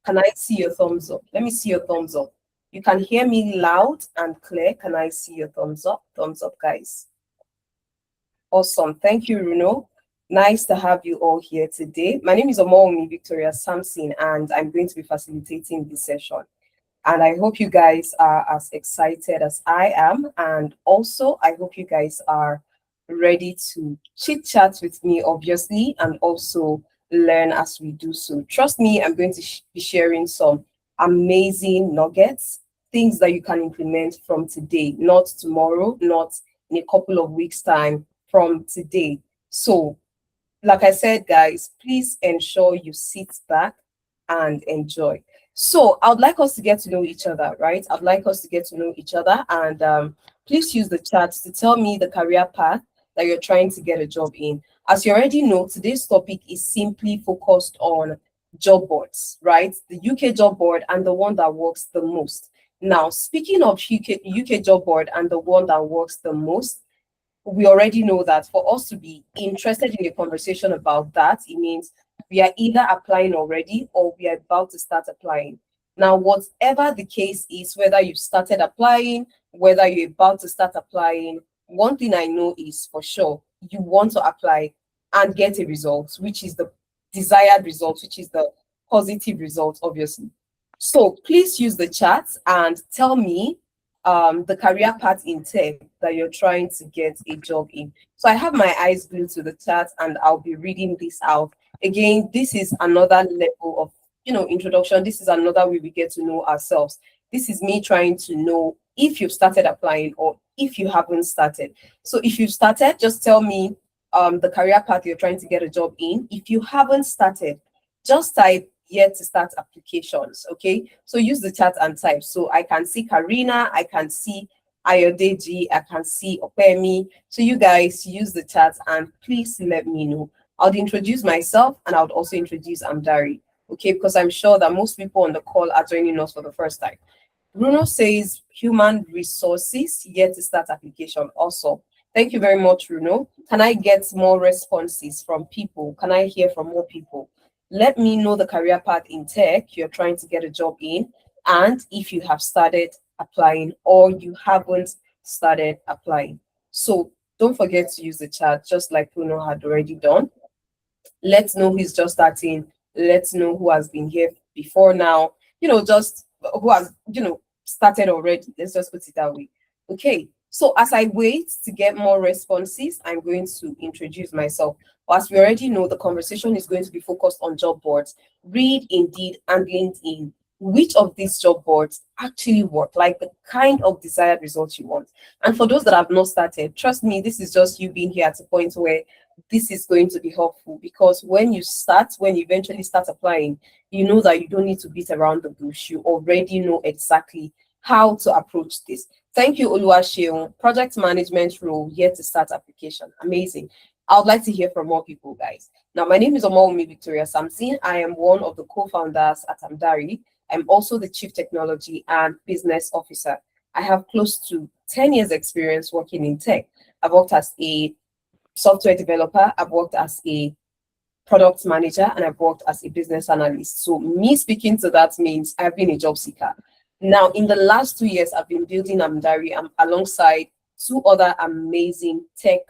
Can I see your thumbs up? Let me see your thumbs up. You can hear me loud and clear. Can I see your thumbs up? Thumbs up, guys. Awesome. Thank you, Runo. Nice to have you all here today. My name is Omomi Victoria Samson, and I'm going to be facilitating this session. And I hope you guys are as excited as I am. And also, I hope you guys are ready to chit chat with me, obviously, and also learn as we do so. Trust me, I'm going to be sharing some amazing nuggets, things that you can implement from today, not tomorrow, not in a couple of weeks' time, from today. So, like I said, guys, please ensure you sit back and enjoy. So I would like us to get to know each other, right? I'd like us to get to know each other, and please use the chat to tell me the career path that you're trying to get a job in. As you already know, today's topic is simply focused on job boards, right? The UK job board and the one that works the most. Now, speaking of UK job board and the one that works the most, we already know that for us to be interested in a conversation about that, it means we are either applying already or we are about to start applying. Now, whatever the case is, whether you started applying, whether you're about to start applying, one thing I know is for sure you want to apply and get a result, which is the desired result, which is the positive result, obviously. So please use the chat and tell me the career path in tech that you're trying to get a job in. So I have my eyes glued to the chat and I'll be reading this out. Again, this is another level of, introduction. This is another way we get to know ourselves. This is me trying to know if you've started applying or if you haven't started. So if you've started, just tell me the career path you're trying to get a job in. If you haven't started, just type yet to start applications. Okay, so use the chat and type. So I can see Karina, I can see Ayodeji, I can see Opemi. So you guys use the chat and please let me know. I'll introduce myself and I would also introduce Amdari. Okay, because I'm sure that most people on the call are joining us for the first time. Bruno says human resources yet to start application. Also, thank you very much, Bruno. Can I get more responses from people? Can I hear from more people? Let me know the career path in tech you're trying to get a job in, and if you have started applying or you haven't started applying. So don't forget to use the chat, just like Bruno had already done. Let's know who's just starting. Let's know who has been here before now. Just who has, started already. Let's just put it that way. Okay. So as I wait to get more responses, I'm going to introduce myself. As we already know, the conversation is going to be focused on job boards. Read, Indeed, and LinkedIn. Which of these job boards actually work, like the kind of desired results you want. And for those that have not started, trust me, this is just you being here at a point where this is going to be helpful, because when you eventually start applying, you know that you don't need to beat around the bush. You already know exactly how to approach this. Thank you, Oluwaseun. Project management role, yet to start application. Amazing. I would like to hear from more people, guys. Now, my name is Omomi Victoria Samson. I am one of the co-founders at Amdari. I'm also the Chief Technology and Business Officer. I have close to 10 years experience working in tech. I've worked as a software developer, I've worked as a product manager, and I've worked as a business analyst. So me speaking to that means I've been a job seeker. Now, in the last 2 years, I've been building Amdari alongside two other amazing tech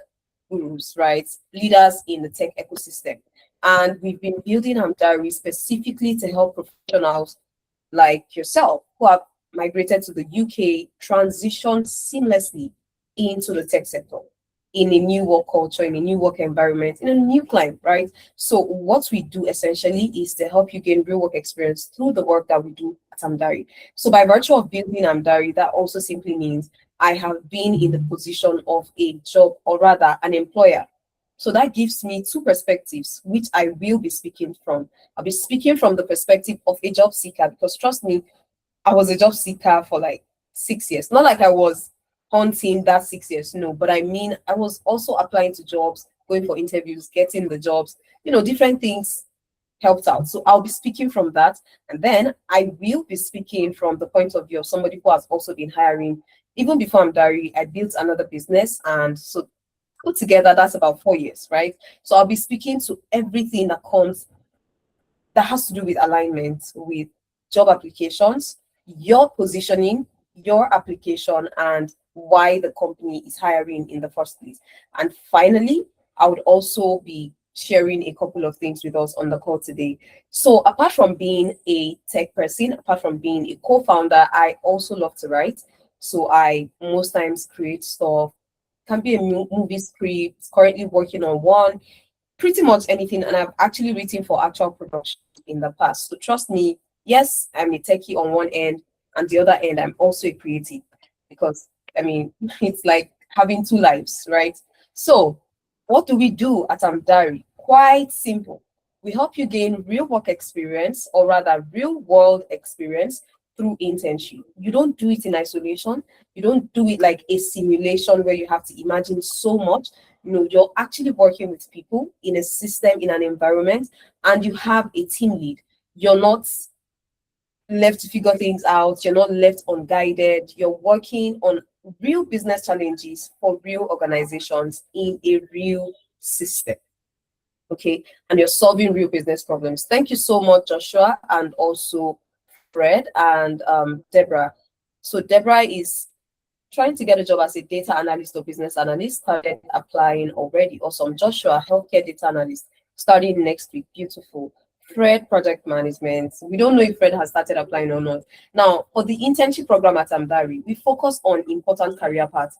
gurus, right? Leaders in the tech ecosystem. And we've been building Amdari specifically to help professionals like yourself who have migrated to the UK transition seamlessly into the tech sector, in a new work culture, in a new work environment, in a new climate, right? So what we do essentially is to help you gain real work experience through the work that we do at Amdari. So by virtue of building Amdari, that also simply means I have been in the position of a job, or rather an employer. So that gives me two perspectives, which I will be speaking from. I'll be speaking from the perspective of a job seeker, because trust me, I was a job seeker for like 6 years. Not like I was hunting that 6 years, no, but I mean, I was also applying to jobs, going for interviews, getting the jobs, different things helped out. So I'll be speaking from that. And then I will be speaking from the point of view of somebody who has also been hiring. Even before Amdari, I built another business. And so put together, that's about 4 years, right? So I'll be speaking to everything that has to do with alignment, with job applications, your positioning, your application, and why the company is hiring in the first place. And finally, I would also be sharing a couple of things with us on the call today. So apart from being a tech person, apart from being a co-founder, I also love to write. So I most times create stuff, can be a movie script, currently working on one, pretty much anything. And I've actually written for actual production in the past. So trust me, yes, I'm a techie on one end, and the other end, I'm also a creative because I mean, it's like having two lives, right? So, what do we do at Amdari? Quite simple. We help you gain real work experience, or rather, real world experience through internship. You don't do it in isolation. You don't do it like a simulation where you have to imagine so much. No, you're actually working with people in a system, in an environment, and you have a team lead. You're not left to figure things out, you're not left unguided. You're working on real business challenges for real organizations in a real system. Okay, and you're solving real business problems. Thank you so much, Joshua, and also Fred and Deborah. So Deborah is trying to get a job as a data analyst or business analyst, started applying already. Awesome. Joshua, healthcare data analyst, starting next week. Beautiful. Fred, project management. We don't know if Fred has started applying or not. Now, for the internship program at Amdari, we focus on important career paths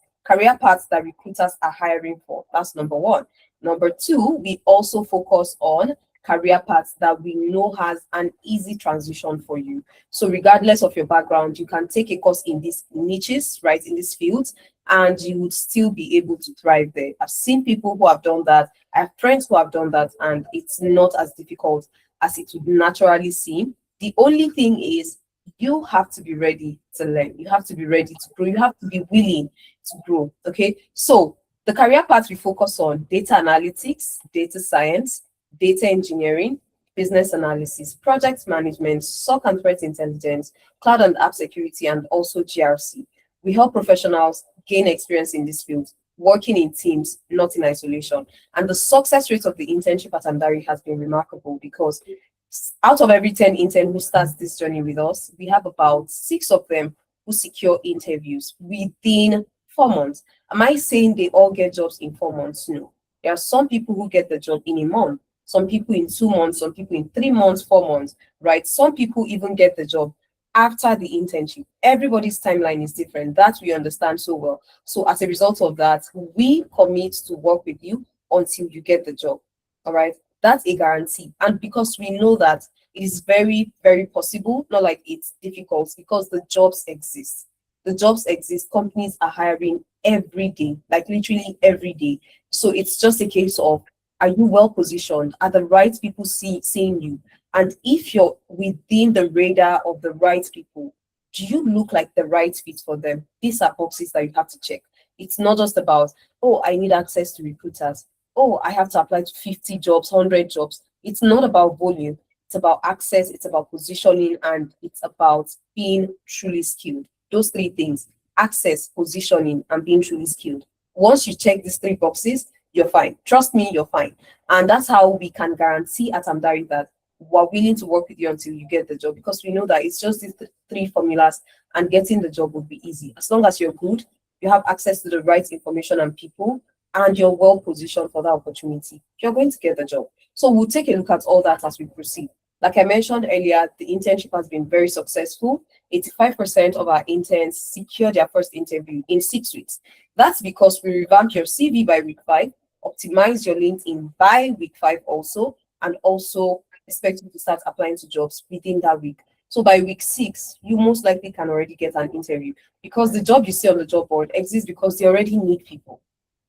that recruiters are hiring for. That's number one. Number two, we also focus on career paths that we know has an easy transition for you. So regardless of your background, you can take a course in these niches, right, in these fields, and you would still be able to thrive there. I've seen people who have done that. I have friends who have done that, and it's not as difficult as it would naturally seem. The only thing is you have to be ready to learn. You have to be ready to grow. You have to be willing to grow. Okay. So the career path we focus on: data analytics, data science, data engineering, business analysis, project management, SOC and threat intelligence, cloud and app security, and also GRC. We help professionals gain experience in this field, working in teams, not in isolation. And the success rate of the internship at Andari has been remarkable because out of every 10 interns who starts this journey with us, we have about 6 of them who secure interviews within 4 months. Am I saying they all get jobs in 4 months? No. There are some people who get the job in a month, some people in 2 months, some people in 3 months, 4 months, right? Some people even get the job after the internship. Everybody's timeline is different. That we understand so well. So as a result of that, we commit to work with you until you get the job. All right. That's a guarantee. And because we know that it is very, very possible, not like it's difficult, because the jobs exist. The jobs exist. Companies are hiring every day, like literally every day. So it's just a case of, are you well positioned? Are the right people seeing you? And if you're within the radar of the right people, do you look like the right fit for them? These are boxes that you have to check. It's not just about, oh, I need access to recruiters. Oh, I have to apply to 50 jobs, 100 jobs. It's not about volume. It's about access. It's about positioning, and it's about being truly skilled. Those 3 things: access, positioning, and being truly skilled. Once you check these 3 boxes, you're fine. Trust me, you're fine. And that's how we can guarantee at Amdari that we're willing to work with you until you get the job, because we know that it's just these 3 formulas and getting the job would be easy. As long as you're good, you have access to the right information and people, and you're well positioned for that opportunity, you're going to get the job. So we'll take a look at all that as we proceed. Like I mentioned earlier, the internship has been very successful. 85% of our interns secure their first interview in 6 weeks. That's because we revamped your CV by week 5, optimize your LinkedIn by week 5 also, and also expect you to start applying to jobs within that week. So by week 6, you most likely can already get an interview, because the job you see on the job board exists because they already need people,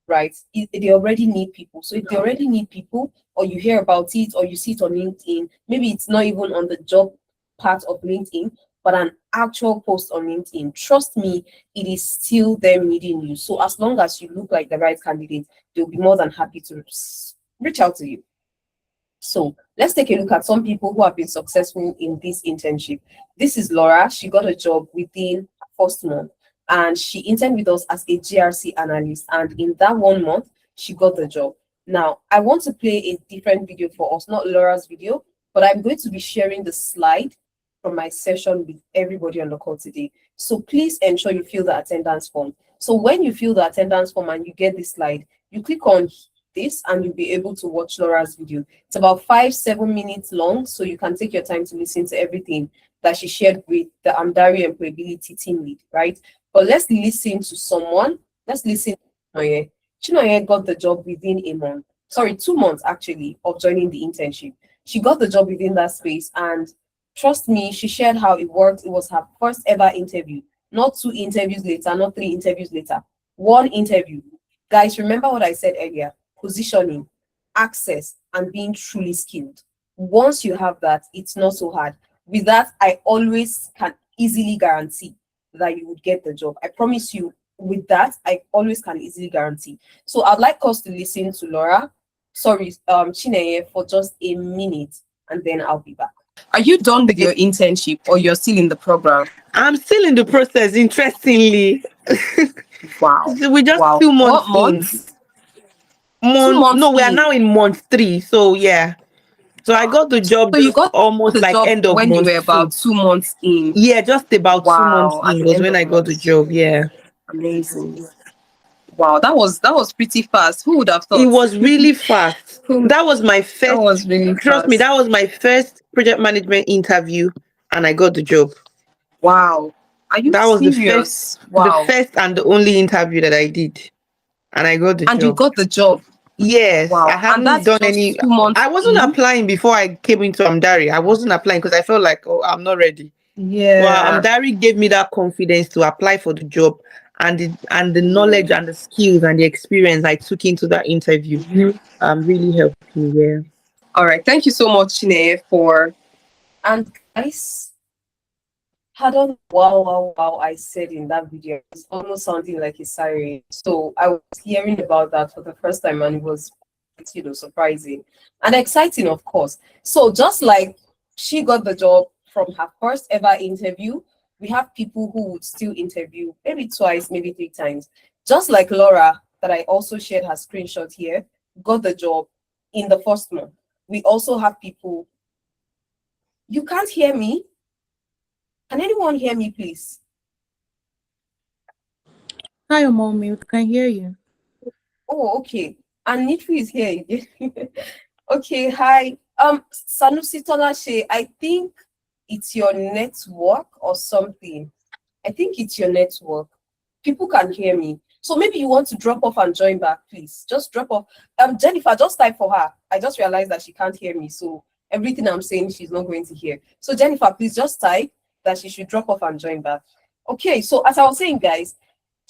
right? They already need people. So if they already need people, or you hear about it, or you see it on LinkedIn, maybe it's not even on the job part of LinkedIn, but an actual post on LinkedIn, trust me, it is still them needing you. So as long as you look like the right candidate, they'll be more than happy to reach out to you. So let's take a look at some people who have been successful in this internship. This is Laura. She got a job within her first month, and she interned with us as a GRC analyst. And in that 1 month, she got the job. Now, I want to play a different video for us, not Laura's video, but I'm going to be sharing the slide from my session with everybody on the call today. So please ensure you fill the attendance form. So when you fill the attendance form and you get this slide, you click on this and you'll be able to watch Laura's video. It's about 5-7 minutes long, so you can take your time to listen to everything that she shared with the Amdari Employability Team Lead, right? But let's listen to someone. Let's listen to Chinoye. Chinoye got the job within a month. Sorry, 2 months actually of joining the internship. She got the job within that space, and trust me, she shared how it worked. It was her first ever interview, not 2 interviews later, not 3 interviews later, 1 interview. Guys, remember what I said earlier: positioning, access, and being truly skilled. Once you have that, it's not so hard. With that, I always can easily guarantee that you would get the job. I promise you, with that, I always can easily guarantee. So I'd like us to listen to Laura, Chineye, for just a minute, and then I'll be back. Are you done with your internship, or you're still in the program? I'm still in the process, interestingly. Wow. We just Wow. 2 months What in. months? 2 months No, we are in. now in month 3. So yeah. So I got the job So you got almost the like job end of when you month were about 2. 2 months in. Yeah, just about 2 months Wow, at in the was end when of I got the month. job. Yeah. Amazing. Wow, that was pretty fast. Who would have It thought? was really fast. That was my That first, was really trust me, fast. that was my first project management interview and I got the job. Wow. Are you That was serious? the Wow. first and the only interview that I did. And I got the And you job. got the job. Yes, I Wow. And hadn't that's done just any. 2 months I wasn't in. applying before I came into Amdari. I wasn't applying because I felt like, oh, I'm not ready. Well, Yeah. Amdari gave me that confidence to apply for the job, and the knowledge and the skills and the experience I took into that interview really helped me. Yeah. All right. Thank you so much, Chine, for. And guys, I don't know wow I said in that video. It's almost sounding like a siren. So I was hearing about that for the first time, and it was, surprising and exciting, of course. So just like she got the job from her first ever interview, we have people who would still interview maybe twice, maybe 3 times. Just like Laura, that I also shared her screenshot here, got the job in the first month. We also have people. You can't hear me? Can anyone hear me, please? Hi, mommy. We can hear you. Oh, okay. And Nitri is here again. Okay, hi. Sanusi Tolashe, I think it's your network or something. I think it's your network. People can hear me. So maybe you want to drop off and join back, please. Just drop off. Jennifer, just type for her. I just realized that she can't hear me. So everything I'm saying, she's not going to hear. So Jennifer, please just type that she should drop off and join back. Okay, so as I was saying, guys,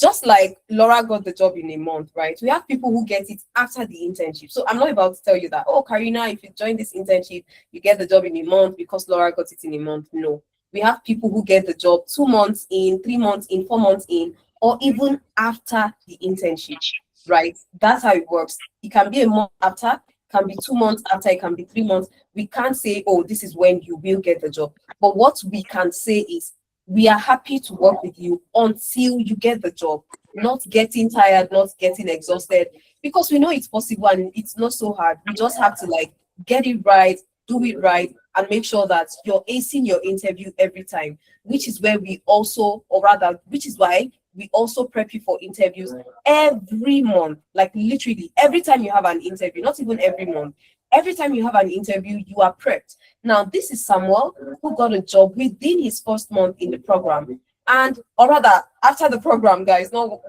just like Laura got the job in a month, right? We have people who get it after the internship. So I'm not about to tell you that, oh, Karina, if you join this internship, you get the job in a month because Laura got it in a month. No. We have people who get the job 2 months in, 3 months in, 4 months in, or even after the internship, right? That's how it works. It can be a month after, can be 2 months after, it can be 3 months. We can't say, oh, this is when you will get the job. But what we can say is, we are happy to work with you until you get the job, not getting tired, not getting exhausted, because we know it's possible and it's not so hard. We just have to get it right, do it right, and make sure that you're acing your interview every time, which is where we also, or rather, which is why we also prep you for interviews every month, like literally every time you have an interview, not even every month. Every time you have an interview, you are prepped. Now, this is Samuel who got a job within his first month in the program. And, or rather, after the program, guys, no.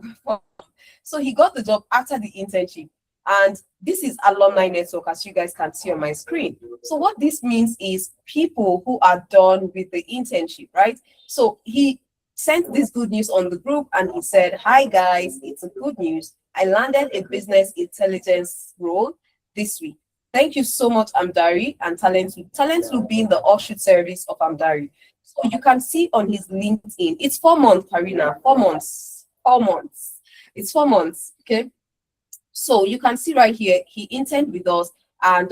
So he got the job after the internship. And this is alumni network, as you guys can see on my screen. So what this means is people who are done with the internship, right? So he sent this good news on the group and he said, hi guys, it's a good news. I landed a business intelligence role this week. Thank you so much, Amdari and Talent Loop. Talent Loop being the offshoot service of Amdari. So you can see on his LinkedIn, it's 4 months, Karina, 4 months, 4 months. It's 4 months, okay? So you can see right here, he interned with us and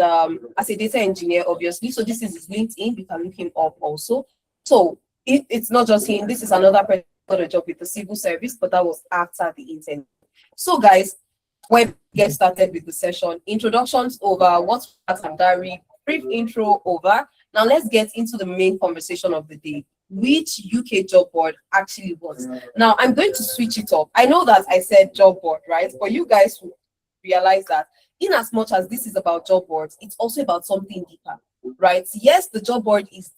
as a data engineer, obviously. So this is his LinkedIn. You can look him up also. So it's not just him. This is another person who got a job with the civil service, but that was after the intern. So guys, when we get started with the session, introductions over, what's Amdari, brief intro over. Now let's get into the main conversation of the day. Which UK job board actually works? Now I'm going to switch it up. I know that I said job board, right? But you guys will realize that in as much as this is about job boards, it's also about something deeper, right? Yes, the job board is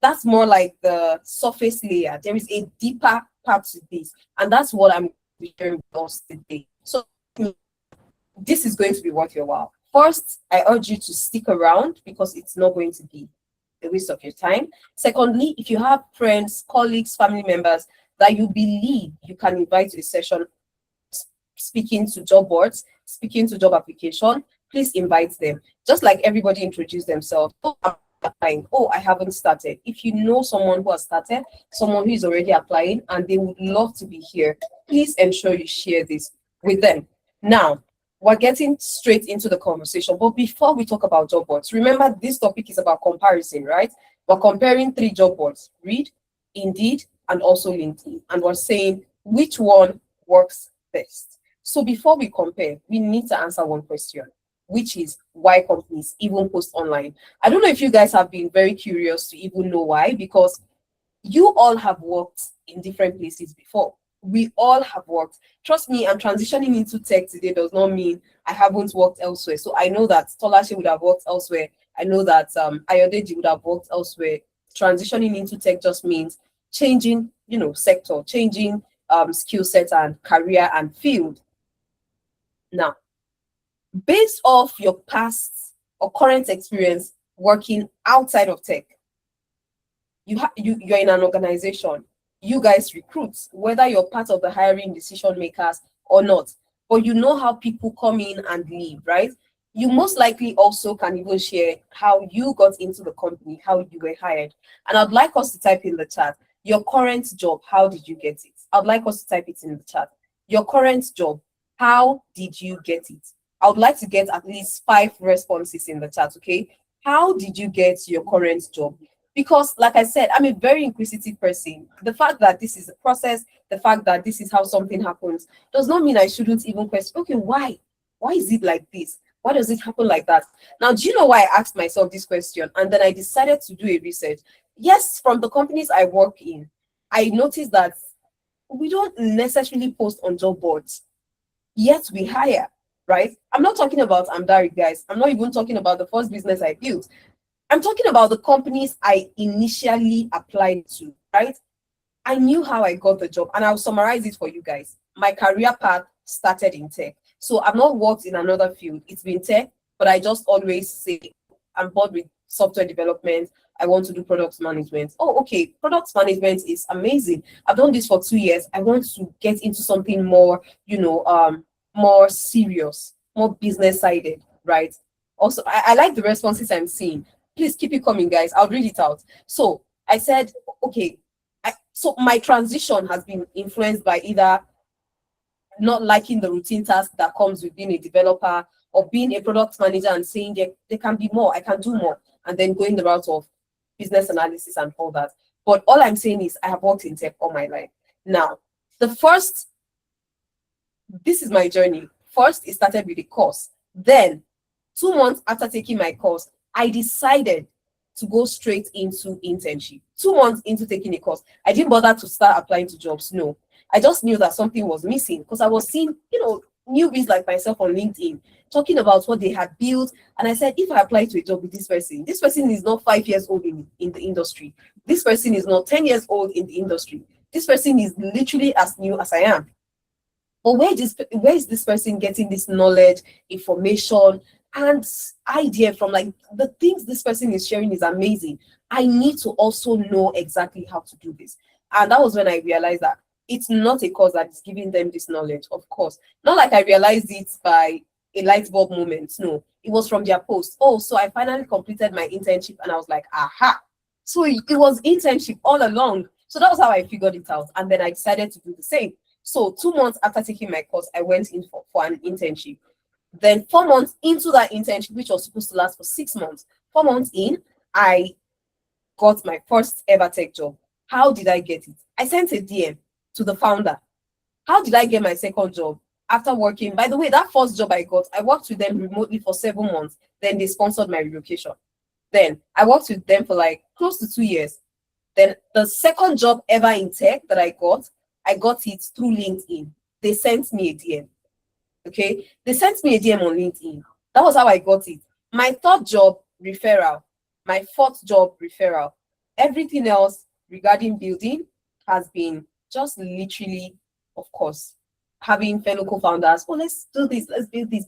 that's more like the surface layer. There is a deeper part to this, and that's what I'm sharing with us today. So this is going to be worth your while. First, I urge you to stick around because it's not going to be a waste of your time. Secondly, if you have friends, colleagues, family members that you believe you can invite to a session speaking to job boards, speaking to job application, please invite them. Just like everybody introduce themselves. Oh, I'm applying. Oh, I haven't started. If you know someone who has started, someone who is already applying, and they would love to be here, please ensure you share this with them. Now, we're getting straight into the conversation. But before we talk about job boards, remember this topic is about comparison, right? We're comparing 3 job boards: Read, Indeed, and also LinkedIn. And we're saying which one works best. So before we compare, we need to answer one question, which is why companies even post online. I don't know if you guys have been very curious to even know why, because you all have worked in different places before. We all have worked. Trust me, I'm transitioning into tech today does not mean I haven't worked elsewhere. So I know that Tolashe would have worked elsewhere. I know that Ayodeji would have worked elsewhere. Transitioning into tech just means changing, sector, changing skill set and career and field. Now, based off your past or current experience working outside of tech, you're in an organization. You guys recruit, whether you're part of the hiring decision makers or not. But you know how people come in and leave, right? You most likely also can even share how you got into the company, how you were hired. And I'd like us to type in the chat, your current job, how did you get it? I'd like us to type it in the chat. Your current job, how did you get it? I would like to get at least 5 responses in the chat, okay? How did you get your current job? Because, like I said, I'm a very inquisitive person. The fact that this is a process, the fact that this is how something happens, does not mean I shouldn't even question, okay, why? Why is it like this? Why does it happen like that? Now, do you know why I asked myself this question? And then I decided to do a research. Yes, from the companies I work in, I noticed that we don't necessarily post on job boards, yet we hire, right? I'm not talking about Amdari, guys. I'm not even talking about the first business I built. I'm talking about the companies I initially applied to, right? I knew how I got the job, and I'll summarize it for you guys. My career path started in tech. So I've not worked in another field. It's been tech, but I just always say I'm bored with software development. I want to do product management. Oh, okay. Product management is amazing. I've done this for 2 years. I want to get into something more, more serious, more business-sided, right? Also, I like the responses I'm seeing. Please keep it coming, guys. I'll read it out. So I said, okay, so my transition has been influenced by either not liking the routine task that comes with being a developer, or being a product manager and saying there can be more, I can do more, and then going the route of business analysis and all that. But all I'm saying is I have worked in tech all my life. Now, this is my journey. First, it started with a course. Then, 2 months after taking my course, I decided to go straight into internship. 2 months into taking a course, I didn't bother to start applying to jobs. No, I just knew that something was missing because I was seeing, newbies like myself on LinkedIn talking about what they had built. And I said, if I apply to a job with this person is not 5 years old in the industry. This person is not 10 years old in the industry. This person is literally as new as I am. But where is this person getting this knowledge, information, and idea from? Like, the things this person is sharing is amazing. I need to also know exactly how to do this. And that was when I realized that it's not a course that is giving them this knowledge, of course. Not like I realized it by a light bulb moment. No, it was from their post. Oh, so I finally completed my internship, and I was like, aha. So it was internship all along. So that was how I figured it out. And then I decided to do the same. So 2 months after taking my course, I went in for an internship. Then 4 months into that internship, which was supposed to last for 6 months, 4 months in, I got my first ever tech job. How did I get it? I sent a DM to the founder. How did I get my second job? After working, by the way, that first job I got, I worked with them remotely for 7 months. Then they sponsored my relocation. Then I worked with them for like close to 2 years. Then the second job ever in tech that I got it through LinkedIn. They sent me a DM. Okay, they sent me a DM on LinkedIn. That was how I got it. My third job, referral. My fourth job, referral. Everything else regarding building has been just literally, of course, having fellow co-founders. Oh, let's do this, let's build this,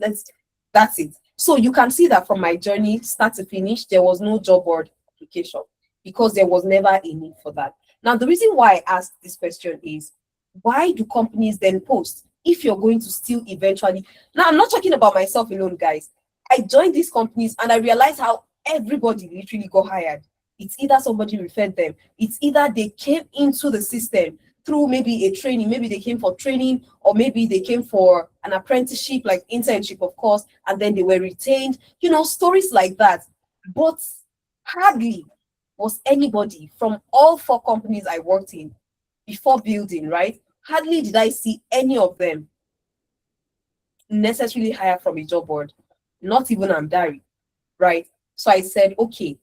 that's it. So you can see that from my journey, start to finish, there was no job board application because there was never a need for that. Now, the reason why I asked this question is, why do companies then post if you're going to still eventually? Now, I'm not talking about myself alone, guys. I joined these companies and I realized how everybody literally got hired. It's either somebody referred them, it's either they came into the system through maybe a training, maybe they came for training, or maybe they came for an apprenticeship, like internship, of course, and then they were retained, stories like that. But hardly was anybody from all 4 companies I worked in before building, right? Hardly did I see any of them necessarily hire from a job board, not even Amdari, right? So I said, okay,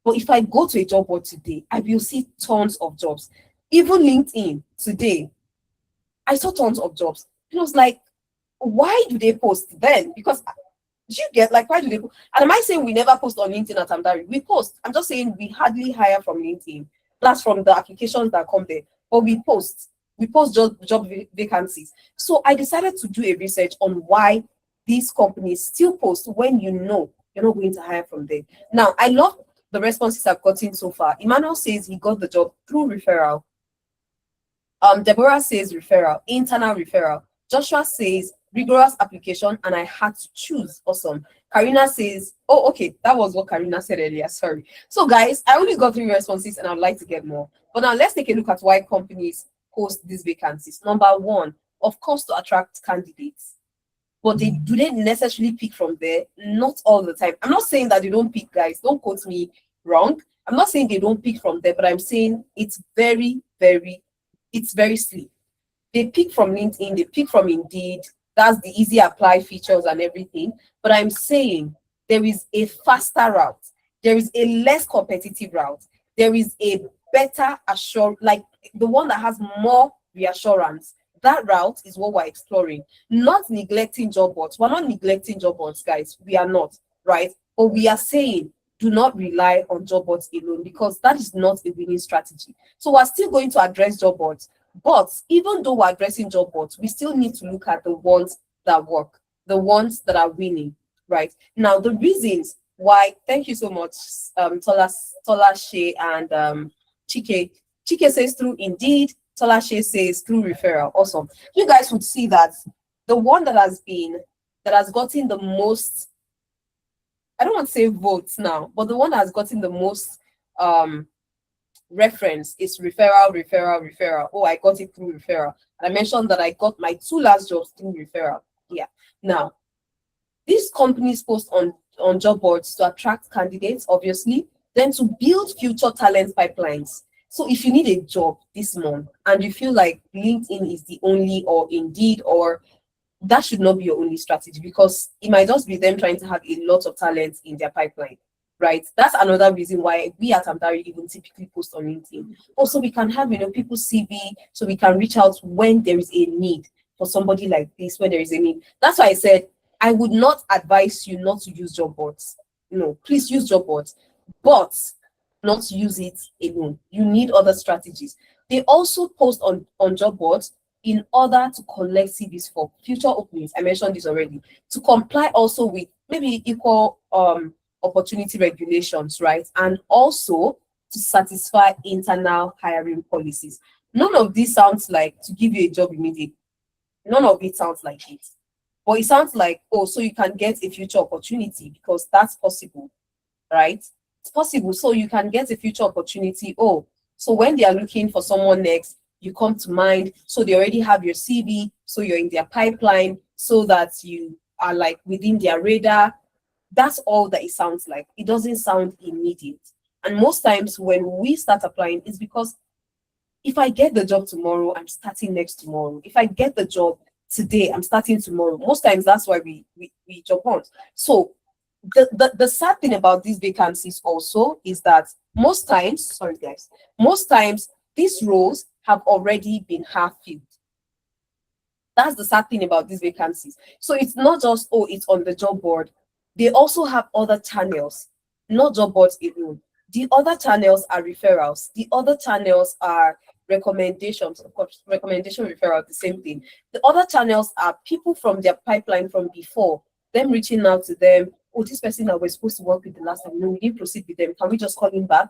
but if I go to a job board today, I will see tons of jobs. Even LinkedIn today, I saw tons of jobs. It was like, why do they post then? Because you get like, why do they post? And am I saying we never post on LinkedIn at Amdari? We post. I'm just saying we hardly hire from LinkedIn. That's from the applications that come there. But we post. We post job vacancies. So I decided to do a research on why these companies still post when you know you're not going to hire from there. Now, I love the responses I've gotten so far. Emmanuel says he got the job through referral. Deborah says referral, internal referral. Joshua says rigorous application and I had to choose. Awesome. Karina says, oh, okay, that was what Karina said earlier. Sorry. So guys, I only got 3 responses and I'd like to get more. But now let's take a look at why companies post these vacancies. Number 1, of course, to attract candidates. But do they necessarily pick from there? Not all the time. I'm not saying that they don't pick, guys. Don't quote me wrong. I'm not saying they don't pick from there, but I'm saying it's very slim. They pick from LinkedIn, they pick from Indeed. That's the easy apply features and everything. But I'm saying there is a faster route. There is a less competitive route. There is a better like the one that has more reassurance. That route is what we're exploring. Not neglecting job boards. We're not neglecting job boards, guys. We are not, right? But we are saying do not rely on job boards alone because that is not a winning strategy. So we're still going to address job boards. But even though we're addressing job boards, we still need to look at the ones that work, the ones that are winning, right? Now, the reasons why, thank you so much, Tolashe and Chike. Chike says through Indeed, Tolashe says through referral. Awesome. You guys would see that the one that has gotten the most, I don't want to say votes now, but the one that has gotten the most reference is referral. Oh, I got it through referral. And I mentioned that I got my 2 last jobs through referral. Yeah. Now, these companies post on job boards to attract candidates, obviously, then to build future talent pipelines. So if you need a job this month and you feel like LinkedIn is the only, or Indeed, or that should not be your only strategy because it might just be them trying to have a lot of talent in their pipeline, right? That's another reason why we at Amdari even typically post on LinkedIn. Also, we can have, people's CV so we can reach out when there is a need for somebody like this, when there is a need. That's why I said, I would not advise you not to use job boards. No, please use job boards, but not use it alone. You need other strategies. They also post on job boards in order to collect CVs for future openings. I mentioned this already. To comply also with maybe equal opportunity regulations, right? And also to satisfy internal hiring policies. None of this sounds like to give you a job immediately. None of it sounds like it. But it sounds like, oh, so you can get a future opportunity because that's possible, right? It's possible. So you can get a future opportunity. Oh, so when they are looking for someone next, you come to mind. So they already have your CV. So you're in their pipeline so that you are like within their radar. That's all that it sounds like. It doesn't sound immediate. And most times when we start applying, it's because if I get the job tomorrow, I'm starting next tomorrow. If I get the job today, I'm starting tomorrow. Most times that's why we jump on. So The sad thing about these vacancies also is that most times, sorry guys, most times these roles have already been half filled. That's the sad thing about these vacancies. So it's not just, oh, it's on the job board. They also have other channels, not job boards alone. The other channels are referrals. The other channels are recommendations. Of course, recommendation, referral, the same thing. The other channels are people from their pipeline from before, them reaching out to them. Oh, this person that we're supposed to work with the last time, no, we didn't proceed with them. Can we just call him back?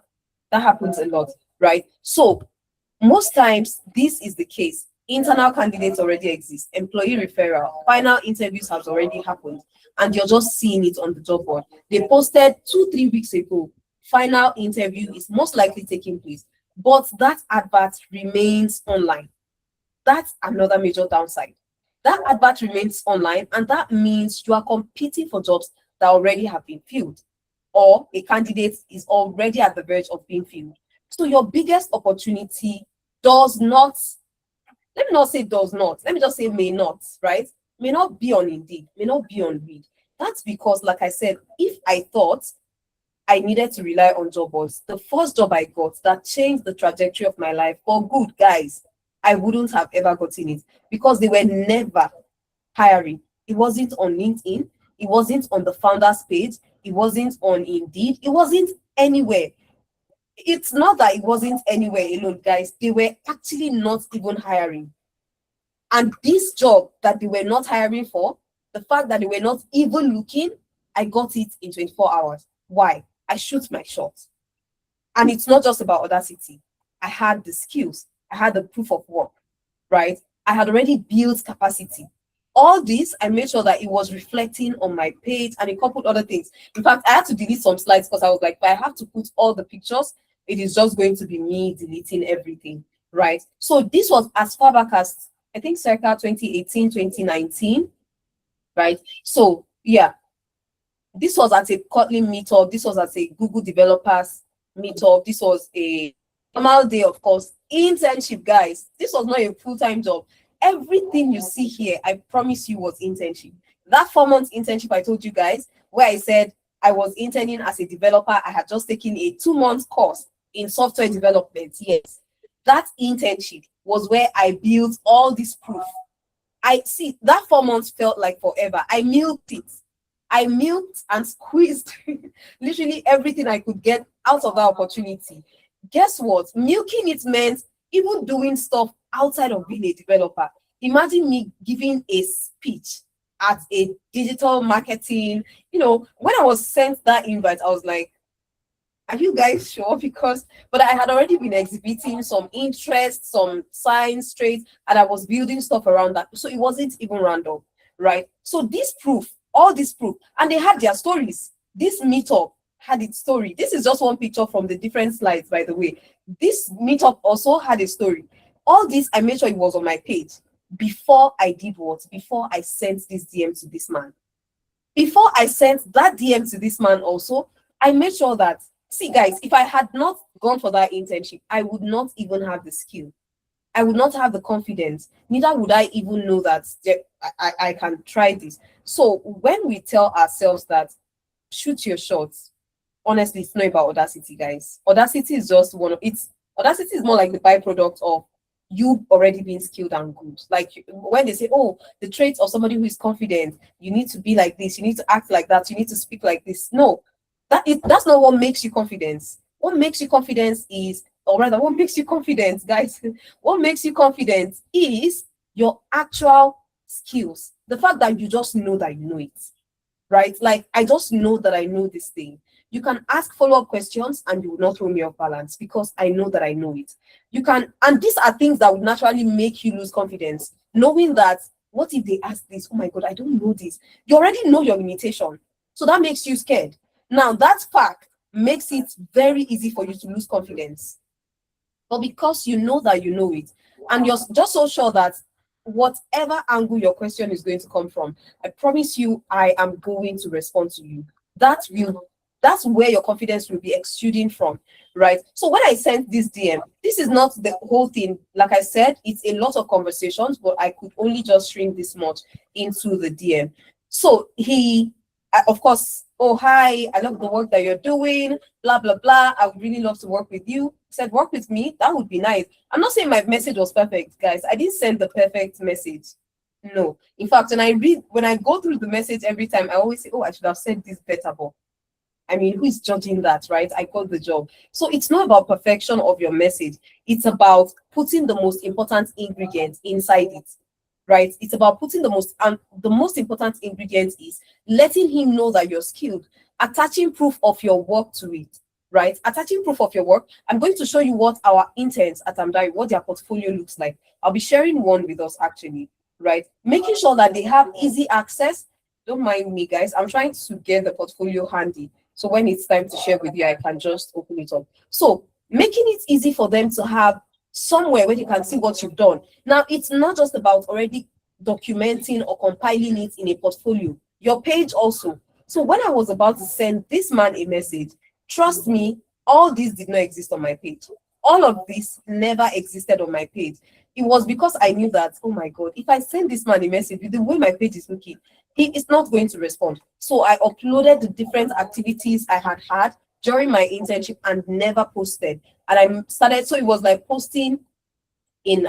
That happens a lot, right? So most times, this is the case. Internal candidates already exist, employee referral, final interviews has already happened, and you're just seeing it on the job board. They posted 2-3 weeks ago, final interview is most likely taking place, but that advert remains online. That's another major downside. That advert remains online, and that means you are competing for jobs that already have been filled, or a candidate is already at the verge of being filled. So your biggest opportunity does not, let me not say does not, let me just say may not, right? May not be on Indeed, may not be on Read. That's because, like I said, if I thought I needed to rely on job boards, the first job I got that changed the trajectory of my life for good, guys, I wouldn't have ever gotten it because they were never hiring. It wasn't on LinkedIn, it wasn't on the founders page, it wasn't on Indeed, it wasn't anywhere. It's not that it wasn't anywhere alone, guys. They were actually not even hiring. And this job that they were not hiring for, the fact that they were not even looking, I got it in 24 hours. Why? I shoot my shot. And it's not just about Audacity. I had the skills, I had the proof of work, right? I had already built capacity. All this, I made sure that it was reflecting on my page and a couple other things. In fact, I had to delete some slides because I was like, if I have to put all the pictures, it is just going to be me deleting everything, right? So this was as far back as, I think, circa 2018, 2019, right? So yeah, this was at a Kotlin meetup. This was at a Google developers meetup. This was a normal day, of course. Internship, guys. This was not a full-time job. Everything you see here, I promise you, was internship. That 4-month internship I told you guys, where I said I was interning as a developer, I had just taken a 2-month course in software development. Yes, that internship was where I built all this proof. I see that 4 months felt like forever. I milked it. I milked and squeezed literally everything I could get out of that opportunity. Guess what? Milking it meant even doing stuff outside of being a developer. Imagine me giving a speech at a digital marketing. You know, when I was sent that invite, I was like, are you guys sure? But I had already been exhibiting some interest, some science traits, and I was building stuff around that. So it wasn't even random, right? So this proof, all this proof, and they had their stories. This meetup had its story. This is just one picture from the different slides, by the way. This meetup also had a story. All this, I made sure it was on my page before I did what? Before I sent this DM to this man. Before I sent that DM to this man also, I made sure that, see guys, if I had not gone for that internship, I would not even have the skill. I would not have the confidence. Neither would I even know that I can try this. So when we tell ourselves that shoot your shots, honestly, it's not about Audacity, guys. Audacity is just Audacity is more like the byproduct of you already being skilled and good. Like when they say, oh, the traits of somebody who is confident, you need to be like this, you need to act like that, you need to speak like this. No, that's not what makes you confident. What makes you confident is, or rather, what makes you confident, guys? What makes you confident is your actual skills. The fact that you just know that you know it, right? Like, I just know that I know this thing. You can ask follow-up questions and you will not throw me off balance because I know that I know it. You can, and these are things that would naturally make you lose confidence, knowing that, what if they ask this? Oh my God, I don't know this. You already know your limitation. So that makes you scared. Now, that fact makes it very easy for you to lose confidence. But because you know that you know it, and you're just so sure that whatever angle your question is going to come from, I promise you, I am going to respond to you. That's where your confidence will be exuding from, right? So when I sent this DM, this is not the whole thing. Like I said, it's a lot of conversations, but I could only just shrink this much into the DM. So of course, oh, hi, I love the work that you're doing, blah, blah, blah. I would really love to work with you. He said, work with me? That would be nice. I'm not saying my message was perfect, guys. I didn't send the perfect message. No. In fact, when I go through the message every time, I always say, oh, I should have said this better. But I mean, who is judging that, right? I got the job. So it's not about perfection of your message. It's about putting the most important ingredient inside it, right? It's about putting the most important ingredient is letting him know that you're skilled, attaching proof of your work to it, right? Attaching proof of your work. I'm going to show you what our interns at Amdai, what their portfolio looks like. I'll be sharing one with us actually, right? Making sure that they have easy access. Don't mind me, guys. I'm trying to get the portfolio handy. So when it's time to share with you, I can just open it up. So making it easy for them to have somewhere where you can see what you've done. Now, it's not just about already documenting or compiling it in a portfolio, your page also. So when I was about to send this man a message, trust me, all this did not exist on my page. All of this never existed on my page. It was because I knew that, oh my God, if I send this man a message with the way my page is looking, he is not going to respond. So I uploaded the different activities I had during my internship and never posted. And I started, so it was like posting in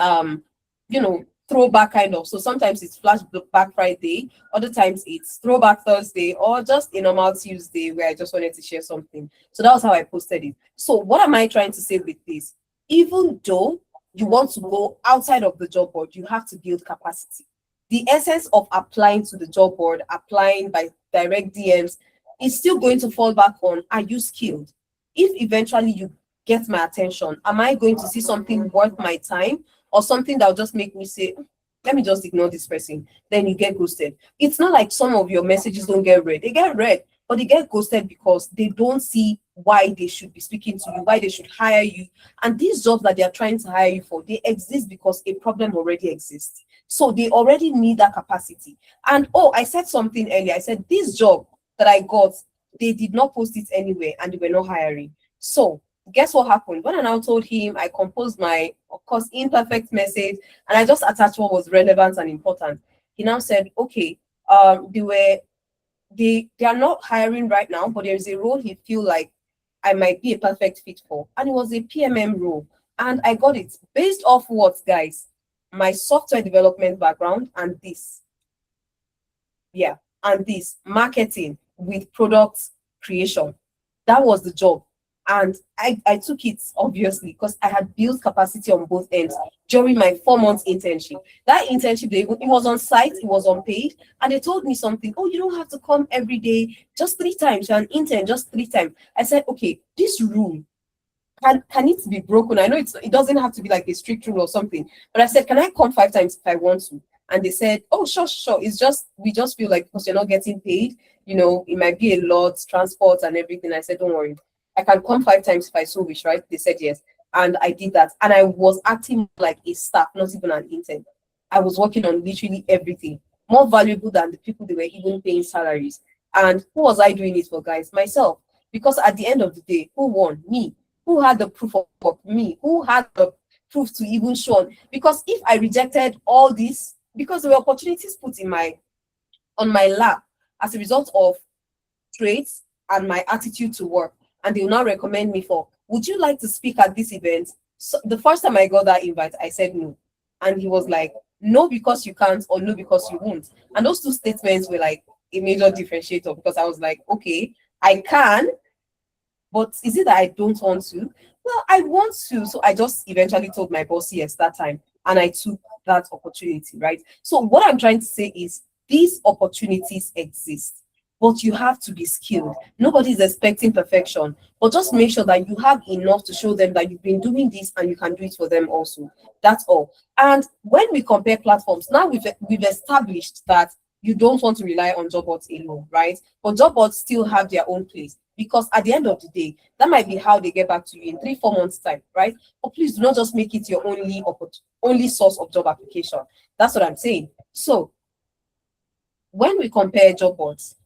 throwback kind of. So sometimes it's flashback Friday, other times it's throwback Thursday, or just a normal Tuesday where I just wanted to share something. So that was how I posted it. So what am I trying to say with this? Even though you want to go outside of the job board, you have to build capacity. The essence of applying to the job board, applying by direct DMs, is still going to fall back on, are you skilled? If eventually you get my attention, am I going to see something worth my time or something that will just make me say, let me just ignore this person? Then you get ghosted. It's not like some of your messages don't get read. They get read, but they get ghosted because they don't see why they should be speaking to you, why they should hire you. And these jobs that they are trying to hire you for, they exist because a problem already exists. So they already need that capacity. And oh, I said something earlier. I said this job that I got, they did not post it anywhere and they were not hiring. So guess what happened? When I now told him, I composed my, of course, imperfect message and I just attached what was relevant and important. He now said, okay, they are not hiring right now, but there is a role he feel like I might be a perfect fit for. And it was a PMM role. And I got it based off what, guys? My software development background and this. Yeah, and this marketing with product creation. That was the job. And I took it obviously because I had built capacity on both ends during my 4 months internship. That internship, it was on site, it was unpaid, and they told me something. Oh, you don't have to come every day, just 3 times. You're an intern, just 3 times. I said, okay, this rule can it be broken? I know it doesn't have to be like a strict rule or something, but I said, can I come 5 times if I want to? And they said, oh, sure, sure. It's just we just feel like because you're not getting paid, it might be a lot, transport and everything. I said, don't worry, I can come 5 times if I so wish, right? They said yes. And I did that. And I was acting like a staff, not even an intern. I was working on literally everything, more valuable than the people they were even paying salaries. And who was I doing it for, guys? Myself. Because at the end of the day, who won? Me. Who had the proof of work? Me. Who had the proof to even show on? Because if I rejected all this, because there were opportunities put on my lap as a result of traits and my attitude to work, and they will now recommend me for, would you like to speak at this event? So the first time I got that invite, I said no. And he was like, no, because you can't, or no, because you won't. And those two statements were like a major differentiator because I was like, okay, I can, but is it that I don't want to? Well, I want to. So I just eventually told my boss yes that time, and I took that opportunity, right? So what I'm trying to say is these opportunities exist, but you have to be skilled. Nobody's expecting perfection, but just make sure that you have enough to show them that you've been doing this and you can do it for them also. That's all. And when we compare platforms, now we've established that you don't want to rely on job boards alone, right? But job boards still have their own place because at the end of the day, that might be how they get back to you in 3-4 months time, right? But please do not just make it your only source of job application. That's what I'm saying. So when we compare job boards,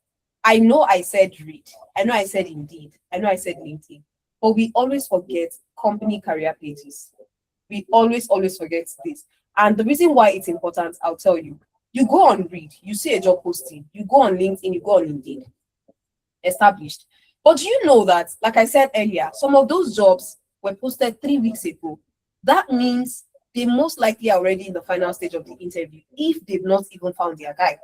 I know I said read, I know I said Indeed, I know I said LinkedIn, but we always forget company career pages. We always forget this. And the reason why it's important, I'll tell you. You go on Read, you see a job posting, you go on LinkedIn, you go on Indeed. established. But do you know that, like I said earlier, some of those jobs were posted 3 weeks ago? That means they most likely are already in the final stage of the interview if they've not even found their guy,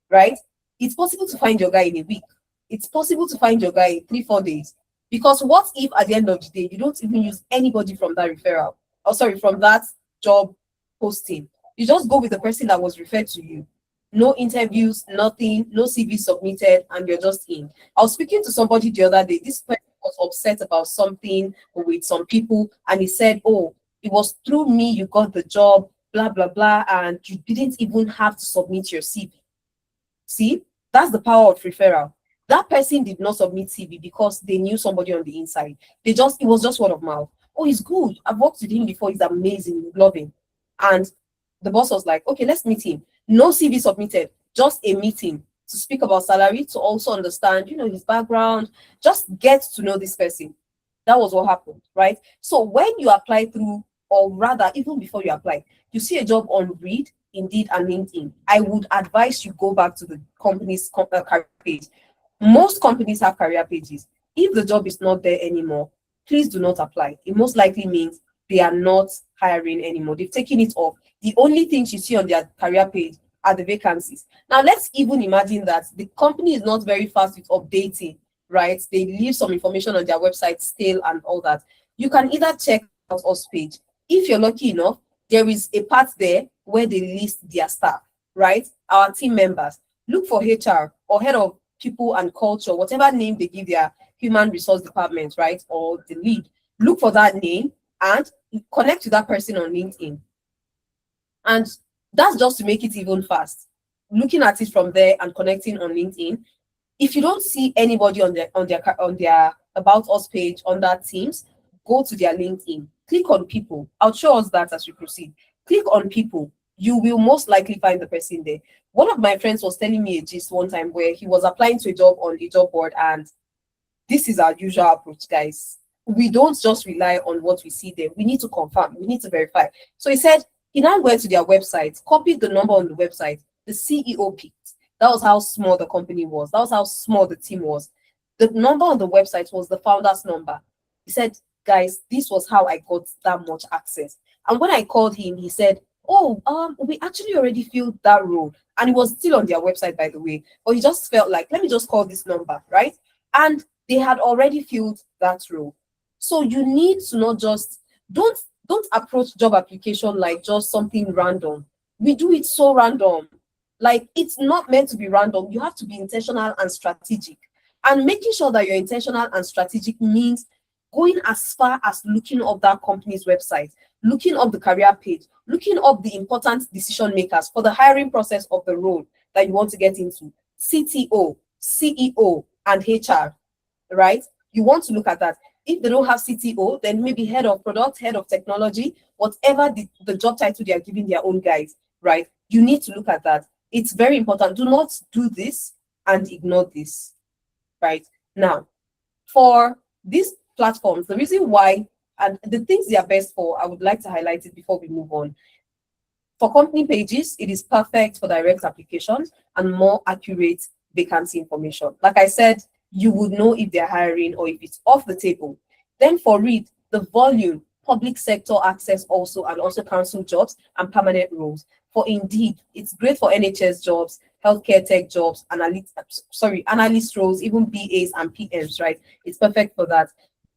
right? It's possible to find your guy in a week. It's possible to find your guy in 3, 4 days. Because what if at the end of the day you don't even use anybody from that referral? Oh, sorry, from that job posting. You just go with the person that was referred to you. No interviews, nothing, no CV submitted, and you're just in. I was speaking to somebody the other day. This person was upset about something with some people, and he said, "Oh, it was through me you got the job, blah blah blah, and you didn't even have to submit your CV." See, that's the power of referral. That person did not submit CV because they knew somebody on the inside. It was just word of mouth. Oh, he's good. I've worked with him before. He's amazing. We love him. And the boss was like, okay, let's meet him. No CV submitted, just a meeting to speak about salary, to also understand, his background, just get to know this person. That was what happened, right? So when you apply through, or rather, even before you apply, you see a job on Read, Indeed, and LinkedIn, I would advise you go back to the company's career page. Most companies have career pages. If the job is not there anymore, please do not apply. It most likely means they are not hiring anymore. They've taken it off. The only things you see on their career page are the vacancies. Now, let's even imagine that the company is not very fast with updating, right? They leave some information on their website still and all that. You can either check out us page. If you're lucky enough, there is a part there where they list their staff, right? Our team members. Look for HR or head of people and culture, whatever name they give their human resource department, right? Or the lead. Look for that name and connect to that person on LinkedIn. And that's just to make it even fast. Looking at it from there and connecting on LinkedIn. If you don't see anybody on their About Us page on that Teams, go to their LinkedIn. Click on people. I'll show us that as we proceed. Click on people. You will most likely find the person there. One of my friends was telling me a gist one time where he was applying to a job on a job board, and this is our usual approach, guys. We don't just rely on what we see there. We need to confirm. We need to verify. So he said he now went to their website, copied the number on the website. The CEO picked. That was how small the company was. That was how small the team was. The number on the website was the founder's number. He said, guys, this was how I got that much access. And when I called him, he said, oh, we actually already filled that role. And it was still on their website, by the way. But he just felt like, let me just call this number, right? And they had already filled that role. So you need to not just, don't approach job application like just something random. We do it so random. Like, it's not meant to be random. You have to be intentional and strategic. And making sure that you're intentional and strategic means going as far as looking up that company's website, looking up the career page, looking up the important decision makers for the hiring process of the role that you want to get into. CTO, CEO, and HR, right? You want to look at that. If they don't have CTO, then maybe head of product, head of technology, whatever the job title they are giving their own guys, right? You need to look at that. It's very important. Do not do this and ignore this, right? Now, for these platforms, the reason why and the things they are best for, I would like to highlight it before we move on. For company pages, it is perfect for direct applications and more accurate vacancy information. Like I said, you would know if they're hiring or if it's off the table. Then for Read, the volume, public sector access also, and also council jobs and permanent roles. For Indeed, it's great for NHS jobs, healthcare tech jobs, analyst roles, even BAs and PMs, right? It's perfect for that.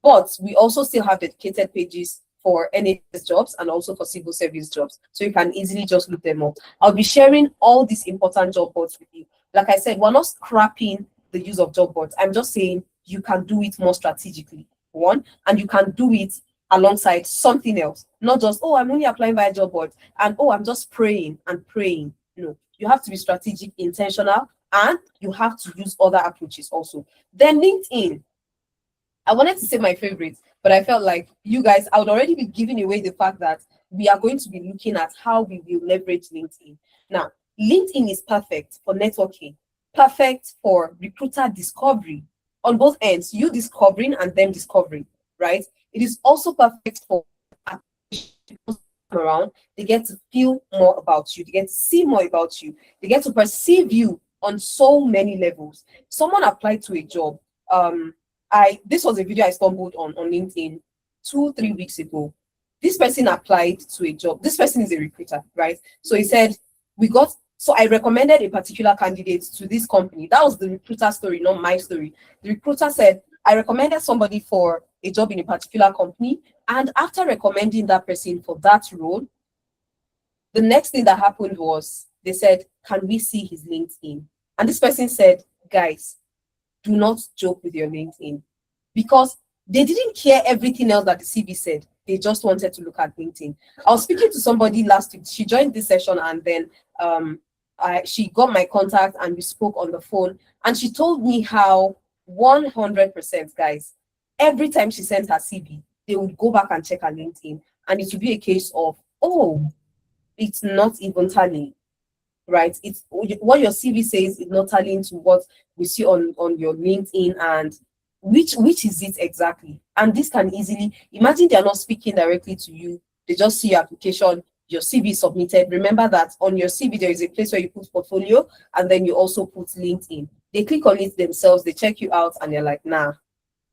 But we also still have dedicated pages for NHS jobs and also for civil service jobs. So you can easily just look them up. I'll be sharing all these important job boards with you. Like I said, we're not scrapping the use of job boards. I'm just saying you can do it more strategically, one, and you can do it alongside something else. Not just, oh, I'm only applying via job boards, and oh, I'm just praying and praying. No, you have to be strategic, intentional, and you have to use other approaches also. Then LinkedIn. I wanted to say my favorite, but I felt like you guys, I would already be giving away the fact that we are going to be looking at how we will leverage LinkedIn. Now, LinkedIn is perfect for networking, perfect for recruiter discovery on both ends, you discovering and them discovering, right? It is also perfect for around, they get to feel more about you, they get to see more about you, they get to perceive you on so many levels. Someone applied to a job. This was a video I stumbled on LinkedIn 2-3 weeks ago. This person applied to a job. This person is a recruiter, right? So he said, so I recommended a particular candidate to this company. That was the recruiter story, not my story. The recruiter said, I recommended somebody for a job in a particular company. And after recommending that person for that role, the next thing that happened was they said, can we see his LinkedIn? And this person said, guys, do not joke with your LinkedIn, because they didn't care everything else that the CV said. They just wanted to look at LinkedIn. I was speaking to somebody last week. She joined this session, and then she got my contact and we spoke on the phone. And she told me how 100%, guys, every time she sent her CV, they would go back and check her LinkedIn. And it would be a case of, oh, it's not even tallying, right? It's what your CV says is not tallying to what we see on your LinkedIn, and which is it exactly? And this can easily, imagine they're not speaking directly to you, they just see your application, your CV submitted. Remember that on your CV there is a place where you put portfolio, and then you also put LinkedIn. They click on it themselves, they check you out, and they're like, nah,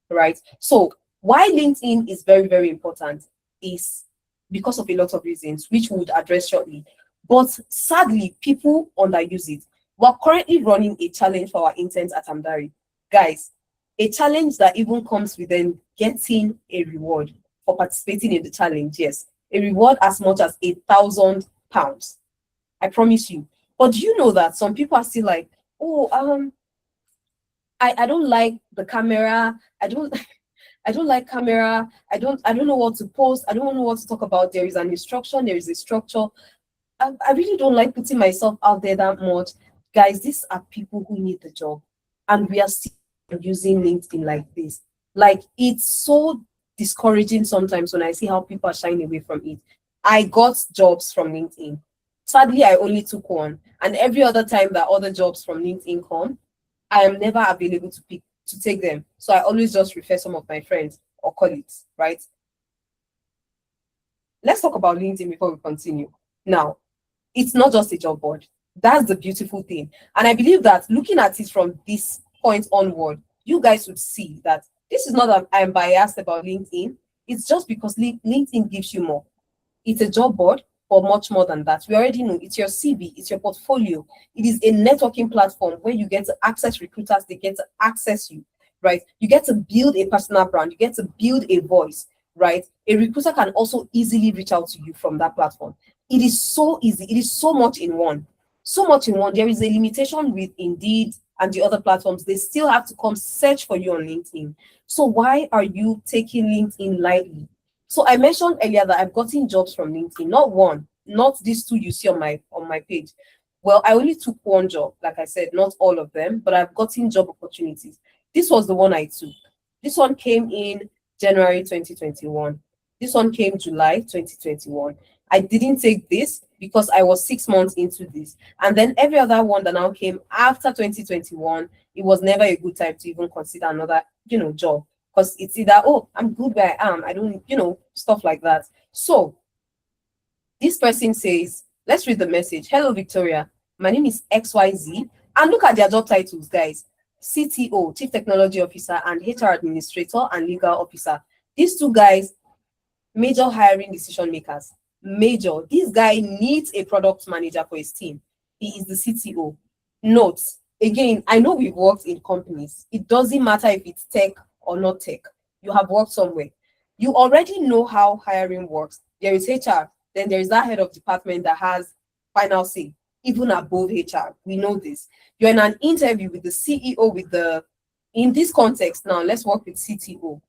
right? So why LinkedIn is very, very important is because of a lot of reasons, which we would address shortly. But sadly, people underuse it. We're currently running a challenge for our interns at Amdari. Guys, a challenge that even comes with them getting a reward for participating in the challenge. Yes, a reward as much as £1,000. I promise you. But do you know that some people are still like, oh, I don't like the camera. I don't like camera. I don't know what to post. I don't know what to talk about. There is an instruction, there is a structure. I really don't like putting myself out there that much. Guys, these are people who need the job. And we are still using LinkedIn like this. Like, it's so discouraging sometimes when I see how people are shying away from it. I got jobs from LinkedIn. Sadly, I only took one. And every other time that other jobs from LinkedIn come, I am never available to take them. So I always just refer some of my friends or colleagues, right? Let's talk about LinkedIn before we continue. Now, it's not just a job board. That's the beautiful thing. And I believe that looking at it from this point onward, you guys would see that this is not that I'm biased about LinkedIn. It's just because LinkedIn gives you more. It's a job board, but much more than that. We already know it's your CV, it's your portfolio. It is a networking platform where you get to access recruiters, they get to access you, right? You get to build a personal brand, you get to build a voice, right? A recruiter can also easily reach out to you from that platform. It is so easy. It is so much in one. So much in one. There is a limitation with Indeed and the other platforms. They still have to come search for you on LinkedIn. So why are you taking LinkedIn lightly? So I mentioned earlier that I've gotten jobs from LinkedIn, not one, not these two you see on my page. Well, I only took one job, like I said, not all of them, but I've gotten job opportunities. This was the one I took. This one came in January 2021. This one came July 2021. I didn't take this because I was 6 months into this. And then every other one that now came after 2021, it was never a good time to even consider another, job. Because it's either, oh, I'm good where I am. I don't, stuff like that. So this person says, let's read the message. Hello, Victoria. My name is XYZ. And look at their job titles, guys. CTO, Chief Technology Officer, and HR Administrator and Legal Officer. These two guys, major hiring decision makers. Major. This guy needs a product manager for his team. He is the CTO. Note, again, I know we've worked in companies. It doesn't matter if it's tech or not tech. You have worked somewhere. You already know how hiring works. There is HR. Then there is that head of department that has final say, even above HR. We know this. You're in an interview with the CEO in this context now, let's work with CTO.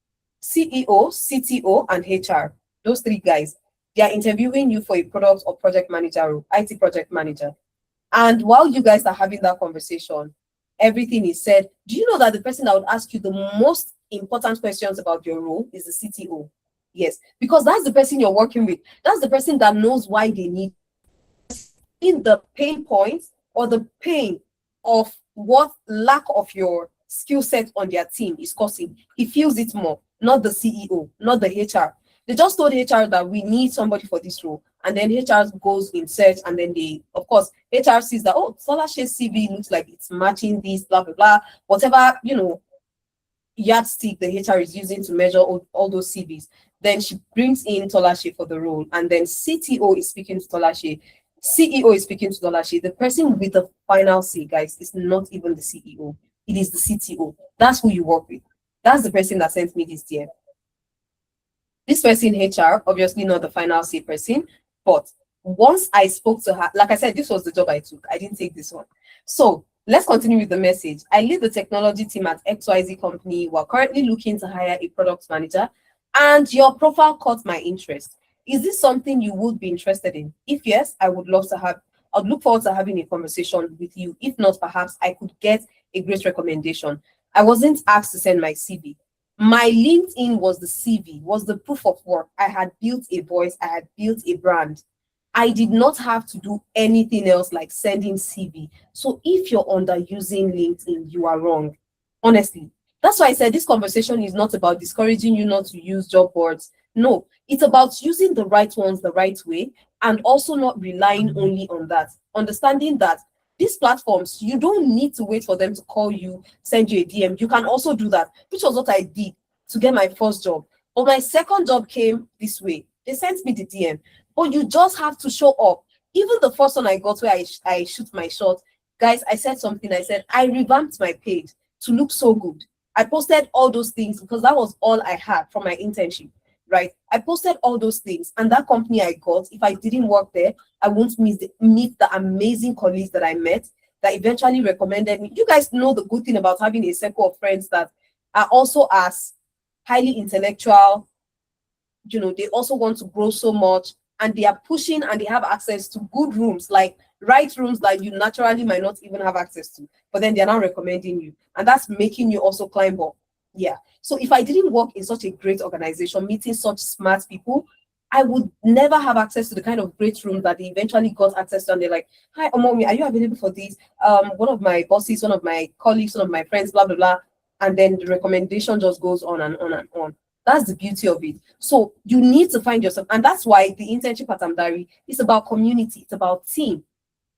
CEO, CTO, and HR. Those three guys. They are interviewing you for a product or project manager role, IT project manager. And while you guys are having that conversation, everything is said. Do you know that the person that would ask you the most important questions about your role is the CTO? Yes, because that's the person you're working with. That's the person that knows why they need in the pain points or the pain of what lack of your skill set on their team is causing. He feels it more, not the CEO, not the HR. They just told HR that we need somebody for this role. And then HR goes in search, and then they, of course, HR sees that, oh, Solashe's CV looks like it's matching this, blah, blah, blah, whatever, yardstick the HR is using to measure all those CVs. Then she brings in Tolashe for the role, and then CTO is speaking to Tolashe, CEO is speaking to Tolashe. The person with the final say, guys, is not even the CEO. It is the CTO. That's who you work with. That's the person that sent me this DM. This person, HR, obviously not the final say person, but once I spoke to her, like I said, this was the job I took. I didn't take this one. So let's continue with the message. I lead the technology team at XYZ company. We're currently looking to hire a product manager, and your profile caught my interest. Is this something you would be interested in? If yes, I'd look forward to having a conversation with you. If not, perhaps I could get a great recommendation. I wasn't asked to send my CV. My LinkedIn was the CV, was the proof of work. I had built a voice, I had built a brand. I did not have to do anything else like sending CV. So if you're underusing LinkedIn, you are wrong. Honestly. That's why I said this conversation is not about discouraging you not to use job boards. No, it's about using the right ones the right way, and also not relying only on that. Understanding that these platforms, you don't need to wait for them to call you, send you a DM. You can also do that, which was what I did to get my first job. But my second job came this way. They sent me the DM. But you just have to show up. Even the first one I got where I shoot my shot, guys, I said something. I said, I revamped my page to look so good. I posted all those things because that was all I had from my internship, right? I posted all those things, and that company I got, if I didn't work there, I won't meet the amazing colleagues that I met that eventually recommended me. You guys know the good thing about having a circle of friends that are also as highly intellectual. They also want to grow so much, and they are pushing, and they have access to good rooms, like right rooms that you naturally might not even have access to, but then they're now recommending you, and that's making you also climb up. Yeah. So if I didn't work in such a great organization, meeting such smart people, I would never have access to the kind of great rooms that they eventually got access to. And they're like, hi, Omomi, are you available for this? One of my bosses, one of my colleagues, one of my friends, blah, blah, blah. And then the recommendation just goes on and on and on. That's the beauty of it. So you need to find yourself. And that's why the internship at Amdari is about community. It's about team.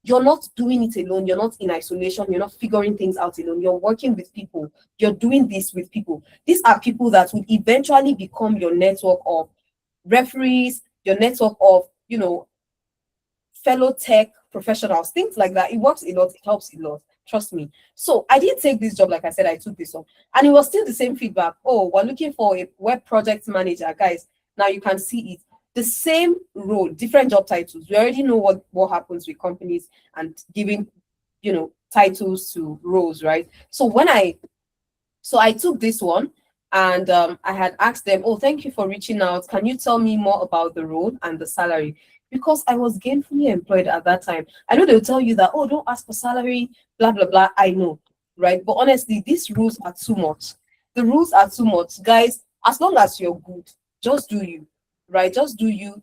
You're not doing it alone. You're not in isolation. You're not figuring things out alone. You're working with people. You're doing this with people. These are people that would eventually become your network of referees, your network of, fellow tech professionals, things like that. It works a lot. It helps a lot. Trust me. So I didn't take this job. Like I said, I took this one. And it was still the same feedback. Oh, we're looking for a web project manager. Guys, now you can see it. The same role, different job titles. We already know what happens with companies and giving, titles to roles, right? So I took this one, and I had asked them, oh, thank you for reaching out. Can you tell me more about the role and the salary? Because I was gainfully employed at that time. I know they'll tell you that, oh, don't ask for salary, blah, blah, blah. I know, right? But honestly, these rules are too much. The rules are too much. Guys, as long as you're good, just do you, right? Just do you.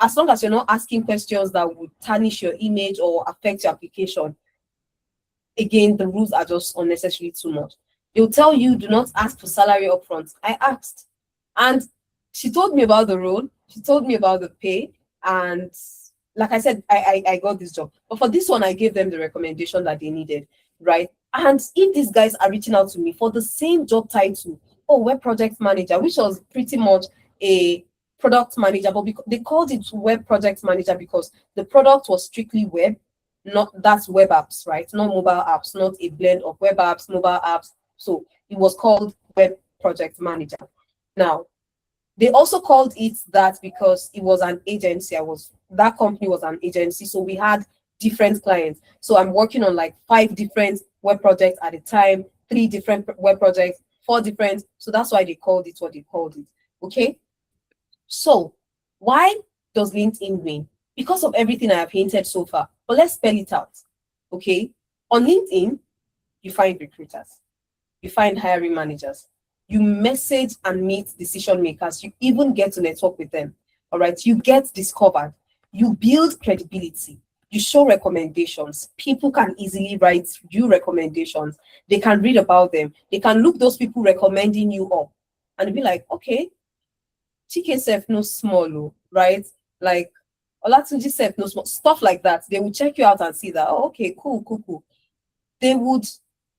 As long as you're not asking questions that would tarnish your image or affect your application. Again, the rules are just unnecessarily too much. They'll tell you, do not ask for salary upfront. I asked. And she told me about the role. She told me about the pay. And like I said, I got this job. But for this one, I gave them the recommendation that they needed, right? And if these guys are reaching out to me for the same job title, oh, web project manager, which was pretty much a product manager, but they called it web project manager because the product was strictly web, that's web apps, right? Not mobile apps, not a blend of web apps, mobile apps. So it was called web project manager. Now, they also called it that because it was an agency. That company was an agency, so we had different clients. So I'm working on like 5 different web projects at a time, 3 different web projects, 4 different. So that's why they called it what they called it. Okay. So why does LinkedIn win? Because of everything I have hinted so far. But let's spell it out. Okay. On LinkedIn, you find recruiters, you find hiring managers, you message and meet decision makers, you even get to network with them. All right, you get discovered, you build credibility, you show recommendations. People can easily write you recommendations. They can read about them. They can look those people recommending you up and be like, okay, Chike self no small, oh, right? Like Olatunji self no small stuff like that. They will check you out and see that, oh, okay, cool. They would,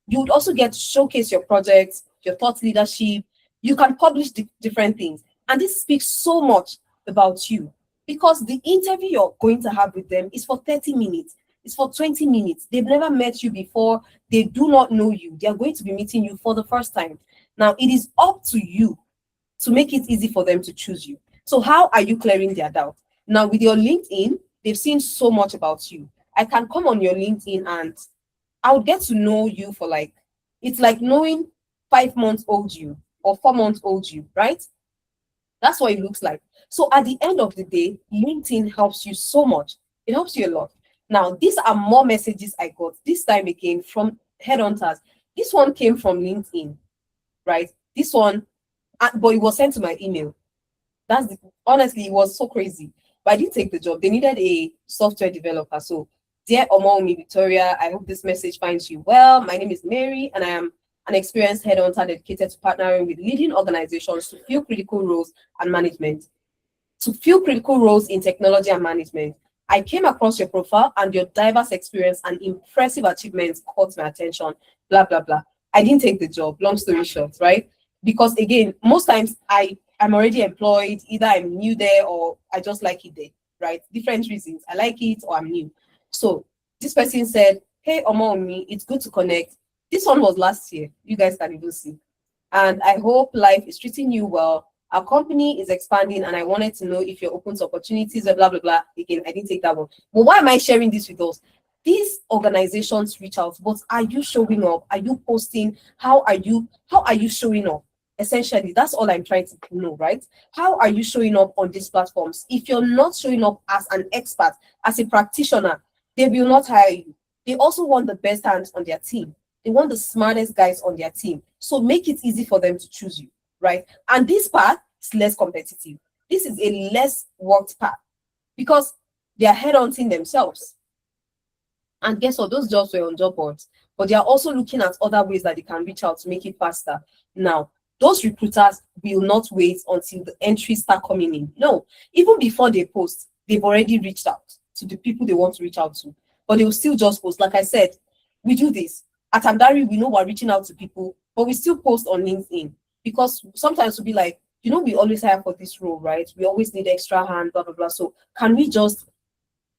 you would also get to showcase your projects, your thought leadership. You can publish different things. And this speaks so much about you because the interview you're going to have with them is for 30 minutes. It's for 20 minutes. They've never met you before. They do not know you. They are going to be meeting you for the first time. Now, it is up to you to make it easy for them to choose you. So how are you clearing their doubt? Now, with your LinkedIn, they've seen so much about you. I can come on your LinkedIn and I would get to know you for like, it's like knowing 5 months old you or 4 months old you, right? That's what it looks like. So at the end of the day, LinkedIn helps you so much. It helps you a lot. Now, these are more messages I got this time again from headhunters. This one came from LinkedIn, right? This one, but it was sent to my email. Honestly, it was so crazy. But I didn't take the job. They needed a software developer. So, dear Omomi Victoria, I hope this message finds you well. My name is Mary, and I am an experienced headhunter dedicated to partnering with leading organizations to fill critical roles and management. To fill critical roles in technology and management. I came across your profile and your diverse experience and impressive achievements caught my attention, blah, blah, blah. I didn't take the job, long story short, right? Because again, most times I'm already employed, either I'm new there or I just like it there, right? Different reasons. I like it or I'm new. So this person said, hey, Omomi, it's good to connect. This one was last year. You guys can even see. And I hope life is treating you well. Our company is expanding and I wanted to know if you're open to opportunities, blah, blah, blah. Again, I didn't take that one. But why am I sharing this with us? These organizations reach out, but are you showing up? Are you posting? How are you showing up? Essentially, that's all I'm trying to know, right? How are you showing up on these platforms? If you're not showing up as an expert, as a practitioner, they will not hire you. They also want the best hands on their team. They want the smartest guys on their team. So make it easy for them to choose you, right? And this path is less competitive. This is a less worked path because they are headhunting themselves. And guess what? Those jobs were on job boards, but they are also looking at other ways that they can reach out to make it faster. Now, those recruiters will not wait until the entries start coming in. No, even before they post, they've already reached out to the people they want to reach out to, but they will still just post. Like I said, we do this. At Amdari, we know we're reaching out to people, but we still post on LinkedIn because sometimes we'll be like, we always hire for this role, right? We always need extra hand, blah, blah, blah. So can we just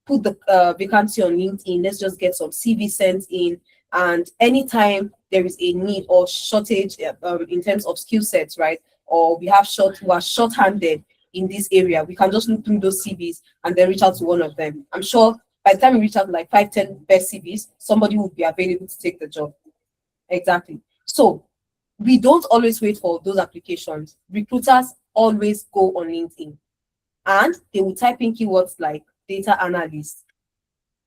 put the vacancy on LinkedIn? Let's just get some CV sent in. And anytime there is a need or shortage in terms of skill sets, right? Or we are short-handed in this area, we can just look through those CVs and then reach out to one of them. I'm sure by the time we reach out to like 5-10 best CVs, somebody will be available to take the job. Exactly. So we don't always wait for those applications. Recruiters always go on LinkedIn and they will type in keywords like data analyst,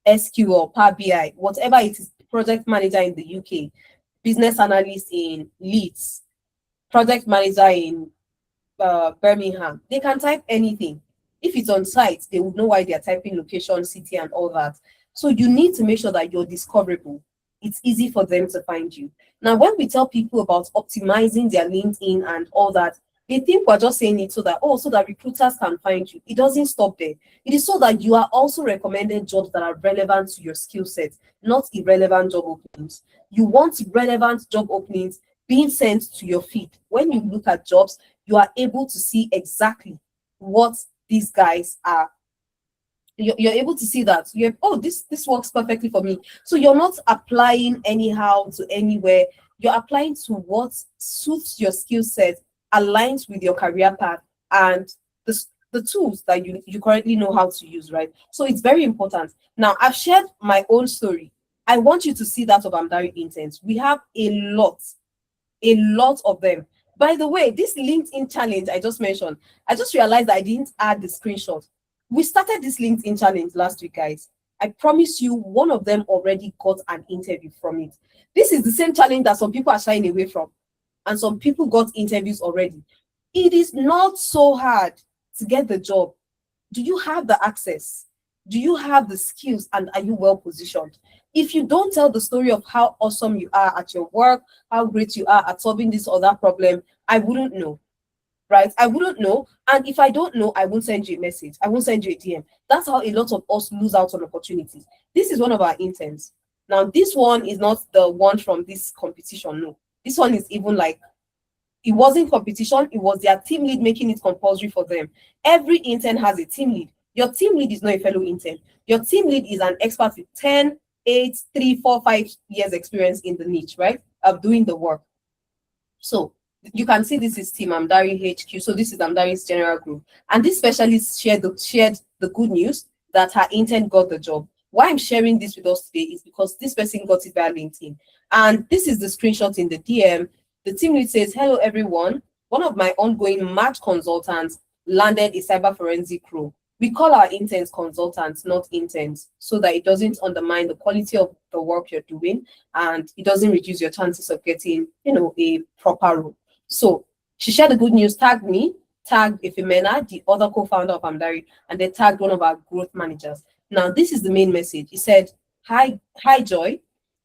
SQL, Power BI, whatever it is, project manager in the UK, business analyst in Leeds, project manager in Birmingham. They can type anything. If it's on site, they would know why they're typing location, city, and all that. So you need to make sure that you're discoverable. It's easy for them to find you. Now, when we tell people about optimizing their LinkedIn and all that, they think we're just saying it so that recruiters can find you. It doesn't stop there. It is so that you are also recommended jobs that are relevant to your skill set, not irrelevant job openings. You want relevant job openings being sent to your feed. When you look at jobs, you are able to see exactly what these guys are. You're able to see that this works perfectly for me. So you're not applying anyhow to anywhere. You're applying to what suits your skill set, aligns with your career path, and the tools that you currently know how to use, right? So it's very important. Now, I've shared my own story. I want you to see that of Amdari Interns. We have a lot of them. By the way, this LinkedIn challenge I just mentioned, I just realized that I didn't add the screenshot. We started this LinkedIn challenge last week, guys. I promise you, one of them already got an interview from it. This is the same challenge that some people are shying away from, and some people got interviews already. It is not so hard to get the job. Do you have the access? Do you have the skills, and are you well positioned? If you don't tell the story of how awesome you are at your work, how great you are at solving this or that problem, I wouldn't know. right? I wouldn't know. And if I don't know, I won't send you a message. I won't send you a DM. That's how a lot of us lose out on opportunities. This is one of our interns. Now, this one is not the one from this competition. No, this one is even like, it wasn't competition, it was their team lead making it compulsory for them. Every intern has a team lead. Your team lead is not a fellow intern. Your team lead is an expert with 10, 8, 3, 4, 5 years experience in the niche, right? Of doing the work. So you can see this is Team Amdari HQ. So this is Amdari's general group. And this specialist shared the good news that her intern got the job. Why I'm sharing this with us today is because this person got it via LinkedIn. And this is the screenshot in the DM. The team lead says, "Hello, everyone. One of my ongoing match consultants landed a cyber forensic role. We call our interns consultants, not interns, so that it doesn't undermine the quality of the work you're doing and it doesn't reduce your chances of getting, a proper role." So she shared the good news, tagged me, tagged Ifemena, the other co-founder of Amdari, and they tagged one of our growth managers. Now, this is the main message. He said, hi, Joy.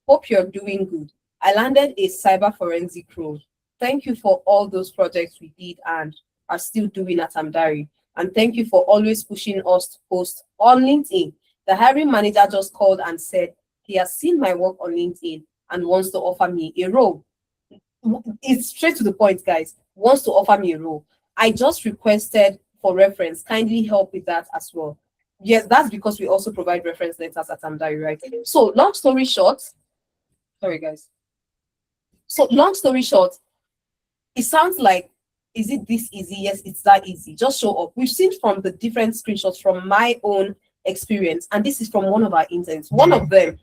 Hope you're doing good. I landed a cyber forensic role. Thank you for all those projects we did and are still doing at Amdari. And thank you for always pushing us to post on LinkedIn. The hiring manager just called and said he has seen my work on LinkedIn and wants to offer me a role. It's straight to the point, guys. Wants to offer me a role. I just requested for reference. Kindly help with that as well. Yes, that's because we also provide reference letters at Amdari, right? So long story short, sorry guys. So long story short, it sounds like, is it this easy? Yes, it's that easy. Just show up. We've seen from the different screenshots from my own experience, and this is from one of our interns. One of them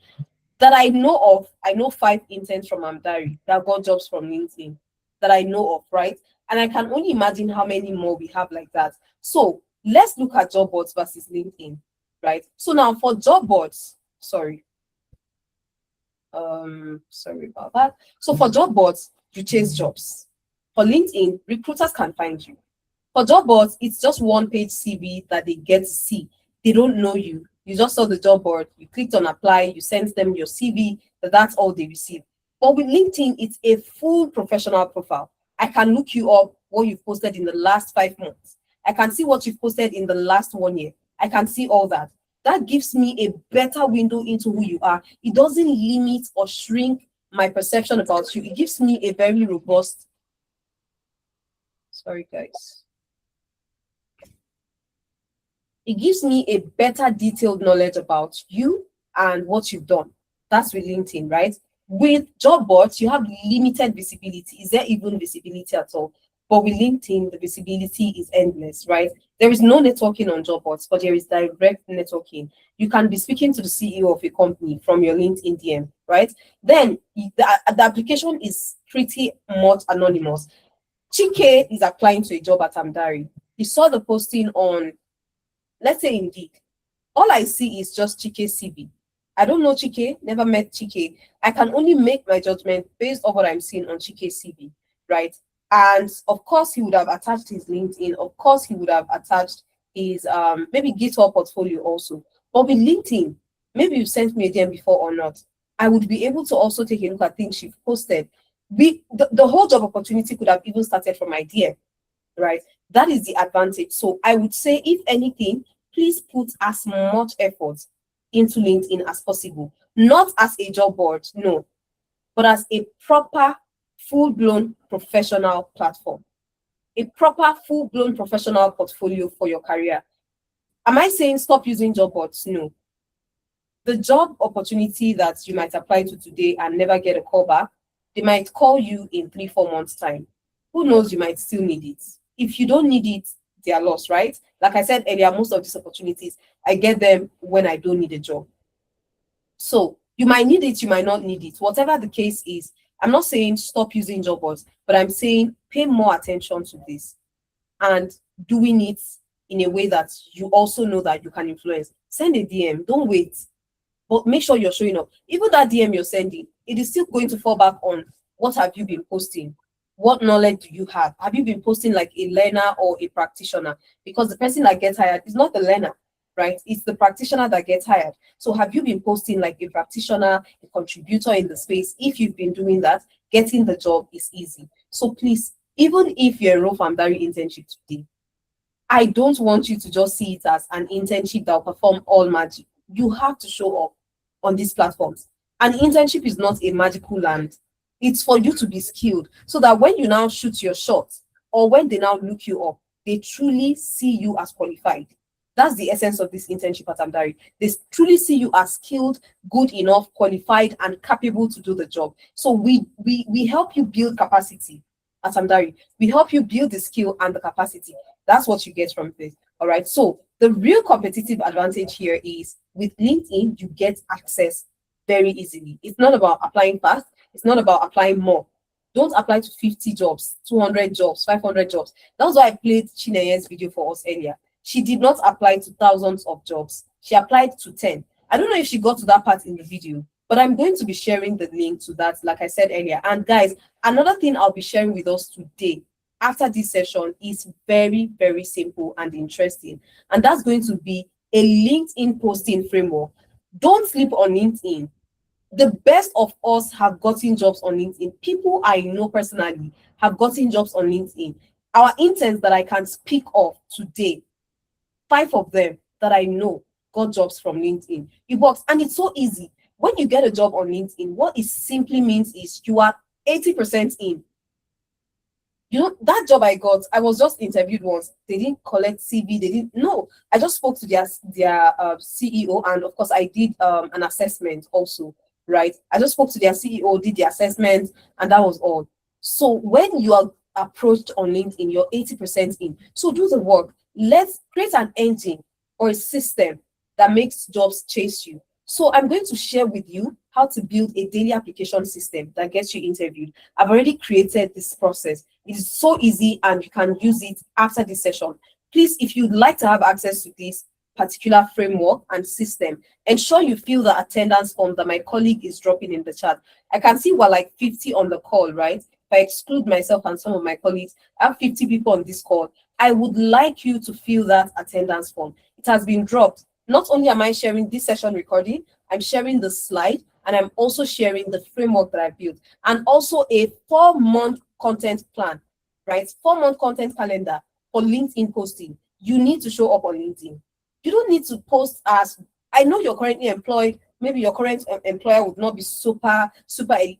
that I know of, I know 5 interns from Amdari that got jobs from LinkedIn that I know of, right? And I can only imagine how many more we have like that. So let's look at job boards versus LinkedIn, right? So now for job boards, sorry about that. So for job boards, you chase jobs. For LinkedIn, recruiters can find you. For job boards, it's just one-page CV that they get to see. They don't know you. You just saw the job board, you clicked on apply, you sent them your CV, that's all they receive. But with LinkedIn, it's a full professional profile. I can look you up, what you've posted in the last 5 months. I can see what you've posted in the last 1 year. I can see all that. That gives me a better window into who you are. It doesn't limit or shrink my perception about you. It gives me a very robust, sorry guys. It gives me a better detailed knowledge about you and what you've done. That's with LinkedIn, right? With job boards, you have limited visibility. Is there even visibility at all? But with LinkedIn, the visibility is endless, right? There is no networking on job boards, but there is direct networking. You can be speaking to the CEO of a company from your LinkedIn DM, right? Then the application is pretty much anonymous. Chike is applying to a job at Amdari. He saw the posting on, let's say, Indeed. All I see is just Chike's CV. I don't know Chike, never met Chike. I can only make my judgment based on what I'm seeing on Chike's CV, right? And of course, he would have attached his LinkedIn. Of course, he would have attached his maybe GitHub portfolio also. But with LinkedIn, maybe you sent me a DM before or not, I would be able to also take a look at things you've posted. The whole job opportunity could have even started from my DM, right? That is the advantage. So I would say, if anything, please put as much effort into LinkedIn as possible. Not as a job board, no, but as a proper, full-blown professional platform. A proper, full-blown professional portfolio for your career. Am I saying stop using job boards? No. The job opportunity that you might apply to today and never get a call back, they might call you in 3-4 months' time. Who knows, you might still need it. If you don't need it, they are lost, right? Like I said earlier, most of these opportunities, I get them when I don't need a job. So you might need it, you might not need it. Whatever the case is, I'm not saying stop using job boards, but I'm saying pay more attention to this and doing it in a way that you also know that you can influence. Send a DM, don't wait, but make sure you're showing up. Even that DM you're sending, it is still going to fall back on what have you been posting? What knowledge do you have? Have you been posting like a learner or a practitioner? Because the person that gets hired is not the learner, right? It's the practitioner that gets hired. So have you been posting like a practitioner, a contributor in the space? If you've been doing that, getting the job is easy. So please, even if you enroll for Amdari internship today, I don't want you to just see it as an internship that will perform all magic. You have to show up on these platforms. An internship is not a magical land. It's for you to be skilled so that when you now shoot your shot or when they now look you up, they truly see you as qualified. That's the essence of this internship at Amdari. They truly see you as skilled, good enough, qualified, and capable to do the job. So we help you build capacity at Amdari. We help you build the skill and the capacity. That's what you get from this. All right. So the real competitive advantage here is with LinkedIn, you get access very easily. It's not about applying fast. It's not about applying more. Don't apply to 50 jobs, 200 jobs, 500 jobs. That's why I played Chineye's video for us earlier. She did not apply to thousands of jobs. She applied to 10. I don't know if she got to that part in the video, but I'm going to be sharing the link to that, like I said earlier. And guys, another thing I'll be sharing with us today after this session is very, very simple and interesting. And that's going to be a LinkedIn posting framework. Don't sleep on LinkedIn. The best of us have gotten jobs on LinkedIn. People I know personally have gotten jobs on LinkedIn. Our interns that I can speak of today, 5 of them that I know got jobs from LinkedIn. It works and it's so easy. When you get a job on LinkedIn, what it simply means is you are 80% in. You know, that job I got, I was just interviewed once. They didn't collect CV. They didn't. No, I just spoke to their CEO, and of course, I did an assessment also. Right, I just spoke to their CEO, did the assessment, and that was all. So when you are approached on LinkedIn, you're 80% in. So do the work. Let's create an engine or a system that makes jobs chase you. So I'm going to share with you how to build a daily application system that gets you interviewed. I've already created this process. It is so easy and you can use it after this session. Please, if you'd like to have access to this particular framework and system, ensure you fill the attendance form that my colleague is dropping in the chat. I can see we're like 50 on the call, right? If I exclude myself and some of my colleagues, I have 50 people on this call. I would like you to fill that attendance form. It has been dropped. Not only am I sharing this session recording, I'm sharing the slide, and I'm also sharing the framework that I built, and also a 4-month content plan, right? 4-month content calendar for LinkedIn posting. You need to show up on LinkedIn. You don't need to post as, I know you're currently employed. Maybe your current employer would not be super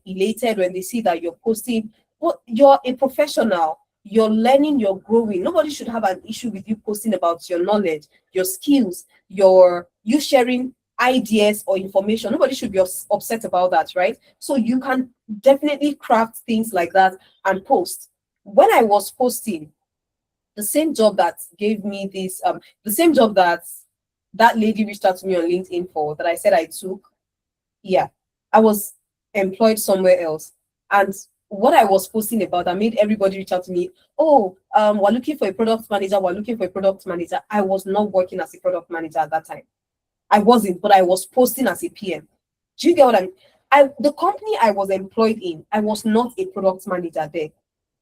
elated when they see that you're posting, but you're a professional. You're learning, you're growing. Nobody should have an issue with you posting about your knowledge, your skills, you sharing ideas or information. Nobody should be upset about that, right? So you can definitely craft things like that and post. When I was posting, the same job that gave me this, the same job that lady reached out to me on LinkedIn for, that I said I took, yeah, I was employed somewhere else. And what I was posting about, I made everybody reach out to me. Oh, we're looking for a product manager. We're looking for a product manager. I was not working as a product manager at that time. I wasn't, but I was posting as a PM. Do you get what I mean? The company I was employed in, I was not a product manager there.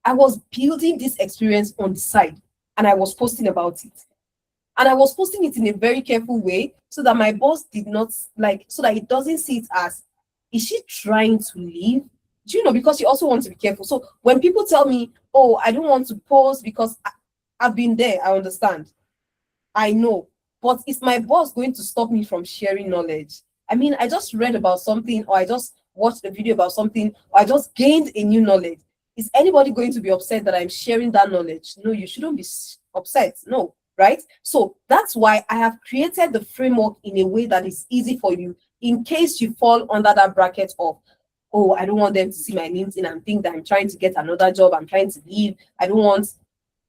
I was building this experience on the side, and I was posting about it. And I was posting it in a very careful way so that my boss did not so that he doesn't see it as, is she trying to leave? Do you know? Because you also want to be careful. So when people tell me, oh, I don't want to post because I've been there, I understand. I know. But is my boss going to stop me from sharing knowledge? I mean, I just read about something, or I just watched a video about something, or I just gained a new knowledge. Is anybody going to be upset that I'm sharing that knowledge? No, you shouldn't be upset. No, right? So that's why I have created the framework in a way that is easy for you in case you fall under that bracket of, oh, I don't want them to see my LinkedIn and think that I'm trying to get another job. I'm trying to leave. I don't want.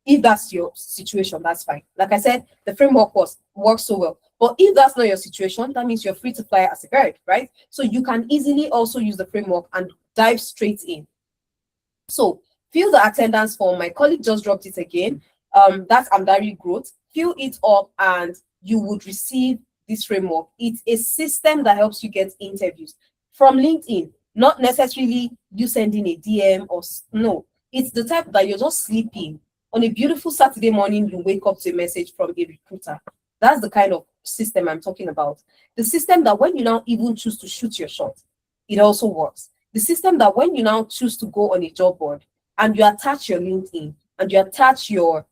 If that's your situation, that's fine. Like I said, the framework works so well. But if that's not your situation, that means you're free to fly as a bird, right? So you can easily also use the framework and dive straight in. So fill the attendance form. My colleague just dropped it again. That's Amdari Growth. Fill it up and you would receive this framework. It's a system that helps you get interviews from LinkedIn, not necessarily you sending a DM or no. It's the type that you're just sleeping. On a beautiful Saturday morning, you wake up to a message from a recruiter. That's the kind of system I'm talking about. The system that when you now even choose to shoot your shot, it also works. The system that when you now choose to go on a job board, and you attach your LinkedIn and you attach your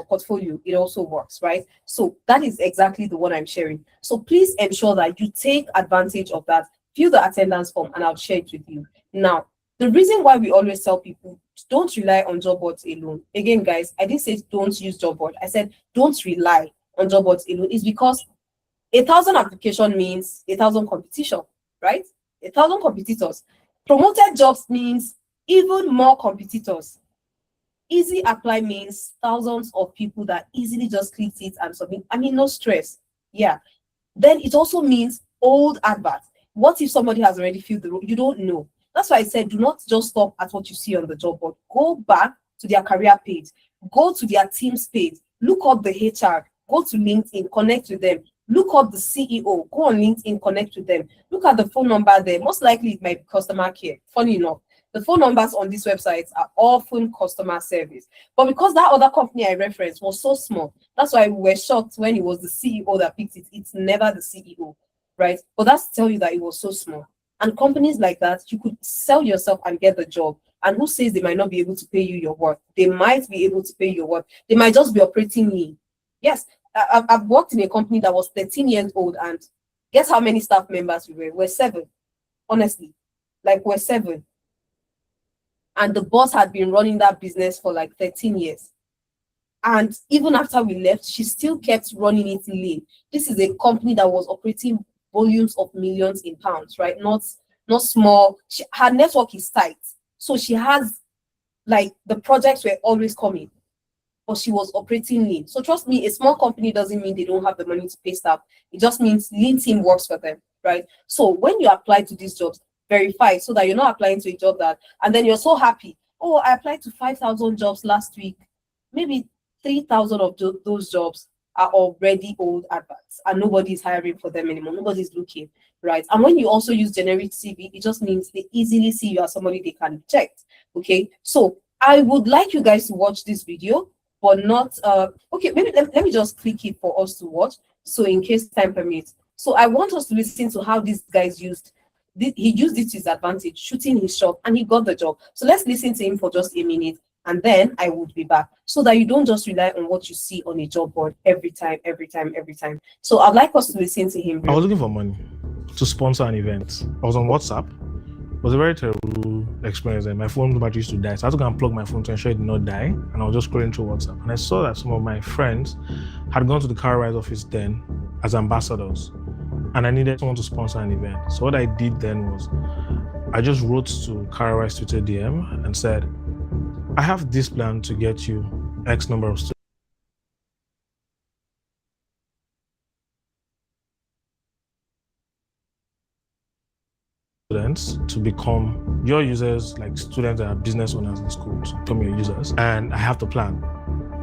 portfolio, it also works, right? So that is exactly the one I'm sharing. So please ensure that you take advantage of that. Fill the attendance form and I'll share it with you. Now, the reason why we always tell people don't rely on job boards alone. Again, guys, I didn't say don't use job board. I said don't rely on job boards alone. Is because 1,000 application means 1,000 competition, right? 1,000 competitors. Promoted jobs means even more competitors. Easy apply means thousands of people that easily just click it and submit. I mean, no stress. Yeah. Then it also means old adverts. What if somebody has already filled the role? You don't know. That's why I said do not just stop at what you see on the job board. Go back to their career page. Go to their team's page. Look up the HR. Go to LinkedIn. Connect with them. Look up the CEO. Go on LinkedIn. Connect with them. Look at the phone number there. Most likely it might be customer care. Funny enough, the phone numbers on these websites are often customer service. But because that other company I referenced was so small, that's why we were shocked when it was the CEO that picked it. It's never the CEO, right? But that's to tell you that it was so small. And companies like that, you could sell yourself and get the job. And who says they might not be able to pay you your worth? They might be able to pay your worth. They might just be operating lean. Yes, I've worked in a company that was 13 years old, and guess how many staff members we were? We're 7, honestly. Like, we're 7. And the boss had been running that business for like 13 years. And even after we left, she still kept running it lean. This is a company that was operating volumes of millions in pounds, right? Not small. Her network is tight. So she has, like, the projects were always coming, but she was operating lean. So trust me, a small company doesn't mean they don't have the money to pay staff. It just means lean team works for them, right? So when you apply to these jobs, verify so that you're not applying to a job that, and then you're so happy. Oh, I applied to 5,000 jobs last week. Maybe 3,000 of those jobs are already old adverts and nobody's hiring for them anymore. Nobody's looking, right? And when you also use generic CV, it just means they easily see you as somebody they can reject. Okay, so I would like you guys to watch this video, but not okay, maybe let me just click it for us to watch, so in case time permits. So I want us to listen to how these guys used he used it to his advantage, shooting his shot, and he got the job. So let's listen to him for just a minute, and then I would be back, so that you don't just rely on what you see on a job board every time. So I'd like us to listen to him. I was looking for money to sponsor an event. I was on WhatsApp. It was a very terrible experience, and my phone battery used to die. So I had to go and plug my phone to ensure it did not die. And I was just scrolling through WhatsApp. And I saw that some of my friends had gone to the CarWise office then as ambassadors. And I needed someone to sponsor an event. So what I did then was I just wrote to CarWise Twitter DM and said, I have this plan to get you X number of students to become your users, like students that are business owners in schools, become your users, and I have the plan.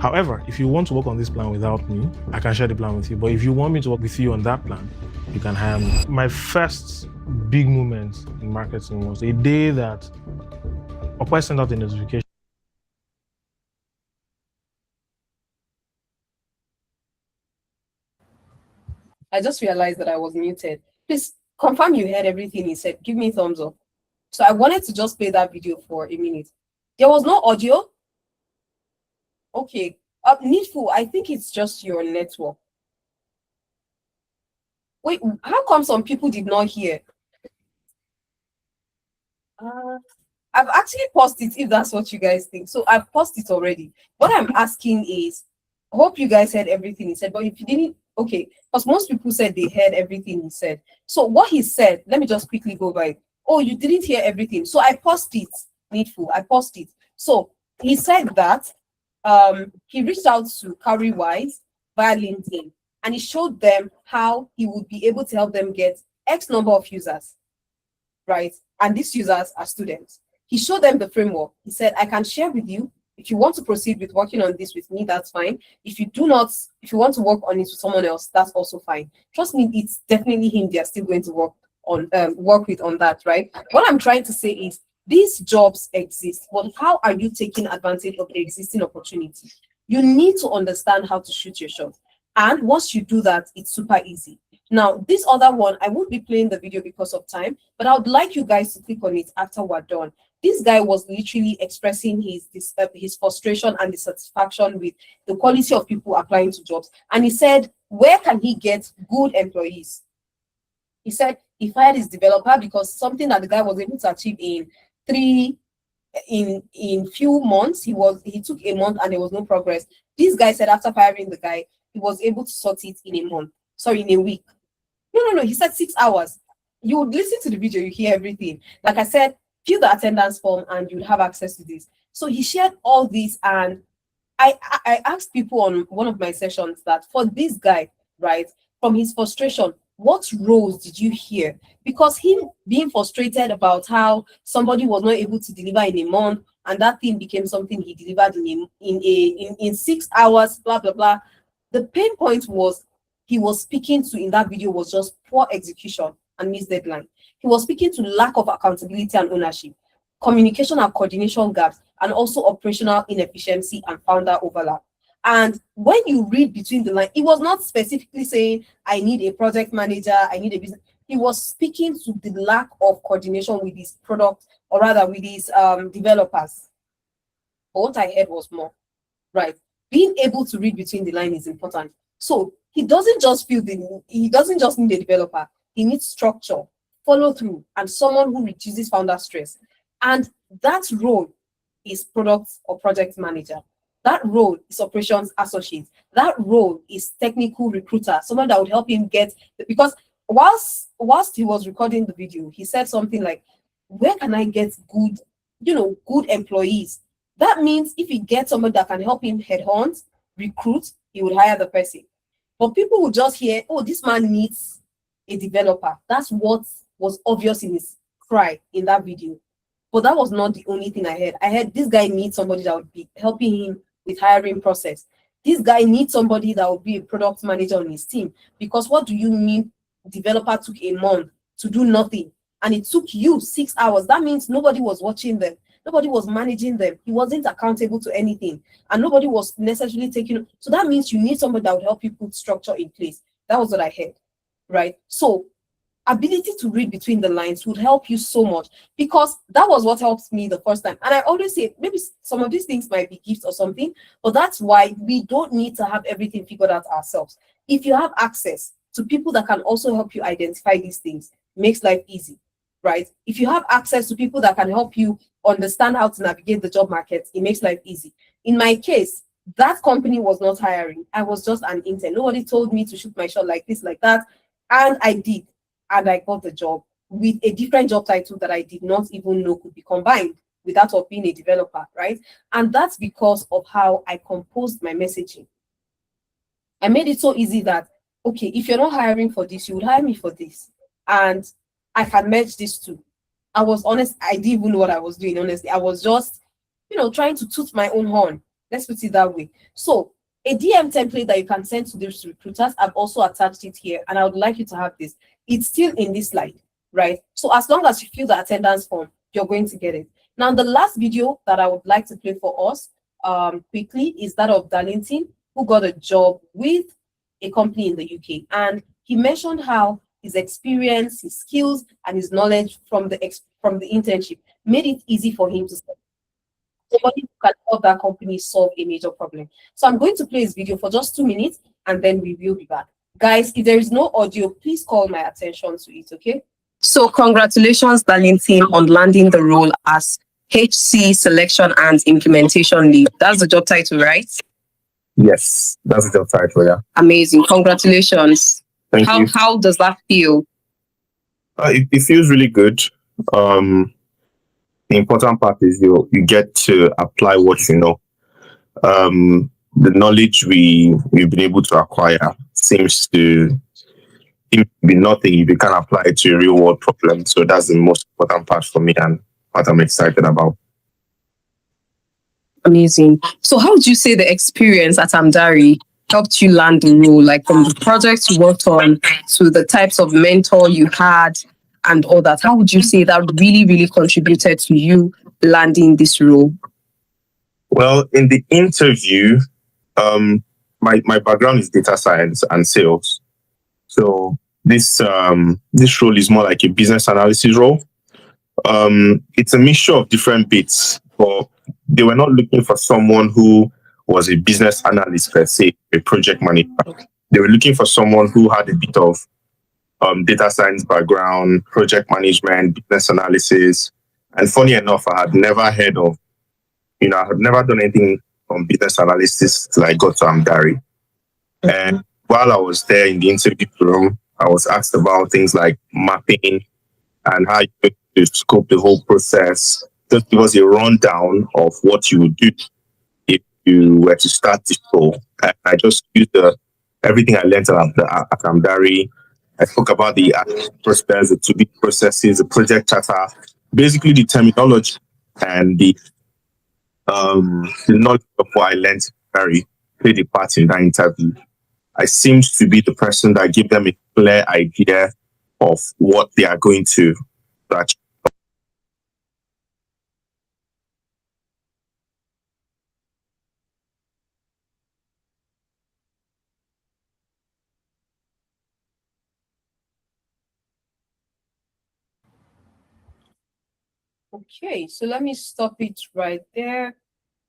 However, if you want to work on this plan without me, I can share the plan with you. But if you want me to work with you on that plan, you can hire me. My first big moment in marketing was a day that Okwe sent out a notification. I just realized that I was muted. Please confirm you heard everything he said. Give me a thumbs up. So I wanted to just play that video for a minute. There was no audio? Okay. Needful, I think it's just your network. Wait, how come some people did not hear? I've actually paused it, if that's what you guys think. So I've paused it already. What I'm asking is, I hope you guys heard everything he said, but if you didn't, okay, because most people said they heard everything he said. So what he said, let me just quickly go by it. Oh, you didn't hear everything. So I paused it, Needful, I paused it. So he said that he reached out to CarWise via LinkedIn, and he showed them how he would be able to help them get X number of users, right? And these users are students. He showed them the framework. He said, I can share with you. If you want to proceed with working on this with me, that's fine. If you want to work on it with someone else, that's also fine. Trust me, it's definitely him they're still going to work with on that, right? What I'm trying to say is these jobs exist, but how are you taking advantage of the existing opportunity? You need to understand how to shoot your shot. And once you do that, it's super easy. Now, this other one, I won't be playing the video because of time, but I would like you guys to click on it after we're done. This guy was literally expressing his frustration and dissatisfaction with the quality of people applying to jobs. And he said, where can he get good employees? He said he fired his developer because something that the guy was able to achieve in few months, he took a month and there was no progress. This guy said after firing the guy, he was able to sort it in a week. No, he said 6 hours. You would listen to the video, you hear everything. Like I said, fill the attendance form and you'd have access to this. So he shared all this, and I asked people on one of my sessions that for this guy, right, from his frustration, what roles did you hear? Because him being frustrated about how somebody was not able to deliver in a month, and that thing became something he delivered in 6 hours, blah blah blah. The pain point was he was speaking to in that video was just poor execution and missed deadline. He was speaking to lack of accountability and ownership, communication and coordination gaps, and also operational inefficiency and founder overlap. And when you read between the lines, it was not specifically saying, I need a project manager, I need a business. He was speaking to the lack of coordination with his product, or rather with his developers. But what I heard was more, right? Being able to read between the lines is important. So he doesn't just need a developer. He needs structure, follow through, and someone who reduces founder stress. And that role is product or project manager. That role is operations associate. That role is technical recruiter, someone that would help him get, because whilst he was recording the video, he said something like, where can I get good employees? That means if he gets someone that can help him headhunt, recruit, he would hire the person. But people would just hear, oh, this man needs a developer. That's what was obvious in his cry in that video. But that was not the only thing I heard. I heard this guy needs somebody that would be helping him with hiring process. This guy needs somebody that would be a product manager on his team. Because what do you mean developer took a month to do nothing and it took you 6 hours? That means nobody was watching them. Nobody was managing them. He wasn't accountable to anything. And nobody was necessarily taking. So that means you need somebody that would help you put structure in place. That was what I heard, right? So ability to read between the lines would help you so much, because that was what helped me the first time. And I always say, maybe some of these things might be gifts or something, but that's why we don't need to have everything figured out ourselves. If you have access to people that can also help you identify these things, makes life easy, right? If you have access to people that can help you understand how to navigate the job market, it makes life easy. In my case, that company was not hiring. I was just an intern. Nobody told me to shoot my shot like this, like that. And I did. And I got the job with a different job title that I did not even know could be combined with that of being a developer, right? And that's because of how I composed my messaging. I made it so easy that, okay, if you're not hiring for this, you would hire me for this. And I can merge these two. I was honest, I didn't even know what I was doing, honestly. I was just, trying to toot my own horn. Let's put it that way. So a DM template that you can send to these recruiters, I've also attached it here, and I would like you to have this. It's still in this slide, right? So as long as you fill the attendance form, you're going to get it. Now, the last video that I would like to play for us quickly is that of Darlington, who got a job with a company in the UK. And he mentioned how his experience, his skills, and his knowledge from the internship made it easy for him to somebody who can help that company solve a major problem. So I'm going to play his video for just 2 minutes, and then we will be back. Guys, if there is no audio, please call my attention to it, okay? So congratulations, Darlington, on landing the role as HC Selection and Implementation Lead. That's the job title, right? Yes, that's the job title, yeah. Amazing. Congratulations. Thank you. How does that feel? It feels really good. The important part is you get to apply what you know. The knowledge we've been able to acquire seems to be nothing if you can apply it to a real world problem. So that's the most important part for me and what I'm excited about. Amazing. So how would you say the experience at Amdari helped you land the role, like from the projects you worked on to the types of mentor you had and all that? How would you say that really, really contributed to you landing this role? Well, in the interview, my background is data science and sales. So this role is more like a business analysis role. It's a mixture of different bits, but they were not looking for someone who was a business analyst per se, a project manager. They were looking for someone who had a bit of data science background, project management, business analysis. And funny enough, I had never heard of, I had never done anything on business analysis till I got to Amdari. And while I was there in the interview room, I was asked about things like mapping and how you scope the whole process. Just give us a rundown of what you would do if you were to start this show. And I just used everything I learned at Amdari. I spoke about the process, the to-be processes, the project charter, basically the terminology and the knowledge of what I learned very played a part in that interview. I seemed to be the person that gave them a clear idea of what they are going to achieve. Okay, so let me stop it right there.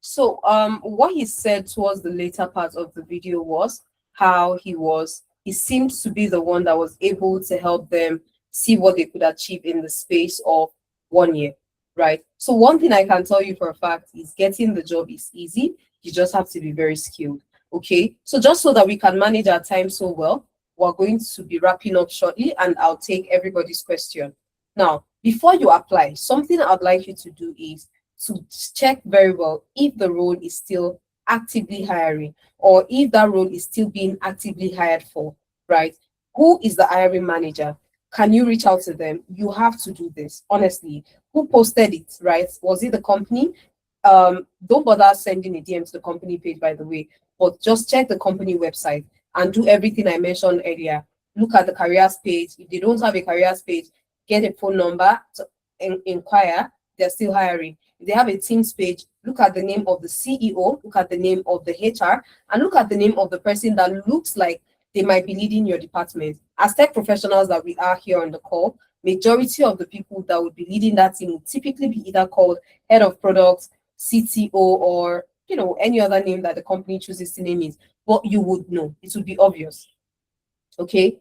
So what he said towards the later part of the video was how he seems to be the one that was able to help them see what they could achieve in the space of 1 year, right? So one thing I can tell you for a fact is getting the job is easy. You just have to be very skilled. Okay, so just so that we can manage our time so well, we're going to be wrapping up shortly and I'll take everybody's question. Now, before you apply, something I'd like you to do is to check very well if the role is still actively hiring or if that role is still being actively hired for, right? Who is the hiring manager? Can you reach out to them? You have to do this, honestly. Who posted it, right? Was it the company? Don't bother sending a DM to the company page, by the way, but just check the company website and do everything I mentioned earlier. Look at the careers page. If they don't have a careers page, get a phone number to inquire. They're still hiring. If they have a Teams page, look at the name of the CEO, look at the name of the HR, and look at the name of the person that looks like they might be leading your department. As tech professionals that we are here on the call, majority of the people that would be leading that team would typically be either called head of products, CTO, or any other name that the company chooses to name it. But you would know. It would be obvious. Okay.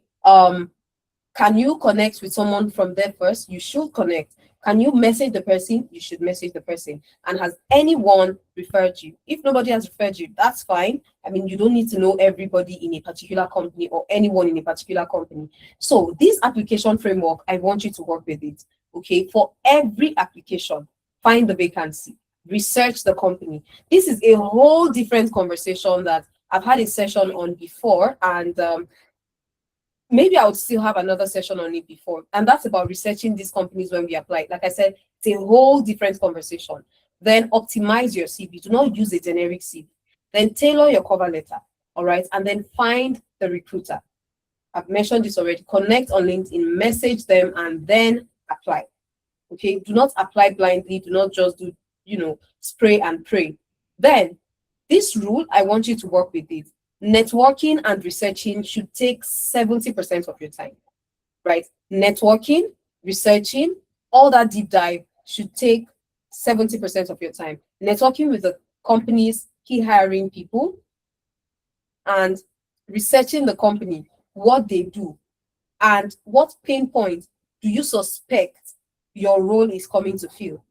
Can you connect with someone from there first? You should connect. Can you message the person? You should message the person. And has anyone referred you? If nobody has referred you, that's fine. I mean, you don't need to know everybody in a particular company or anyone in a particular company. So this application framework, I want you to work with it. Okay, for every application, find the vacancy, research the company. This is a whole different conversation that I've had a session on before, and maybe I would still have another session on it before. And that's about researching these companies when we apply. Like I said, it's a whole different conversation. Then optimize your CV. Do not use a generic CV. Then tailor your cover letter. All right. And then find the recruiter. I've mentioned this already. Connect on LinkedIn, message them, and then apply. Okay. Do not apply blindly. Do not just do, spray and pray. Then this rule, I want you to work with it. Networking and researching should take 70% of your time, right? Networking, researching, all that deep dive should take 70% of your time. Networking with the company's key hiring people and researching the company, what they do, and what pain point do you suspect your role is coming to fill,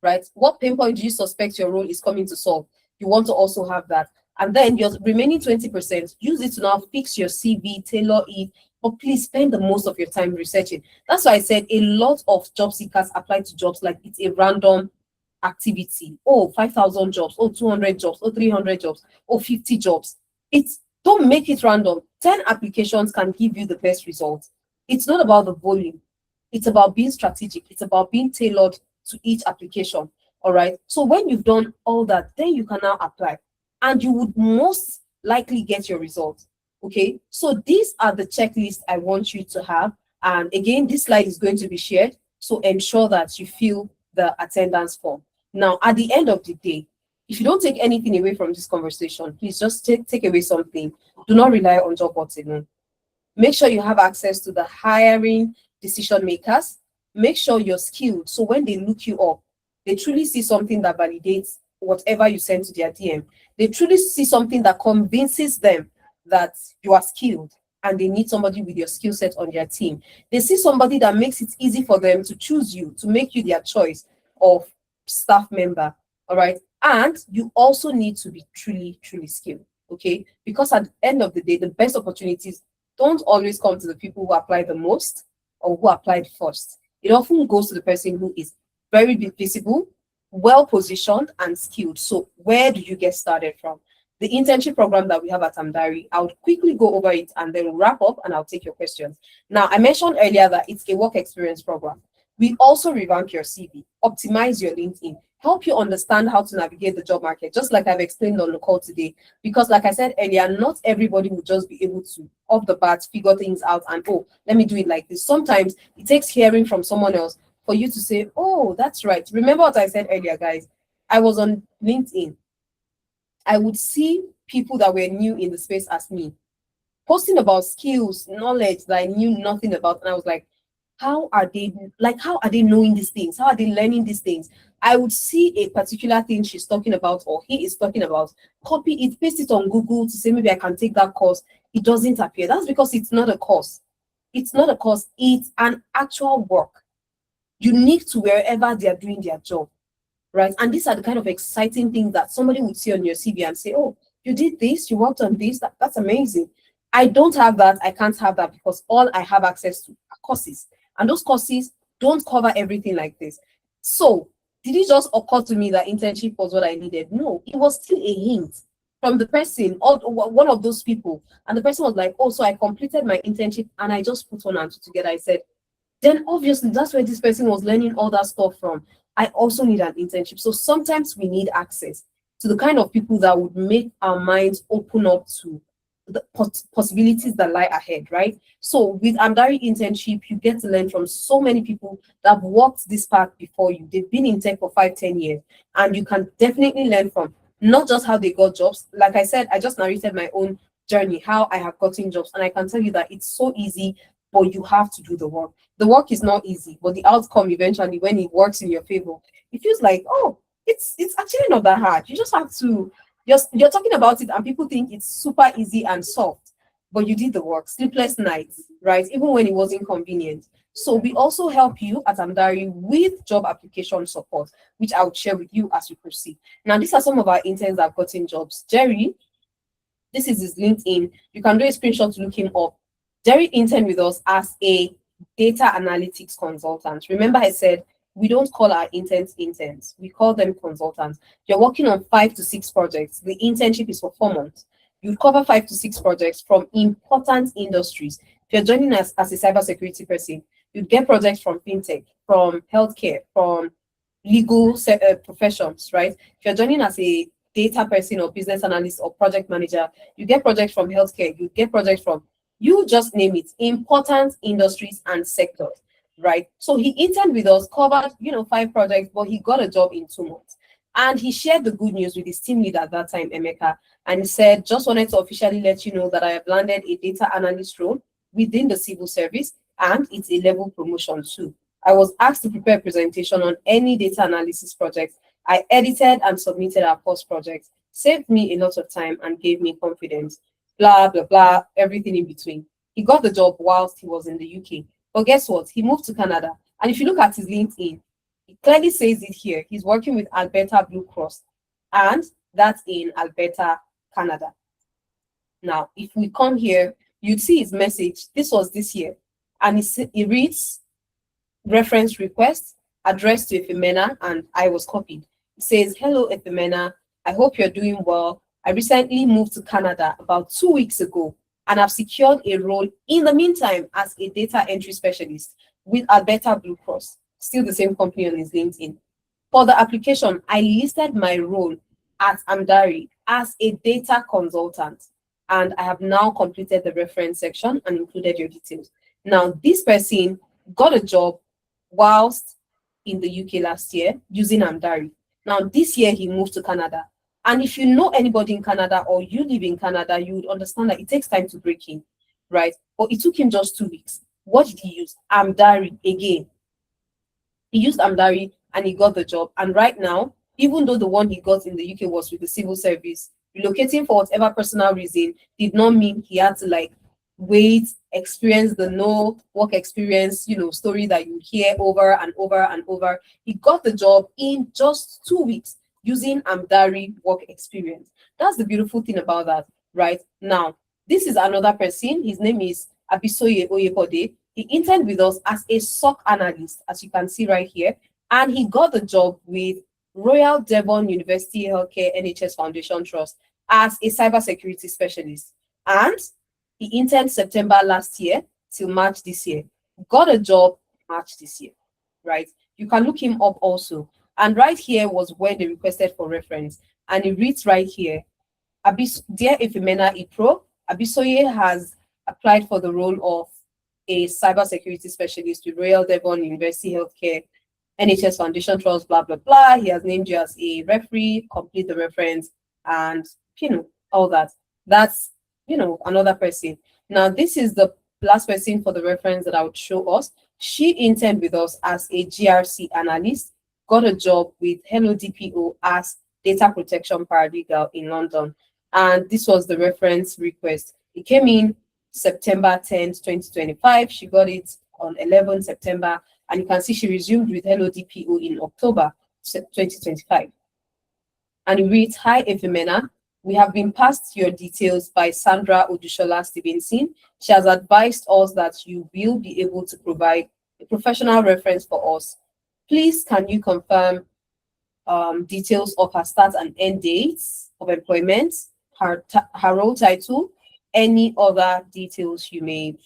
right? What pain point do you suspect your role is coming to solve? You want to also have that. And then your remaining 20%, use it to now fix your CV, tailor it, but please spend the most of your time researching. That's why I said a lot of job seekers apply to jobs like it's a random activity. Oh, 5,000 jobs, oh, 200 jobs, oh, 300 jobs, oh, 50 jobs. Don't make it random. 10 applications can give you the best results. It's not about the volume. It's about being strategic. It's about being tailored to each application. All right. So when you've done all that, then you can now apply. And you would most likely get your results. Okay, so these are the checklists I want you to have. And again, this slide is going to be shared, so ensure that you fill the attendance form. Now, at the end of the day, if you don't take anything away from this conversation, please just take away something. Do not rely on job boards alone. Make sure you have access to the hiring decision makers. make sure you're skilled. So when they look you up, they truly see something that validates whatever you send to their DM. They truly see something that convinces them that you are skilled and they need somebody with your skill set on their team. They see somebody that makes it easy for them to choose you, to make you their choice of staff member. All right. And you also need to be truly, truly skilled. Okay. Because at the end of the day, the best opportunities don't always come to the people who apply the most or who applied first. It often goes to the person who is very visible, well positioned, and skilled. So, where do you get started from? The internship program that we have at Amdari, I would quickly go over it and then wrap up and I'll take your questions. Now, I mentioned earlier that it's a work experience program. We also revamp your CV, optimize your LinkedIn, help you understand how to navigate the job market, just like I've explained on the call today. Because like I said earlier, not everybody will just be able to, off the bat, figure things out and, oh, let me do it like this. Sometimes it takes hearing from someone else for you to say, oh, that's right. Remember what I said earlier, guys? I was on LinkedIn. I would see people that were new in the space as me, posting about skills, knowledge that I knew nothing about. And I was like, how are they knowing these things? How are they learning these things? I would see a particular thing she's talking about or he is talking about, copy it, paste it on Google to say maybe I can take that course. It doesn't appear. That's because it's not a course. It's not a course, it's an actual work unique to wherever they are doing their job. Right? And these are the kind of exciting things that somebody would see on your CV and say, oh, you did this, you worked on this, that's amazing. I don't have that, I can't have that because all I have access to are courses. And those courses don't cover everything like this. So, did it just occur to me that internship was what I needed? No, it was still a hint from the person, or one of those people. And the person was like, oh, so I completed my internship and I just put one and two together. I said, then obviously that's where this person was learning all that stuff from. I also need an internship. So sometimes we need access to the kind of people that would make our minds open up to the possibilities that lie ahead, right? So with Amdari internship, you get to learn from so many people that have walked this path before you. They've been in tech for 5-10 years, and you can definitely learn from not just how they got jobs. Like I said, I just narrated my own journey, how I have gotten jobs, and I can tell you that it's so easy, but you have to do the work. The work is not easy, but the outcome eventually, when it works in your favor, it feels like, oh, it's actually not that hard. You just have to, you're talking about it and people think it's super easy and soft, but you did the work, sleepless nights, right? Even when it was inconvenient. So we also help you at Amdari with job application support, which I will share with you as we proceed. Now, these are some of our interns that have gotten jobs. Jerry, this is his LinkedIn. You can do a screenshot to look him up. Jerry interned with us as a data analytics consultant. Remember, I said we don't call our interns, we call them consultants. You're working on 5 to 6 projects. The internship is for 4 months. You cover 5 to 6 projects from important industries. If you're joining us as a cybersecurity person, you get projects from fintech, from healthcare, from legal professions, right? If you're joining as a data person or business analyst or project manager, you get projects from healthcare, you get projects from, you just name it, important industries and sectors, right? So he interned with us, covered, 5 projects, but he got a job in 2 months. And he shared the good news with his team leader at that time, Emeka, and he said, just wanted to officially let you know that I have landed a data analyst role within the civil service, and it's a level promotion too. I was asked to prepare a presentation on any data analysis project. I edited and submitted our first project, saved me a lot of time and gave me confidence. Blah, blah, blah, everything in between. He got the job whilst he was in the UK. But guess what? He moved to Canada. And if you look at his LinkedIn, it clearly says it here. He's working with Alberta Blue Cross. And that's in Alberta, Canada. Now, if we come here, you'd see his message. This was this year. And it reads, reference request, addressed to Efemena, and I was copied. It says, hello, Efemena. I hope you're doing well. I recently moved to Canada about 2 weeks ago, and I've secured a role in the meantime as a data entry specialist with Alberta Blue Cross, still the same company on his LinkedIn. For the application, I listed my role at Amdari as a data consultant, and I have now completed the reference section and included your details. Now, this person got a job whilst in the UK last year using Amdari. Now, this year he moved to Canada. And if you know anybody in Canada or you live in Canada, you would understand that it takes time to break in, right? But it took him just 2 weeks. What did he use? Amdari again. He used Amdari and he got the job. And right now, even though the one he got in the UK was with the civil service, relocating for whatever personal reason did not mean he had to like wait, experience the no work experience, story that you hear over and over and over. He got the job in just 2 weeks using Amdari work experience. That's the beautiful thing about that, right? Now, this is another person. His name is Abisoye Oyepode. He interned with us as a SOC analyst, as you can see right here, and he got the job with Royal Devon University Healthcare NHS Foundation Trust as a cybersecurity specialist. And he interned September last year till March this year. Got a job March this year, right? You can look him up also. And right here was when they requested for reference. And it reads right here, Dear Ifemena Ipro, Abisoye has applied for the role of a cybersecurity specialist with Royal Devon University Healthcare NHS Foundation Trust, blah, blah, blah. He has named you as a referee, complete the reference, and, all that. That's, another person. Now, this is the last person for the reference that I would show us. She interned with us as a GRC analyst, got a job with Hello DPO as data protection paralegal in London. And this was the reference request. It came in September 10th, 2025. She got it on 11th September. And you can see she resumed with Hello DPO in October 2025. And it reads, Hi, Efemena. We have been passed your details by Sandra Odushola Stevenson. She has advised us that you will be able to provide a professional reference for us. Please, can you confirm details of her start and end dates of employment, her role title, any other details you may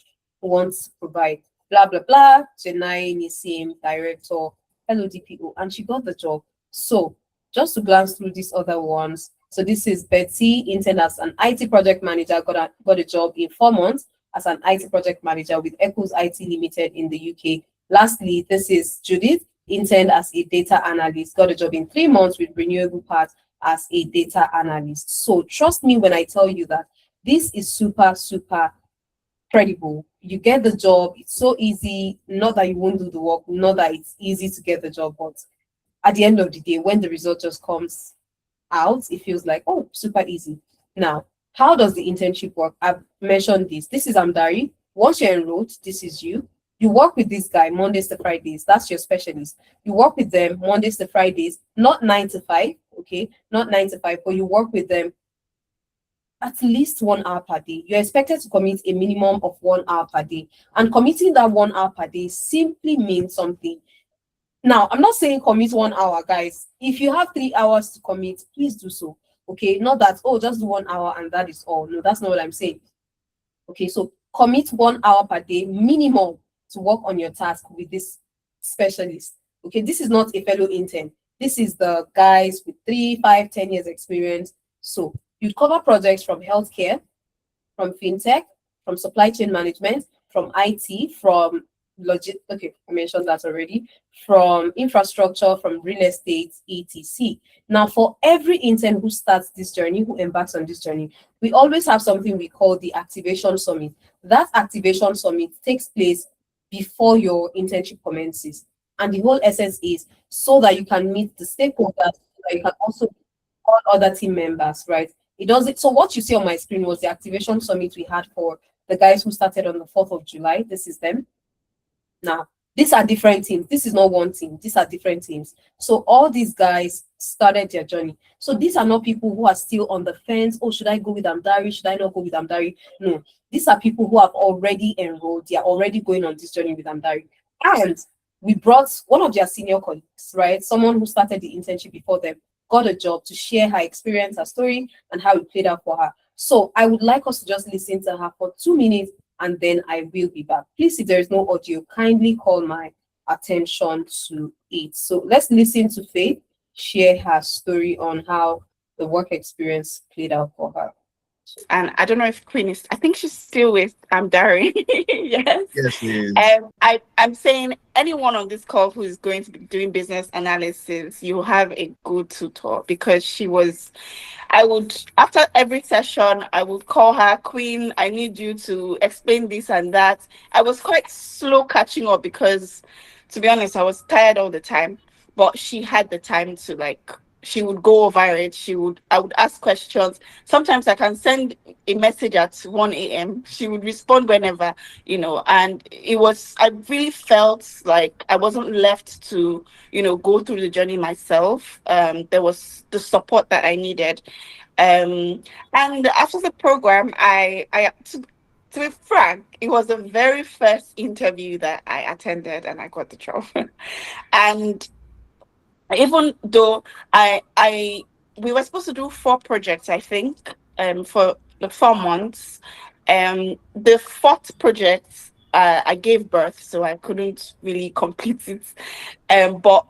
want to provide? Blah, blah, blah. Chennai Nisim, director, Hello DPO. And she got the job. So just to glance through these other ones. So this is Betsy, intern as an IT project manager, got a job in 4 months as an IT project manager with Echoes IT Limited in the UK. Lastly, this is Judith, interned as a data analyst, got a job in 3 months with Renewable Path as a data analyst. So trust me when I tell you that this is super, super credible. You get the job, it's so easy, not that you won't do the work, not that it's easy to get the job, but at the end of the day, when the result just comes out, it feels like, oh, super easy. Now, how does the internship work? I've mentioned this. This is Amdari. Once you're enrolled, this is you. You work with this guy Mondays to Fridays. That's your specialist. You work with them Mondays to Fridays, not 9 to 5, okay? Not 9 to 5, but you work with them at least 1 hour per day. You're expected to commit a minimum of 1 hour per day. And committing that 1 hour per day simply means something. Now, I'm not saying commit 1 hour, guys. If you have 3 hours to commit, please do so. Okay, not that, oh, just do 1 hour and that is all. No, that's not what I'm saying. Okay, so commit 1 hour per day minimum to work on your task with this specialist. Okay, this is not a fellow intern. This is the guys with 3, 5, 10 years experience. So you'd cover projects from healthcare, from fintech, from supply chain management, from IT, from okay, I mentioned that already, from infrastructure, from real estate, etc. Now, for every intern who starts this journey, who embarks on this journey, we always have something we call the activation summit. That activation summit takes place before your internship commences. And the whole essence is so that you can meet the stakeholders, so that you can also meet all other team members, right? It does it. So what you see on my screen was the activation summit we had for the guys who started on the 4th of July. This is them. Now, these are different teams. This is not one team. These are different teams. So all these guys started their journey. So these are not people who are still on the fence. Oh, should I go with Amdari? Should I not go with Amdari? No. These are people who have already enrolled. They are already going on this journey with Amdari. And we brought one of their senior colleagues, right? Someone who started the internship before them, got a job to share her experience, her story, and how it played out for her. So I would like us to just listen to her for 2 minutes, and then I will be back. Please, if there is no audio, kindly call my attention to it. So let's listen to Faith share her story on how the work experience played out for her. and I don't know if Queen is, I think she's still with Dari. Yes. Yes, please. I'm saying anyone on this call who is going to be doing business analysis, you have a good tutor, because I would, after every session, I would call her, Queen, I need you to explain this and that. I was quite slow catching up because, to be honest, I was tired all the time, but she had the time to, like, she would go over it. I would ask questions. Sometimes I can send a message at 1 a.m. She would respond whenever, and I really felt like I wasn't left to, go through the journey myself. There was the support that I needed. And after the program, to be frank, it was the very first interview that I attended and I got the job. And even though we were supposed to do 4 projects, I think, for the 4 months. The 4th project, I gave birth, so I couldn't really complete it. But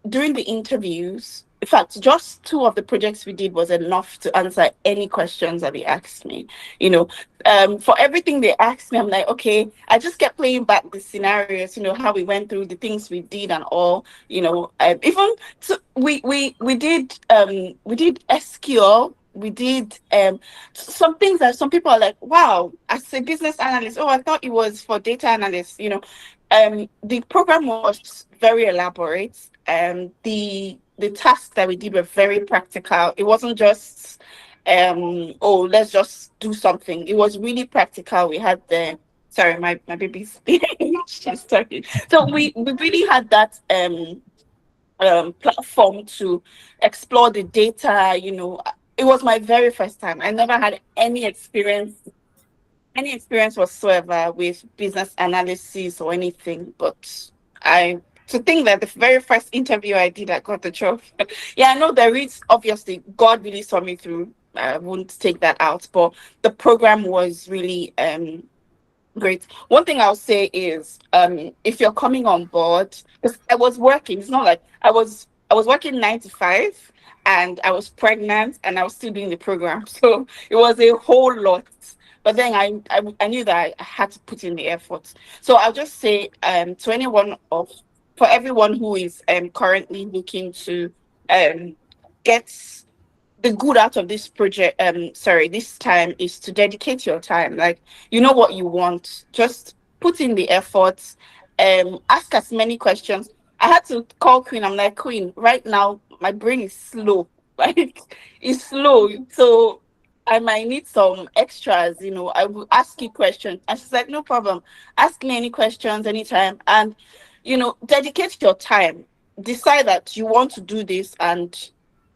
during the interviews, in fact, just 2 of the projects we did was enough to answer any questions that they asked me. For everything they asked me, I'm like, okay, I just kept playing back the scenarios, how we went through the things we did and all, even so we did SQL. We did some things that some people are like, wow, as a business analyst, oh, I thought it was for data analysts. The program was very elaborate. The tasks that we did were very practical. It wasn't just oh, let's just do something. It was really practical. We had sorry, my baby's she's talking. So we really had that platform to explore the data. It was my very first time. I never had any experience whatsoever with business analysis or anything. But to think that the very first interview I did, I got the job. Yeah, I know there is, obviously, God really saw me through. I won't take that out, but the program was really great. One thing I'll say is, if you're coming on board, because I was working, it's not like I was working 9 to 5, and I was pregnant, and I was still doing the program, so it was a whole lot. But then I knew that I had to put in the effort. So I'll just say, for everyone who is currently looking to get the good out of this project, this time, is to dedicate your time. Like, what you want, just put in the efforts, ask as many questions. I had to call Queen. I'm like, Queen, right now my brain is slow. Like, it's slow, so I might need some extras. I will ask you questions, and she's like, no problem, ask me any questions anytime. And dedicate your time, decide that you want to do this. And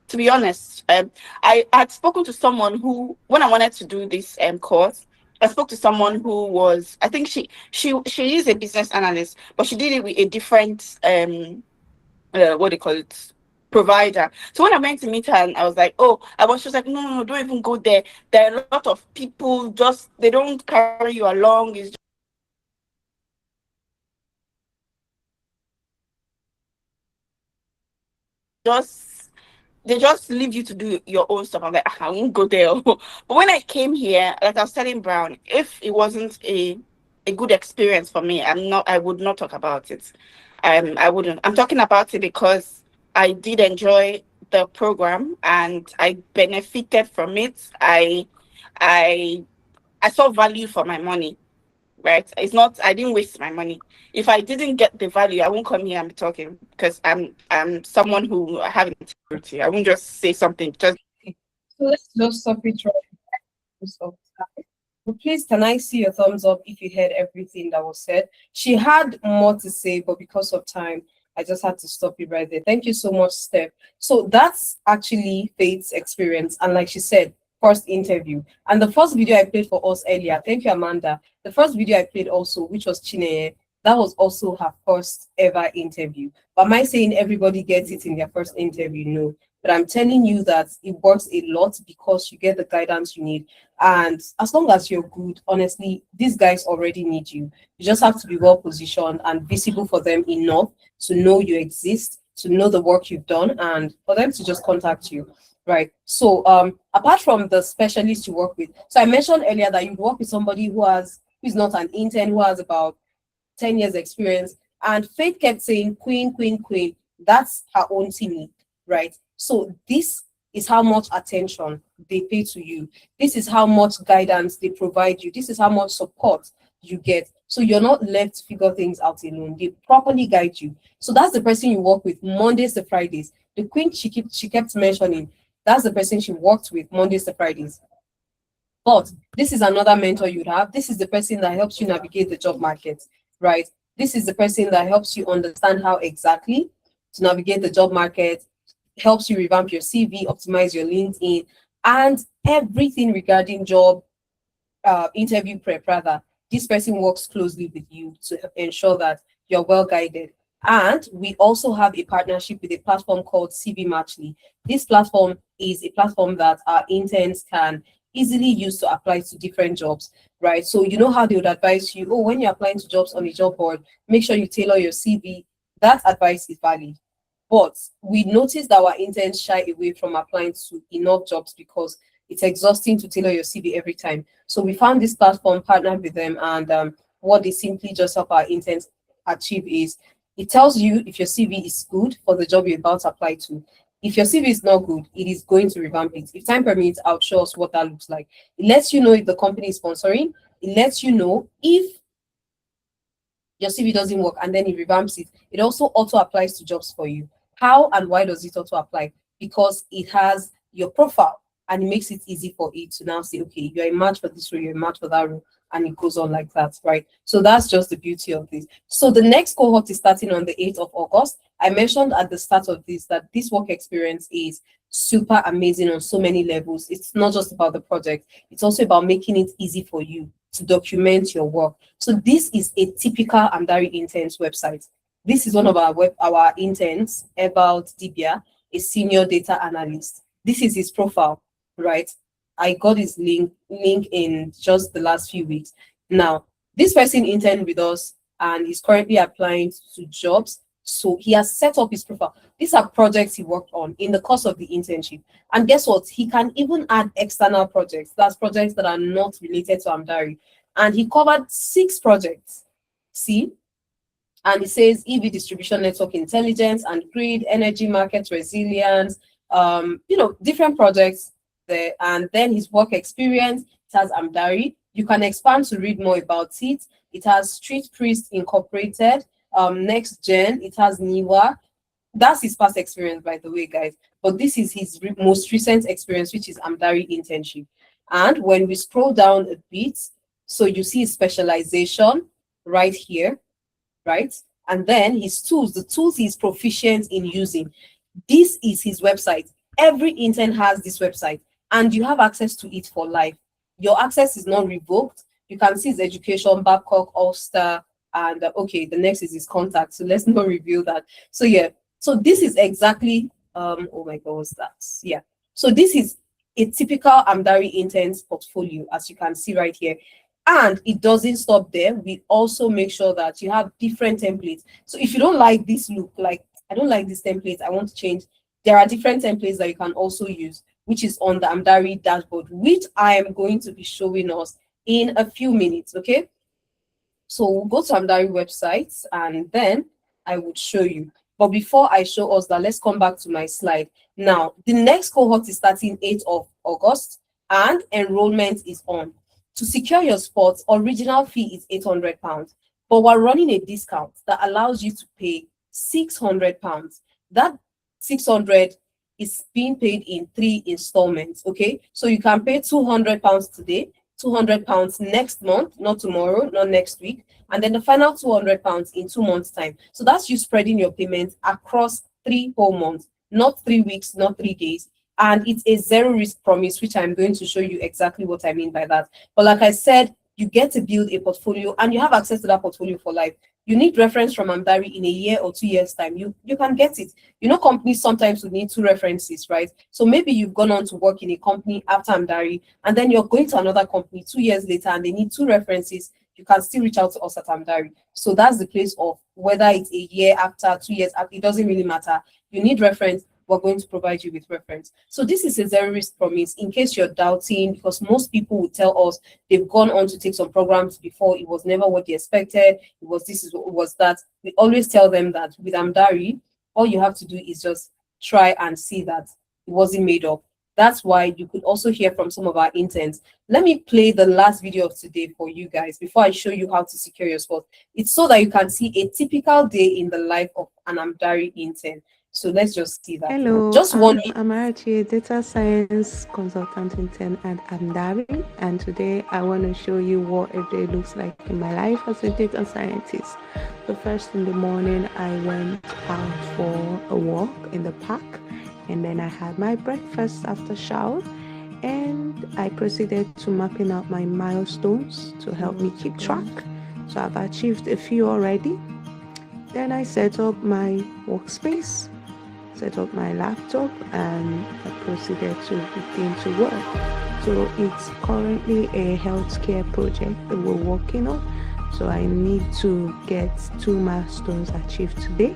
to be honest, I had spoken to someone who, when I wanted to do this course, I spoke to someone who was, I think she is a business analyst, but she did it with a different what do you call it, provider. So when I went to meet her, and I was like, oh, she was like, no, don't even go there. There are a lot of people, just they don't carry you along. It's just they just leave you to do your own stuff. I'm like, I won't go there. But when I came here, like I was telling Brown, if it wasn't a good experience for me, I would not talk about it. I wouldn't. I'm talking about it because I did enjoy the program and I benefited from it. I saw value for my money. Right? It's not, I didn't waste my money. If I didn't get the value, I won't come here and be talking, because I'm someone who have integrity. I won't just say something just. So let's just stop it right now. So please, can I see your thumbs up if you heard everything that was said? She had more to say, but because of time, I just had to stop it right there. Thank you so much, Steph. So that's actually Faith's experience. And like she said, first interview. And the first video I played for us earlier, thank you, Amanda. The first video I played also, which was Chineye, that was also her first ever interview. But am I saying everybody gets it in their first interview? No. But I'm telling you that it works a lot because you get the guidance you need. And as long as you're good, honestly, these guys already need you. You just have to be well positioned and visible for them enough to know you exist, to know the work you've done, and for them to just contact you. right? So apart from the specialists you work with, so I mentioned earlier that you work with somebody who's not an intern, who has about 10 years experience, and Faith kept saying queen, queen, queen. That's her own team lead, right? So this is how much attention they pay to you. This is how much guidance they provide you. This is how much support you get. So you're not left to figure things out alone. They properly guide you. So that's the person you work with Mondays to Fridays. The queen she kept mentioning, that's the person she worked with Mondays to Fridays. But this is another mentor you'd have. This is the person that helps you navigate the job market, right? This is the person that helps you understand how exactly to navigate the job market, helps you revamp your CV, optimize your LinkedIn, and everything regarding job interview prep. Rather, this person works closely with you to ensure that you're well guided. And we also have a partnership with a platform called CV Matchly. This platform is a platform that our interns can easily use to apply to different jobs, right? So you know how they would advise you, oh, when you're applying to jobs on a job board, make sure you tailor your CV. That advice is valid. But we noticed that our interns shy away from applying to enough jobs because it's exhausting to tailor your CV every time. So we found this platform, partnered with them, and what they simply just help our interns achieve is it tells you if your CV is good for the job you're about to apply to. If your CV is not good, it is going to revamp it. If time permits, I'll show us what that looks like. It lets you know if the company is sponsoring. It lets you know if your CV doesn't work, and then it revamps it. It also auto applies to jobs for you. How and why does it auto apply? Because it has your profile and it makes it easy for it to now say, okay, you're a match for this role, you're a match for that role, and it goes on like that, right? So that's just the beauty of this. So the next cohort is starting on the 8th of August. I mentioned at the start of this that this work experience is super amazing on so many levels. It's not just about the project, it's also about making it easy for you to document your work. So this is a typical Amdari interns website. This is one of our interns, about Dibia, a senior data analyst. This is his profile, right? I got his link in just the last few weeks. Now, this person interned with us and is currently applying to jobs. So he has set up his profile. These are projects he worked on in the course of the internship. And guess what? He can even add external projects. That's projects that are not related to Amdari. And he covered 6 projects. See? And it says EV distribution network intelligence and grid, energy market resilience, different projects there. And then his work experience, it has Amdari. You can expand to read more about it. It has Street Priest Incorporated, Next Gen, it has Niwa. That's his past experience, by the way, guys. But this is his most recent experience, which is Amdari internship. And when we scroll down a bit, so you see specialization right here, right? And then his tools, the tools he's proficient in using. This is his website. Every intern has this website, and you have access to it for life. Your access is not revoked. You can see his education, Babcock, Ulster, and okay, the next is his contact. So let's not reveal that. So yeah, so this is exactly oh my god, what's that? Yeah. So this is a typical Amdari interns portfolio, as you can see right here. And it doesn't stop there. We also make sure that you have different templates. So if you don't like this look, like I don't like this template, I want to change, there are different templates that you can also use, which is on the Amdari dashboard, which I am going to be showing us in a few minutes, okay? So we'll go to Amdari website and then I would show you. But before I show us that, let's come back to my slide. Now, the next cohort is starting 8th of August and enrollment is on. To secure your spot, original fee is £800, but we're running a discount that allows you to pay £600. That 600 is being paid in 3 installments, okay? So you can pay £200 today, £200 next month, not tomorrow, not next week, and then the final £200 in 2 months' time. So that's you spreading your payments across 3 whole months, not 3 weeks, not 3 days. And it's a zero risk promise, which I'm going to show you exactly what I mean by that. But like I said, you get to build a portfolio and you have access to that portfolio for life. You need reference from Amdari in a year or 2 years' time. You can get it. You know, companies sometimes would need 2 references, right? So maybe you've gone on to work in a company after Amdari, and then you're going to another company 2 years later and they need 2 references. You can still reach out to us at Amdari. So that's the place of whether it's a year after, 2 years after, it doesn't really matter. You need reference. we're going to provide you with reference. So this is a zero risk promise in case you're doubting, because most people would tell us they've gone on to take some programs before, it was never what they expected, it was this, it was that. We always tell them that with Amdari, all you have to do is just try and see that it wasn't made up. That's why you could also hear from some of our interns. Let me play the last video of today for you guys before I show you how to secure your spot. It's so that you can see a typical day in the life of an Amdari intern. So let's just see that. Hello, Just one. I'm Amarachi, data science consultant intern at Amdari, and today I want to show you what a day looks like in my life as a data scientist. So first in the morning, I went out for a walk in the park, and then I had my breakfast after shower, and I proceeded to mapping out my milestones to help me keep track. So I've achieved a few already. Then I set up my workspace, set up my laptop, and I proceeded to begin to work. So it's currently a healthcare project that we're working on. So I need to get 2 milestones achieved today,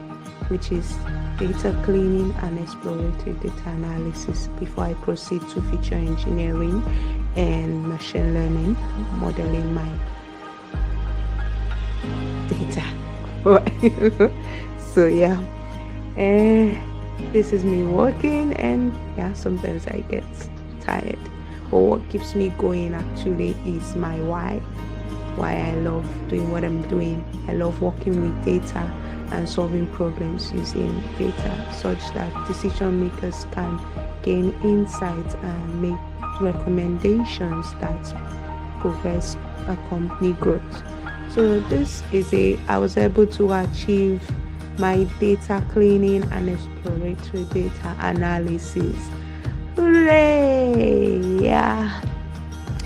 which is data cleaning and exploratory data analysis before I proceed to feature engineering and machine learning, modeling my data. So yeah, this is me working, and yeah, sometimes I get tired, but what keeps me going actually is my why I love doing what I'm doing. I love working with data and solving problems using data such that decision makers can gain insights and make recommendations that progress a company growth. So this is I was able to achieve my data cleaning and exploratory data analysis. Hooray! Yeah,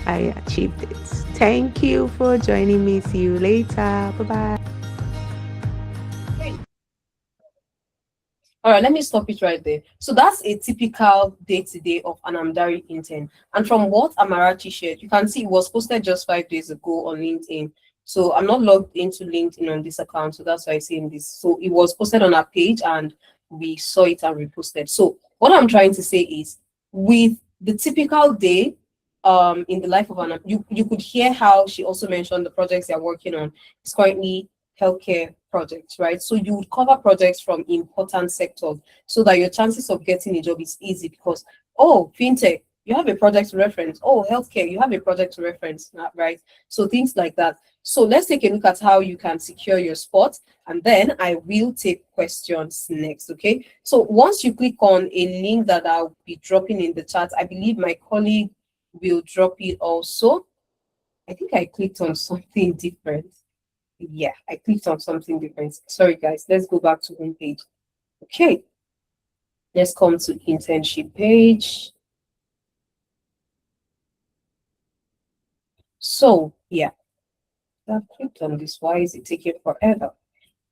I achieved it. Thank you for joining me. See you later. Bye-bye. All right, let me stop it right there. So that's a typical day-to-day of an Amdari intern. And from what Amarachi shared, you can see it was posted just 5 days ago on LinkedIn. So I'm not logged into LinkedIn on this account, so that's why I'm saying this. So it was posted on our page and we saw it and reposted. So what I'm trying to say is, with the typical day in the life of an, you could hear how she also mentioned the projects they're working on. It's currently healthcare projects, right? So you would cover projects from important sectors so that your chances of getting a job is easy, because, oh, fintech, you have a project to reference. Oh, healthcare, you have a project to reference, right? So things like that. So let's take a look at how you can secure your spot, and then I will take questions next, okay? So once you click on a link that I'll be dropping in the chat, I believe my colleague will drop it also. I think I clicked on something different. Yeah, I clicked on something different. Sorry, guys. Let's go back to home page. Okay. Let's come to internship page. So, yeah. I've clicked on this. Why is it taking forever?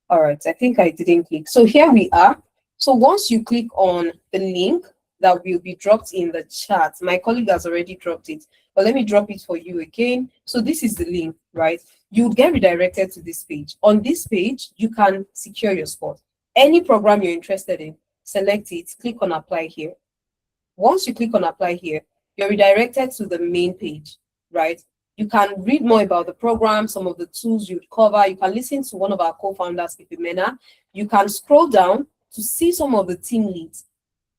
All right, I think I didn't click. So here we are. So once you click on the link that will be dropped in the chat, my colleague has already dropped it, but let me drop it for you again. So this is the link, right? You get redirected to this page. On this page, you can secure your spot. Any program you're interested in, select it, click on apply here. Once you click on apply here, you're redirected to the main page, right? You can read more about the program, some of the tools you'd cover. You can listen to one of our co-founders, Mena. You can scroll down to see some of the team leads,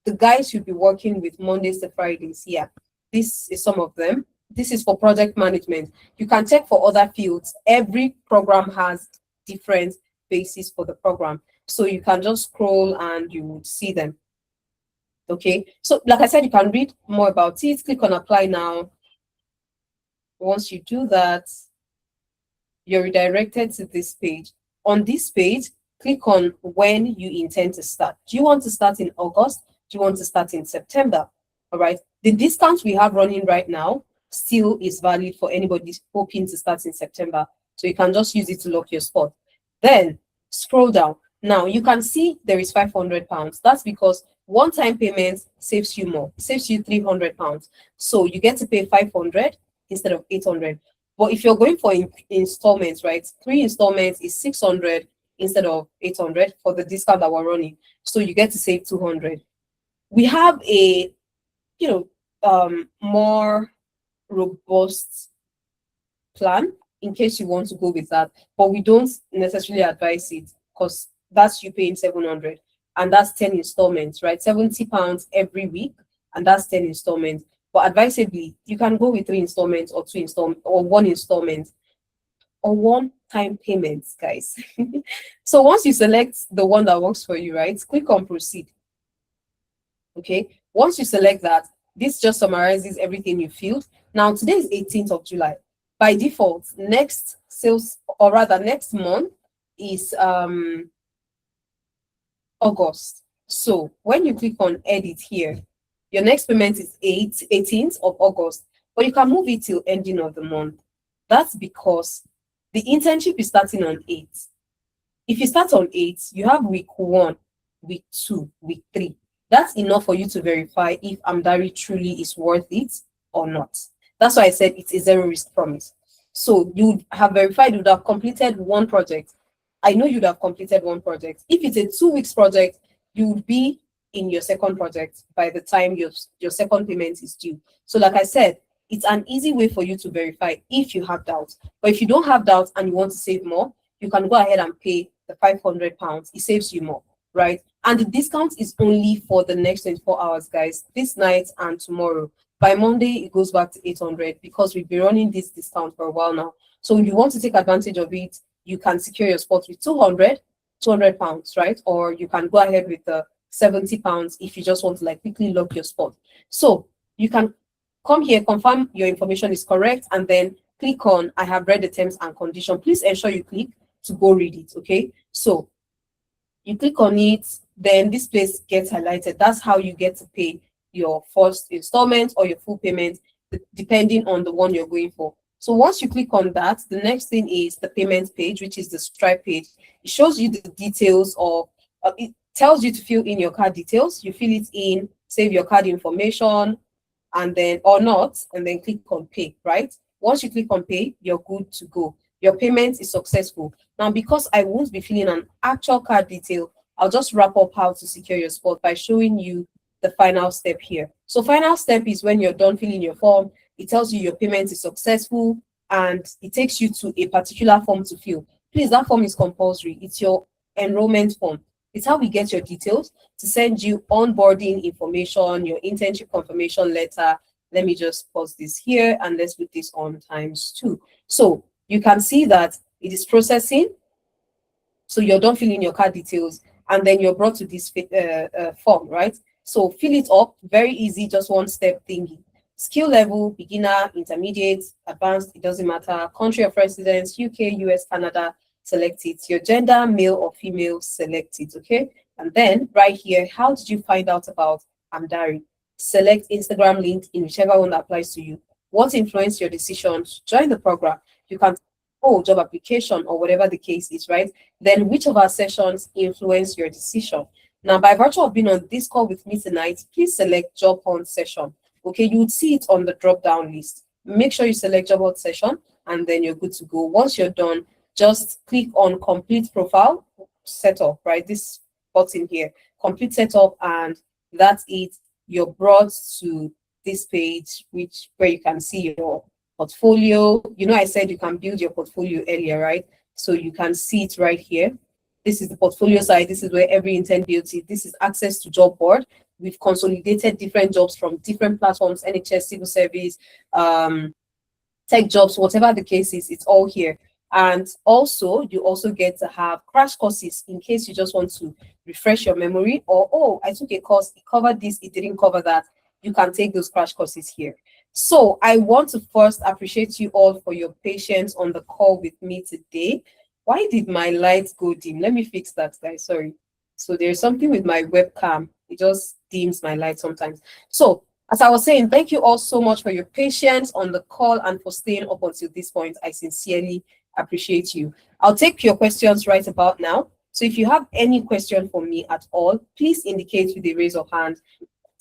the guys you'll be working with Mondays to Fridays. Yeah, this is some of them. This is for project management. You can check for other fields. Every program has different bases for the program. So you can just scroll and you would see them. Okay, so like I said, you can read more about it. Click on apply now. Once you do that, you're redirected to this page. On this page, click on when you intend to start. Do you want to start in August? Do you want to start in September? All right. The discount we have running right now still is valid for anybody hoping to start in September. So you can just use it to lock your spot. Then scroll down. Now you can see there is £500. That's because one-time payment saves you more, saves you £300. So you get to pay 500 instead of 800. But if you're going for installments, right, 3 installments is 600 instead of 800 for the discount that we're running. So you get to save 200. We have a, more robust plan in case you want to go with that, but we don't necessarily advise it because that's you paying 700 and that's 10 installments, right? 70 pounds every week, and that's 10 installments. But advisably, you can go with 3 installments or 2 installments or 1 installment or one-time payments, guys. So once you select the one that works for you, right, click on proceed. Okay, once you select that, this just summarizes everything you filled. Now today is 18th of July. By default, next sales, or rather next month, is August. So when you click on edit here, your next payment is 18th of August, but you can move it till ending of the month. That's because the internship is starting on 8th. If you start on 8th, you have week 1, week 2, week 3. That's enough for you to verify if Amdari truly is worth it or not. That's why I said it's a zero risk promise. So you have verified, you would have completed one project. I know you'd have completed one project. If it's a 2 weeks project, you would be in your second project by the time your second payment is due. So like I said, it's an easy way for you to verify if you have doubts. But if you don't have doubts and you want to save more, you can go ahead and pay the £500. It saves you more, right? And the discount is only for the next 24 hours, guys. This night and tomorrow. By Monday, it goes back to 800 because we've been running this discount for a while now. So if you want to take advantage of it, you can secure your spot with 200 pounds, right? Or you can go ahead with the 70 pounds if you just want to like quickly lock your spot. So you can come here, confirm your information is correct, and then click on I have read the terms and condition. Please ensure you click to go read it. Okay, so you click on it, then this place gets highlighted. That's how you get to pay your first installment or your full payment, depending on the one you're going for. So once you click on that, the next thing is the payment page, which is the Stripe page. It shows you the details of, it tells you to fill in your card details. You fill it in, save your card information, and then, or not, and then click on pay, right? Once you click on pay, you're good to go. Your payment is successful. Now, because I won't be filling an actual card detail, I'll just wrap up how to secure your spot by showing you the final step here. So final step is when you're done filling your form, it tells you your payment is successful and it takes you to a particular form to fill. Please, that form is compulsory. It's your enrollment form. It's how we get your details to send you onboarding information, your internship confirmation letter. Let me just pause this here and let's put this on ×2. So you can see that it is processing. So you're done filling your card details and then you're brought to this form, right? So fill it up, very easy, just one step thingy. Skill level, beginner, intermediate, advanced, it doesn't matter. Country of residence, UK, US, Canada, select it. Your gender, male or female, select it, okay? And then right here, how did you find out about Amdari? Select Instagram link in whichever one that applies to you. What influenced your decision to join the program? You can job application or whatever the case is, right? Then which of our sessions influence your decision? Now, by virtue of being on this call with me tonight, please select job hunt session. Okay, you would see it on the drop-down list. Make sure you select job hunt session and then you're good to go. Once you're done, just click on complete profile setup, right? This button here, complete setup, and that's it. You're brought to this page, where you can see your portfolio. You know, I said you can build your portfolio earlier, right? So you can see it right here. This is the portfolio side. This is where every intern builds it. This is access to job board. We've consolidated different jobs from different platforms, NHS, civil service, tech jobs, whatever the case is, it's all here. And also, you also get to have crash courses in case you just want to refresh your memory, or, oh, I took a course, it covered this, it didn't cover that. You can take those crash courses here. So I want to first appreciate you all for your patience on the call with me today. Why did my lights go dim? Let me fix that, guys. Sorry. So there's something with my webcam. It just dims my light sometimes. So as I was saying, thank you all so much for your patience on the call and for staying up until this point. I sincerely appreciate you. I'll take your questions right about now. So if you have any question for me at all, please indicate with a raise of hand.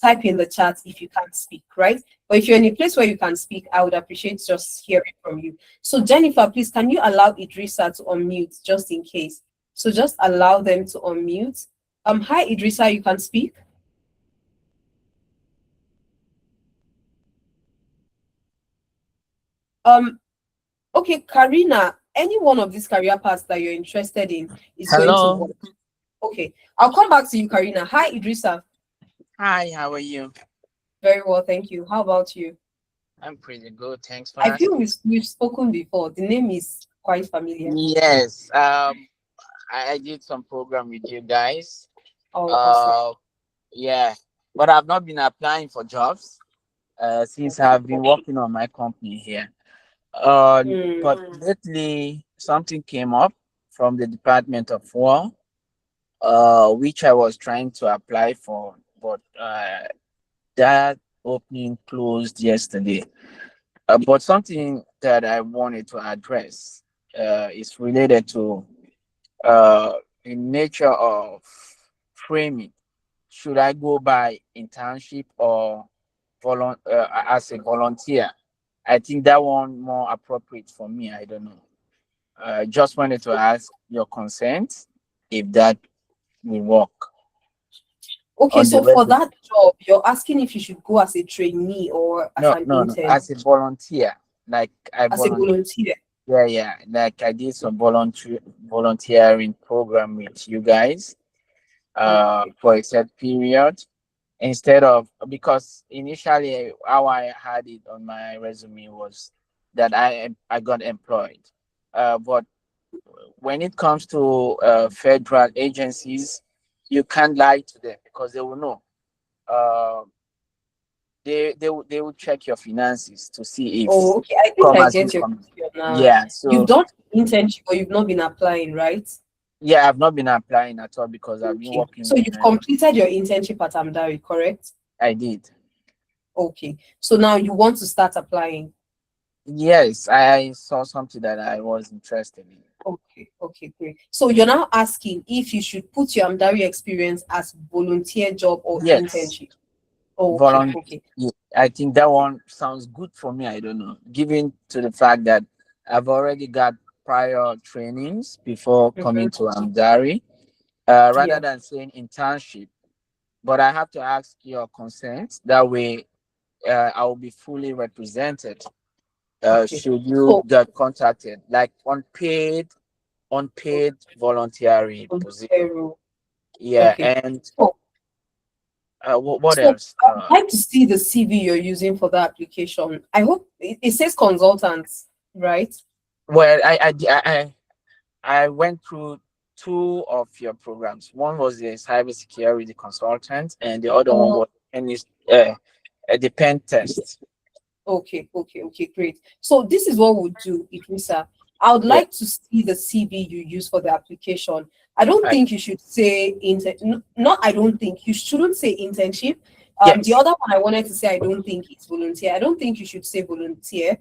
Type in the chat if you can't speak, right? But if you're in a place where you can speak, I would appreciate just hearing from you. So Jennifer, please, can you allow Idrissa to unmute just in case? So just allow them to unmute. Hi, Idrissa, you can speak. Okay, Karina, any one of these career paths that you're interested in is going to Hello. work. Okay, I'll come back to you, Karina. Hi, Idrissa. Hi, how are you? Very well, thank you. How about you? I'm pretty good. Thanks for I feel asking. we've spoken before. The name is quite familiar. Yes, I did some program with you guys. Oh, awesome. Uh, yeah, but I've not been applying for jobs since I've been working on my company here. But Mm, lately something came up from the Department of War, which I was trying to apply for, but that opening closed yesterday. But something that I wanted to address is related to uh, the nature of framing. Should I go by internship or as a volunteer? I think that one more appropriate for me. I don't know. Just wanted to ask your consent if that will work Okay, on the so for resume. that job, you're asking if you should go as a trainee or as No, an no, no. intern, As a volunteer, like I as a volunteer. volunteer. Yeah, yeah. Like I did some volunteering program with you guys Okay. for a set period instead of, because initially how I had it on my resume was that I got employed. But when it comes to federal agencies, you can't lie to them because they will know. Uh, they will check your finances to see if Oh, okay. I think come I as get your income. question now. Yeah, You've so done internship, but you've not been applying, right? yeah, I've not been applying at all because I've been Okay. working So with you've completed your internship at Amdari, correct? I did. Okay. So now you want to start applying. Yes, I saw something that I was interested in. Okay, okay, great. So you're now asking if you should put your Amdari experience as volunteer job or Yes, internship. Okay, volunteer. okay. I think that one sounds good for me. I don't know, given to the fact that I've already got prior trainings before coming Mhm. to Amdari, rather Yeah. than saying internship. But I have to ask your consent. That way, I will be fully represented. Okay. Should you So get contacted, like unpaid volunteering position? volunteer role. Yeah, Okay. and So what so else? I'd like to see the CV you're using for the application. I hope it says consultants, right? Well, I went through two of your programs. One was the cybersecurity consultant, and the other one Oh, was the pen test. okay, okay, okay, great. So this is what we'll do, Idrissa. I would Yeah, like to see the CV you use for the application. I don't I, think you should say not I don't think you shouldn't say internship. The yes. other one I wanted to say I don't think is volunteer. I don't think you should say volunteer.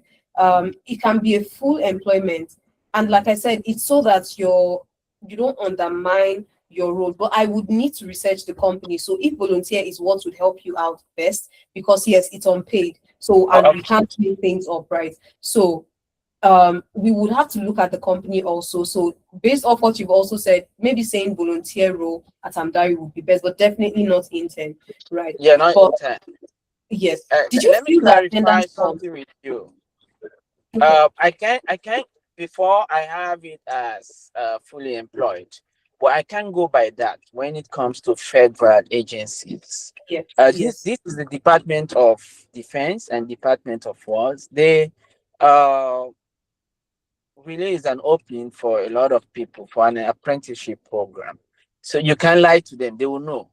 It can be a full employment. And like I said, it's so that you don't undermine your role. But I would need to research the company. So if volunteer is what would help you out best, because yes, it's unpaid. So, and we Okay. can't make things up, right? So, we would have to look at the company also. So, based off what you've also said, maybe saying volunteer role at Amdari would be best, but definitely not intern, right? Yeah, not But intern. yes, did you Let me fill the clarify attendance form? something with you. Okay, I can before I have it as fully employed, but I can go by that when it comes to federal agencies. yes, This yes, this is the Department of Defense and Department of Wars. They uh release an opening for a lot of people for an apprenticeship program. So you can lie to them; they will know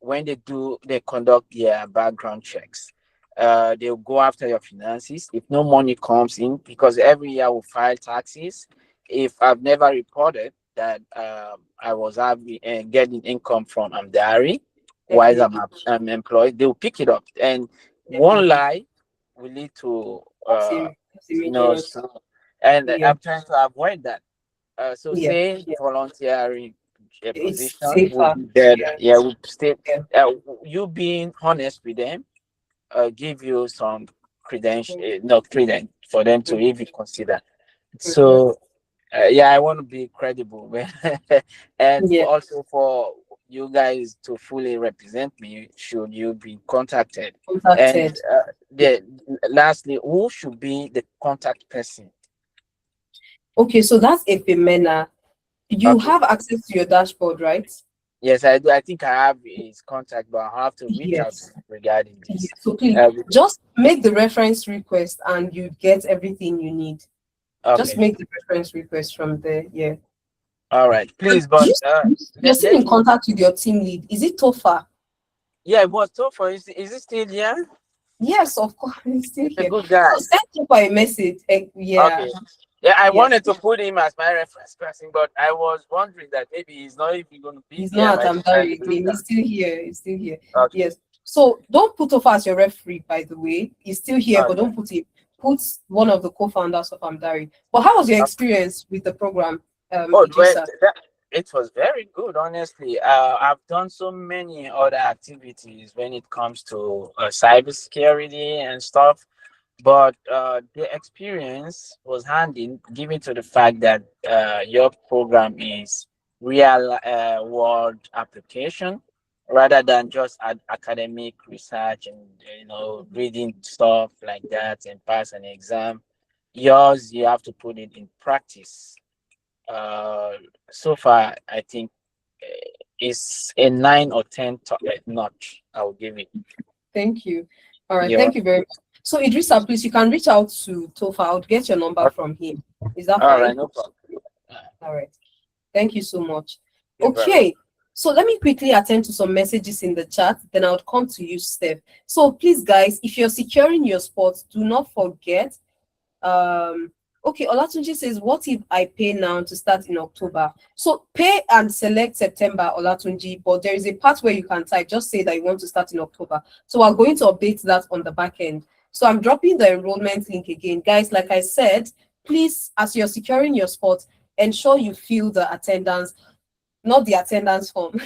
when they conduct their background checks. They'll go after your finances if no money comes in, because every year we file taxes. If I've never reported that I was having getting income from Amdari while definitely, I'm employed, they'll pick it up, and one definitely. lie will lead to That's a major loss. so, and Yeah, I'm trying to avoid that. So yeah, say yeah. volunteering It's position would safer. be better. Yeah, Yeah, would stay. yeah. You being honest with them, give you some credential, Mhm, no credence for them to mhm, even consider. mhm. So yeah, I want to be credible, and Yeah, also for you guys to fully represent me, should you be contacted, and contacted. lastly, who should be the contact person? Okay, so that's a Femena. You Okay. have access to your dashboard, right? Yes, I do. I think I have his contact, but I have to reach out Yes. regarding Yes. this. So please just make the reference request and you get everything you need. Just Okay. make the reference request from there. Yeah. All right. Please, Do but you're still let in me. contact with your team lead. Is it Tofa? Yeah, but so far, is it still here? Yes, of course, he's still He's a here. good guy. So send Tofa a message. Yeah. Okay. Yeah, I Yeah. wanted to put him as my reference person, but I was wondering that maybe he's not even going to be He's there not by at the time Amdari we do again. that. He's still here. He's still here. Okay. Yes. So don't put Tofa as your referee, by the way. He's still here, but Okay. don't put him. Put one of the co-founders of Amdari. But how was your experience with the program, Oh, well, Idrissa? it was very good, honestly. I've done so many other activities when it comes to cybersecurity and stuff, but the experience was handy, given to the fact that your program is real world application rather than just academic research and reading stuff like that and pass an exam. Yours, you have to put it in practice. uh, so far, I think it's a 9 or 10 notch. I will give it. Thank you. All right. Yeah. Thank you very much. So Idrissa, please, you can reach out to Tofa. I'll get your number from him. Is that All fine? right, no problem. All right. Thank you so much. You're very Okay. So let me quickly attend to some messages in the chat, then I'll come to you, Steph. So please, guys, if you're securing your spots, do not forget. Okay, Olatunji says, what if I pay now to start in October? So pay and select September, Olatunji, but there is a part where you can type, just say that you want to start in October. So we're going to update that on the back end. So I'm dropping the enrollment link again. Guys, like I said, please, as you're securing your spot, ensure you fill the attendance, not the attendance form,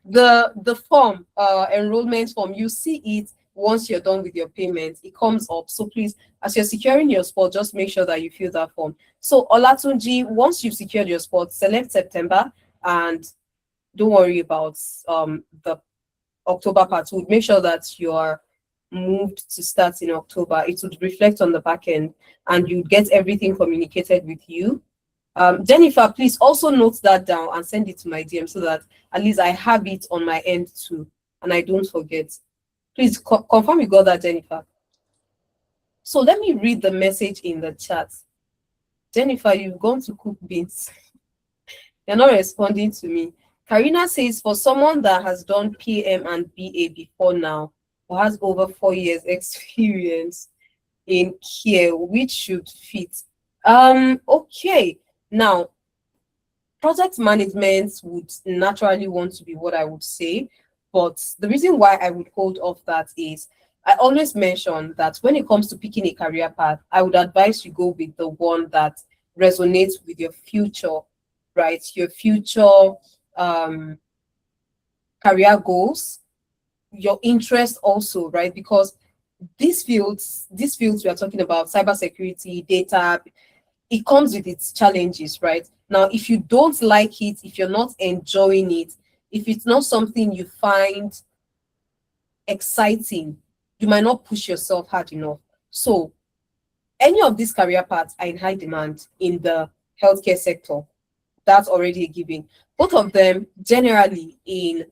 the form, enrollment form. You see it once you're done with your payment. It comes up. So please, as you're securing your spot, just make sure that you fill that form. So Olatunji, once you've secured your spot, select September and don't worry about the October part. We'll make sure that you are moved to start in October. It would reflect on the back end and you get everything communicated with you. Jennifer, please also note that down and send it to my DM so that at least I have it on my end too and I don't forget. Please confirm you got that, Jennifer. So let me read the message in the chat. Jennifer, you've gone to cook beans. You're not responding to me. Karina says, for someone that has done PM and BA before now, who has over 4 years experience in care, which should fit. Okay. Now, project management would naturally want to be what I would say, but the reason why I would hold off that is I always mention that when it comes to picking a career path, I would advise you go with the one that resonates with your future, right? Your future career goals, your interest also, right? Because these fields we are talking about, cybersecurity, data, it comes with its challenges, right? Now, if you don't like it, if you're not enjoying it, if it's not something you find exciting, you might not push yourself hard enough. So any of these career paths are in high demand in the healthcare sector. That's already a given. Both of them generally in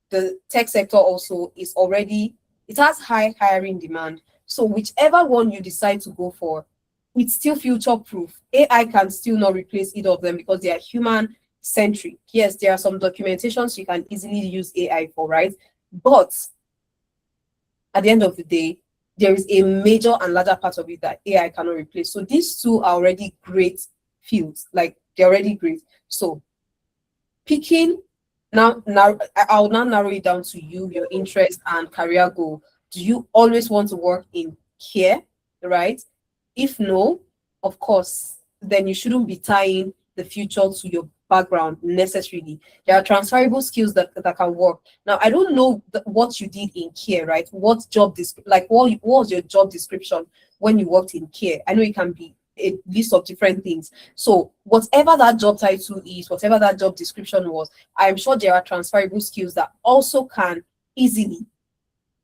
the tech sector also is already, it has high hiring demand. So whichever one you decide to go for, it's still future proof. AI can still not replace either of them because they are human centric. Yes, there are some documentations you can easily use AI for, right? But at the end of the day, there is a major and larger part of it that AI cannot replace. So these two are already great fields, like they're already great. So picking now, I'll now narrow it down to you, your interest and career goal. Do you always want to work in care, right? If no, of course, then you shouldn't be tying the future to your background necessarily. There are transferable skills that can work. Now, I don't know what you did in care, right? What job what was your job description when you worked in care? I know it can be a list of different things. So whatever that job title is, whatever that job description was, I'm sure there are transferable skills that also can easily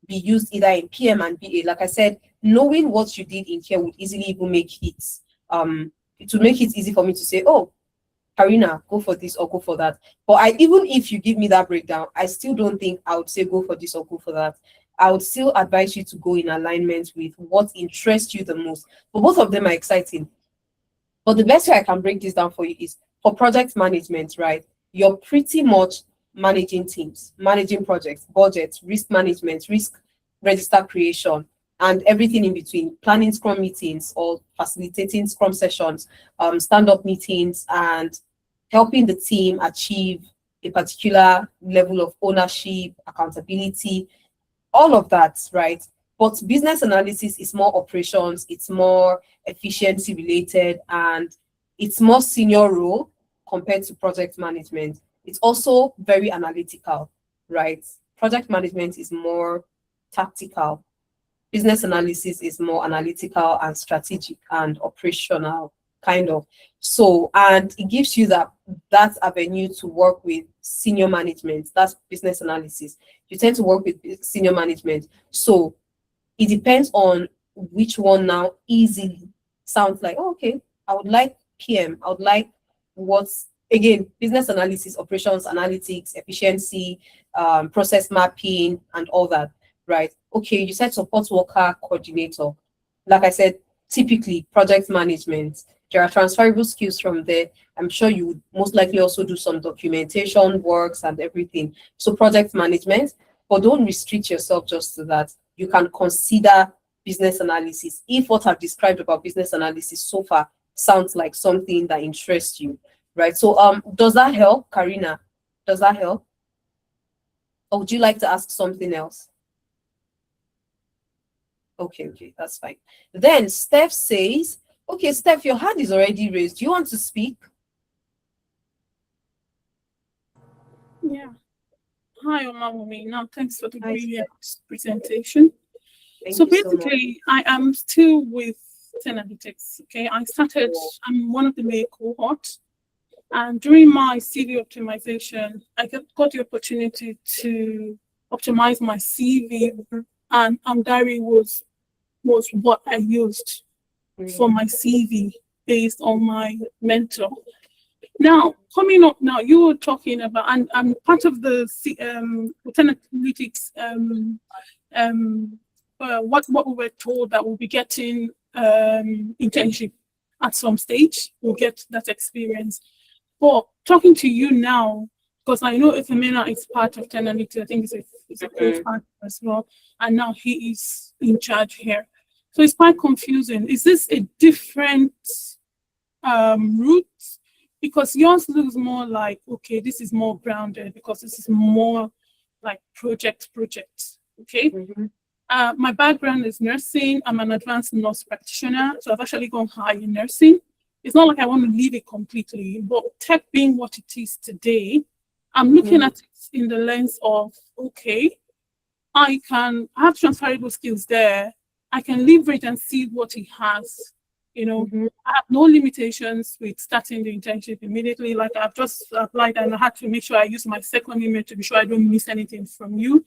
be used either in PM and BA. Like I said, knowing what you did in here would easily even make it to make it easy for me to say, oh, Karina, go for this or go for that. But even if you give me that breakdown, I still don't think I would say go for this or go for that. I would still advise you to go in alignment with what interests you the most. But both of them are exciting. But the best way I can break this down for you is for project management, right? You're pretty much managing teams, managing projects, budgets, risk management, risk register creation, and everything in between, planning Scrum meetings or facilitating Scrum sessions, stand-up meetings, and helping the team achieve a particular level of ownership, accountability, all of that, right? But business analysis is more operations, it's more efficiency related, and it's more senior role compared to project management. It's also very analytical, right? Project management is more tactical. Business analysis is more analytical and strategic and operational, kind of. So, and it gives you that avenue to work with senior management. That's business analysis. You tend to work with senior management. So it depends on which one now easily sounds like, oh, okay, I would like PM. I would like what's, again, business analysis, operations analytics, efficiency, process mapping, and all that, right? Okay, you said support worker coordinator. Like I said, typically project management. There are transferable skills from there. I'm sure you would most likely also do some documentation works and everything. So project management, but don't restrict yourself just to that. You can consider business analysis if what I've described about business analysis so far sounds like something that interests you, right? So does that help, Karina? Does that help? Or would you like to ask something else? Okay, that's fine. Then Steph says, okay, Steph, your hand is already raised. Do you want to speak? Yeah. Hi, Omawumi. Now, thanks for the Hi, brilliant presentation. Thank So you so much. basically, I am still with Analytics. Okay, I'm one of the May cohort. And during my CV optimization, I got the opportunity to optimize my CV, and Amdari was what I used for my CV based on my mentor. Now, coming up now, you were talking about, and I'm part of the Analytics, what we were told that we'll be getting internship at some stage, we'll get that experience. But talking to you now, because I know Efemena is part of Analytics, I think it's a co-partner as well, and now he is in charge here. So it's quite confusing. Is this a different route? Because yours looks more like, okay, this is more grounded because this is more like project, okay? My background is nursing. I'm an advanced nurse practitioner, so I've actually gone high in nursing. It's not like I want to leave it completely, but tech being what it is today, I'm looking at it in the lens of, okay, I have transferable skills there. I can leverage and see what he has. You know, I have no limitations with starting the internship immediately. Like I've just applied and I had to make sure I use my second email to be sure I don't miss anything from you.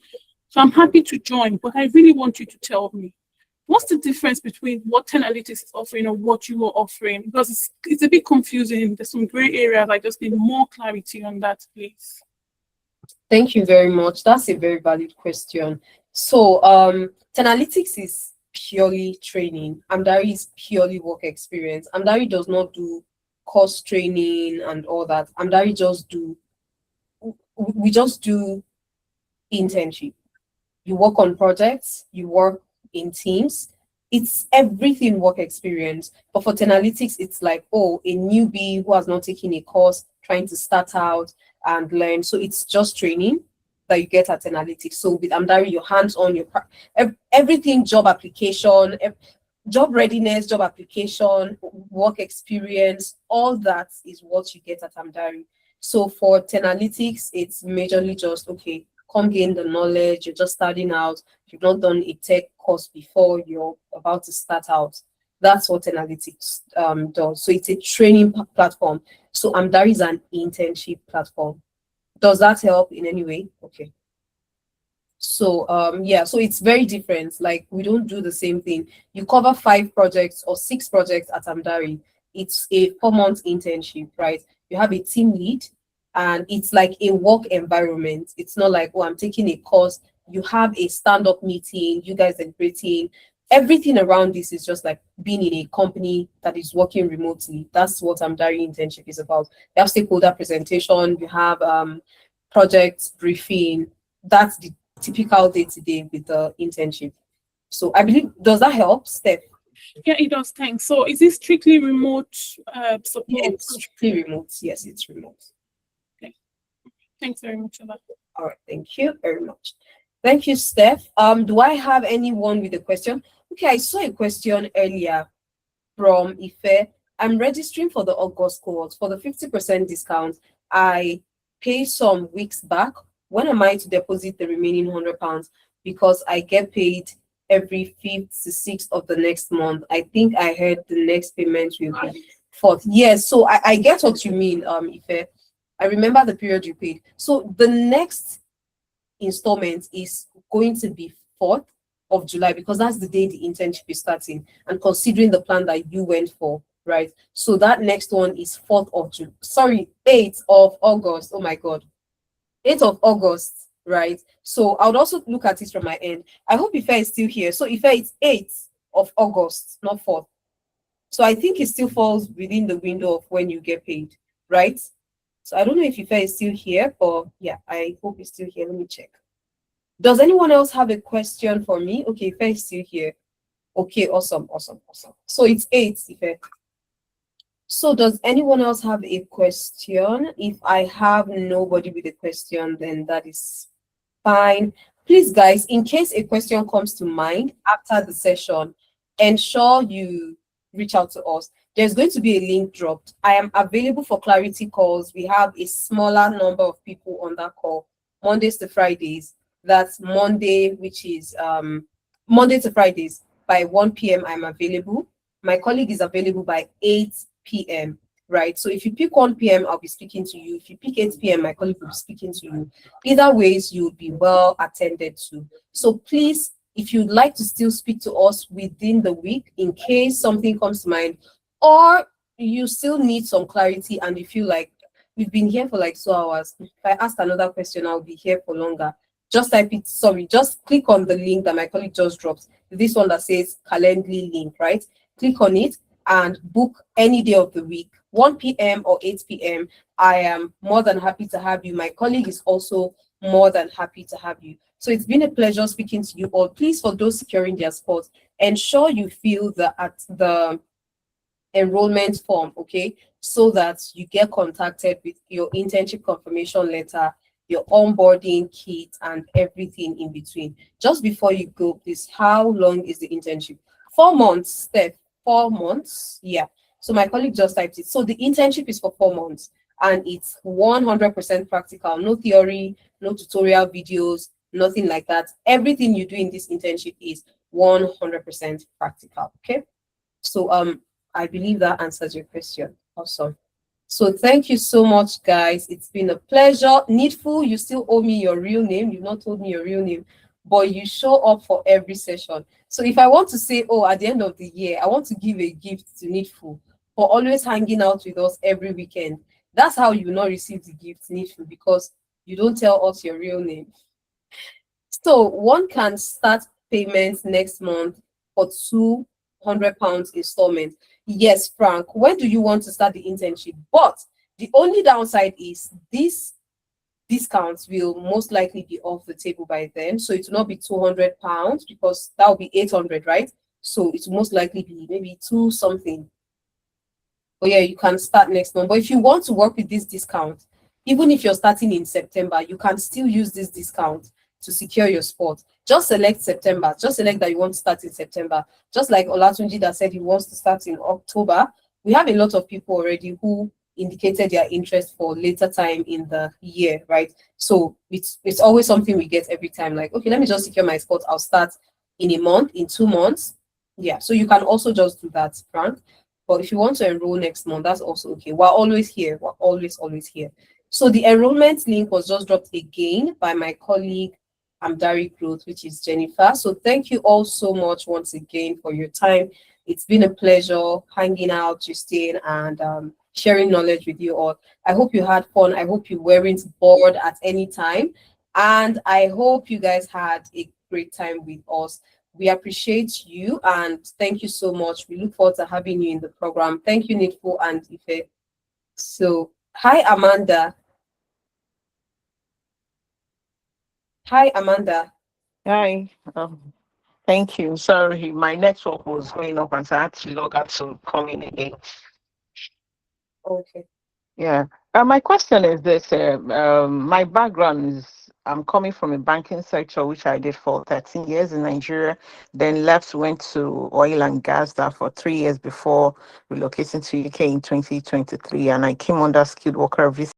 So I'm happy to join, but I really want you to tell me, what's the difference between what Analytics is offering or what you are offering? Because it's a bit confusing. There's some gray areas. I just need more clarity on that, please. Thank you very much. That's a very valid question. So Analytics is purely training. Amdari is purely work experience. Amdari does not do course training and all that. Amdari we just do internship. You work on projects, you work in teams. It's everything work experience. But for Analytics, it's like, oh, a newbie who has not taken a course, trying to start out and learn. So it's just training that you get at Analytics. So with Amdari, your hands-on, everything, job application, job readiness, job application, work experience, all that is what you get at Amdari. So for Analytics, it's majorly just, okay, come gain the knowledge. You're just starting out. You've not done a tech course before. You're about to start out. That's what Analytics does. So it's a training platform. So Amdari is an internship platform. Does that help in any way? Okay. So yeah, so it's very different. Like we don't do the same thing. You cover 5 projects or 6 projects at Amdari. It's a 4 month internship, right? You have a team lead and it's like a work environment. It's not like, oh, I'm taking a course. You have a stand-up meeting, you guys are creating. Everything around this is just like being in a company that is working remotely. That's what Amdari internship is about. You have stakeholder presentation, you have project briefing. That's the typical day to day with the internship. So I believe, does that help, Steph? Yeah, it does. Thanks. So is this strictly remote support? Yeah, it's strictly remote. Yes, it's remote. Okay. Thanks very much for that. All right, thank you very much. Thank you, Steph. Do I have anyone with a question? Okay, I saw a question earlier from Ife. I'm registering for the August cohort for the 50% discount. I pay some weeks back. When am I to deposit the remaining £100? Because I get paid every 5th to 6th of the next month. I think I heard the next payment will be 4th. Yes, so I get what you mean, Ife. I remember the period you paid. So the next installment is going to be 4th of July because that's the day the internship is starting. And considering the plan that you went for, right? So that next one is 4th of June. Sorry, 8th of August. Oh my God. 8th of August, right? So I would also look at it from my end. I hope Ife is still here. So Ife, it's 8th of August, not 4th. So I think it still falls within the window of when you get paid, right? So I don't know if Ife is still here, but yeah, I hope he's still here. Let me check. Does anyone else have a question for me? Okay, Ife is still here. Okay, awesome. So it's 8, Ife. So does anyone else have a question? If I have nobody with a question, then that is fine. Please, guys, in case a question comes to mind after the session, ensure you reach out to us. There's going to be a link dropped. I am available for clarity calls. We have a smaller number of people on that call, Mondays to Fridays. That's Monday, which is Monday to Fridays by 1 p.m. I'm available. My colleague is available by 8 p.m. Right? So if you pick 1 p.m., I'll be speaking to you. If you pick 8 p.m., my colleague will be speaking to you. Either ways, you'll be well attended to. So please, if you'd like to still speak to us within the week, in case something comes to mind, or you still need some clarity and you feel like we've been here for like 2 hours. If I ask another question, I'll be here for longer. Just type it, just click on the link that my colleague just dropped. This one that says Calendly link, right? Click on it and book any day of the week, 1 p.m. or 8 p.m. I am more than happy to have you. My colleague is also more than happy to have you. So it's been a pleasure speaking to you all. Please, for those securing their spots, ensure you fill the enrollment form, okay, so that you get contacted with your internship confirmation letter, your onboarding kit, and everything in between. Just before you go, please, how long is the internship? 4 months, Steph. 4 months, yeah. So my colleague just typed it. So the internship is for 4 months and it's 100% practical. No theory, no tutorial videos, nothing like that. Everything you do in this internship is 100% practical, okay? So I believe that answers your question. Awesome. So thank you so much, guys. It's been a pleasure. Needful, you still owe me your real name. You've not told me your real name, but you show up for every session. So if I want to say, oh, at the end of the year, I want to give a gift to Needful for always hanging out with us every weekend, that's how you will not receive the gift, Needful, because you don't tell us your real name. So one can start payments next month for £200 installment. Yes, Frank, when do you want to start the internship? But the only downside is these discounts will most likely be off the table by then. So it will not be £200 because that will be 800, right? So it will most likely be maybe 2 something. But yeah, you can start next month. But if you want to work with this discount, even if you're starting in September, you can still use this discount to secure your spot. Just select September. Just select that you want to start in September. Just like Olatunji that said he wants to start in October. We have a lot of people already who indicated their interest for later time in the year, right? So it's always something we get every time. Like, okay, let me just secure my spot. I'll start in a month, in 2 months. Yeah, so you can also just do that, Frank. But if you want to enroll next month, that's also okay. We're always here. We're always here. So the enrollment link was just dropped again by my colleague, Amdari Growth, which is Jennifer. So thank you all so much once again for your time. It's been a pleasure hanging out, Justine, and sharing knowledge with you all. I hope you had fun. I hope you weren't bored at any time. And I hope you guys had a great time with us. We appreciate you and thank you so much. We look forward to having you in the program. Thank you, Nidful and Ife. So, hi, Amanda. Hi, Amanda. Hi. Thank you. Sorry, my network was going up and so I had to log out to come in again. Okay. Yeah. My question is this. My background is I'm coming from a banking sector, which I did for 13 years in Nigeria, then left, went to oil and gas that for 3 years before relocating to UK in 2023. And I came under skilled worker visa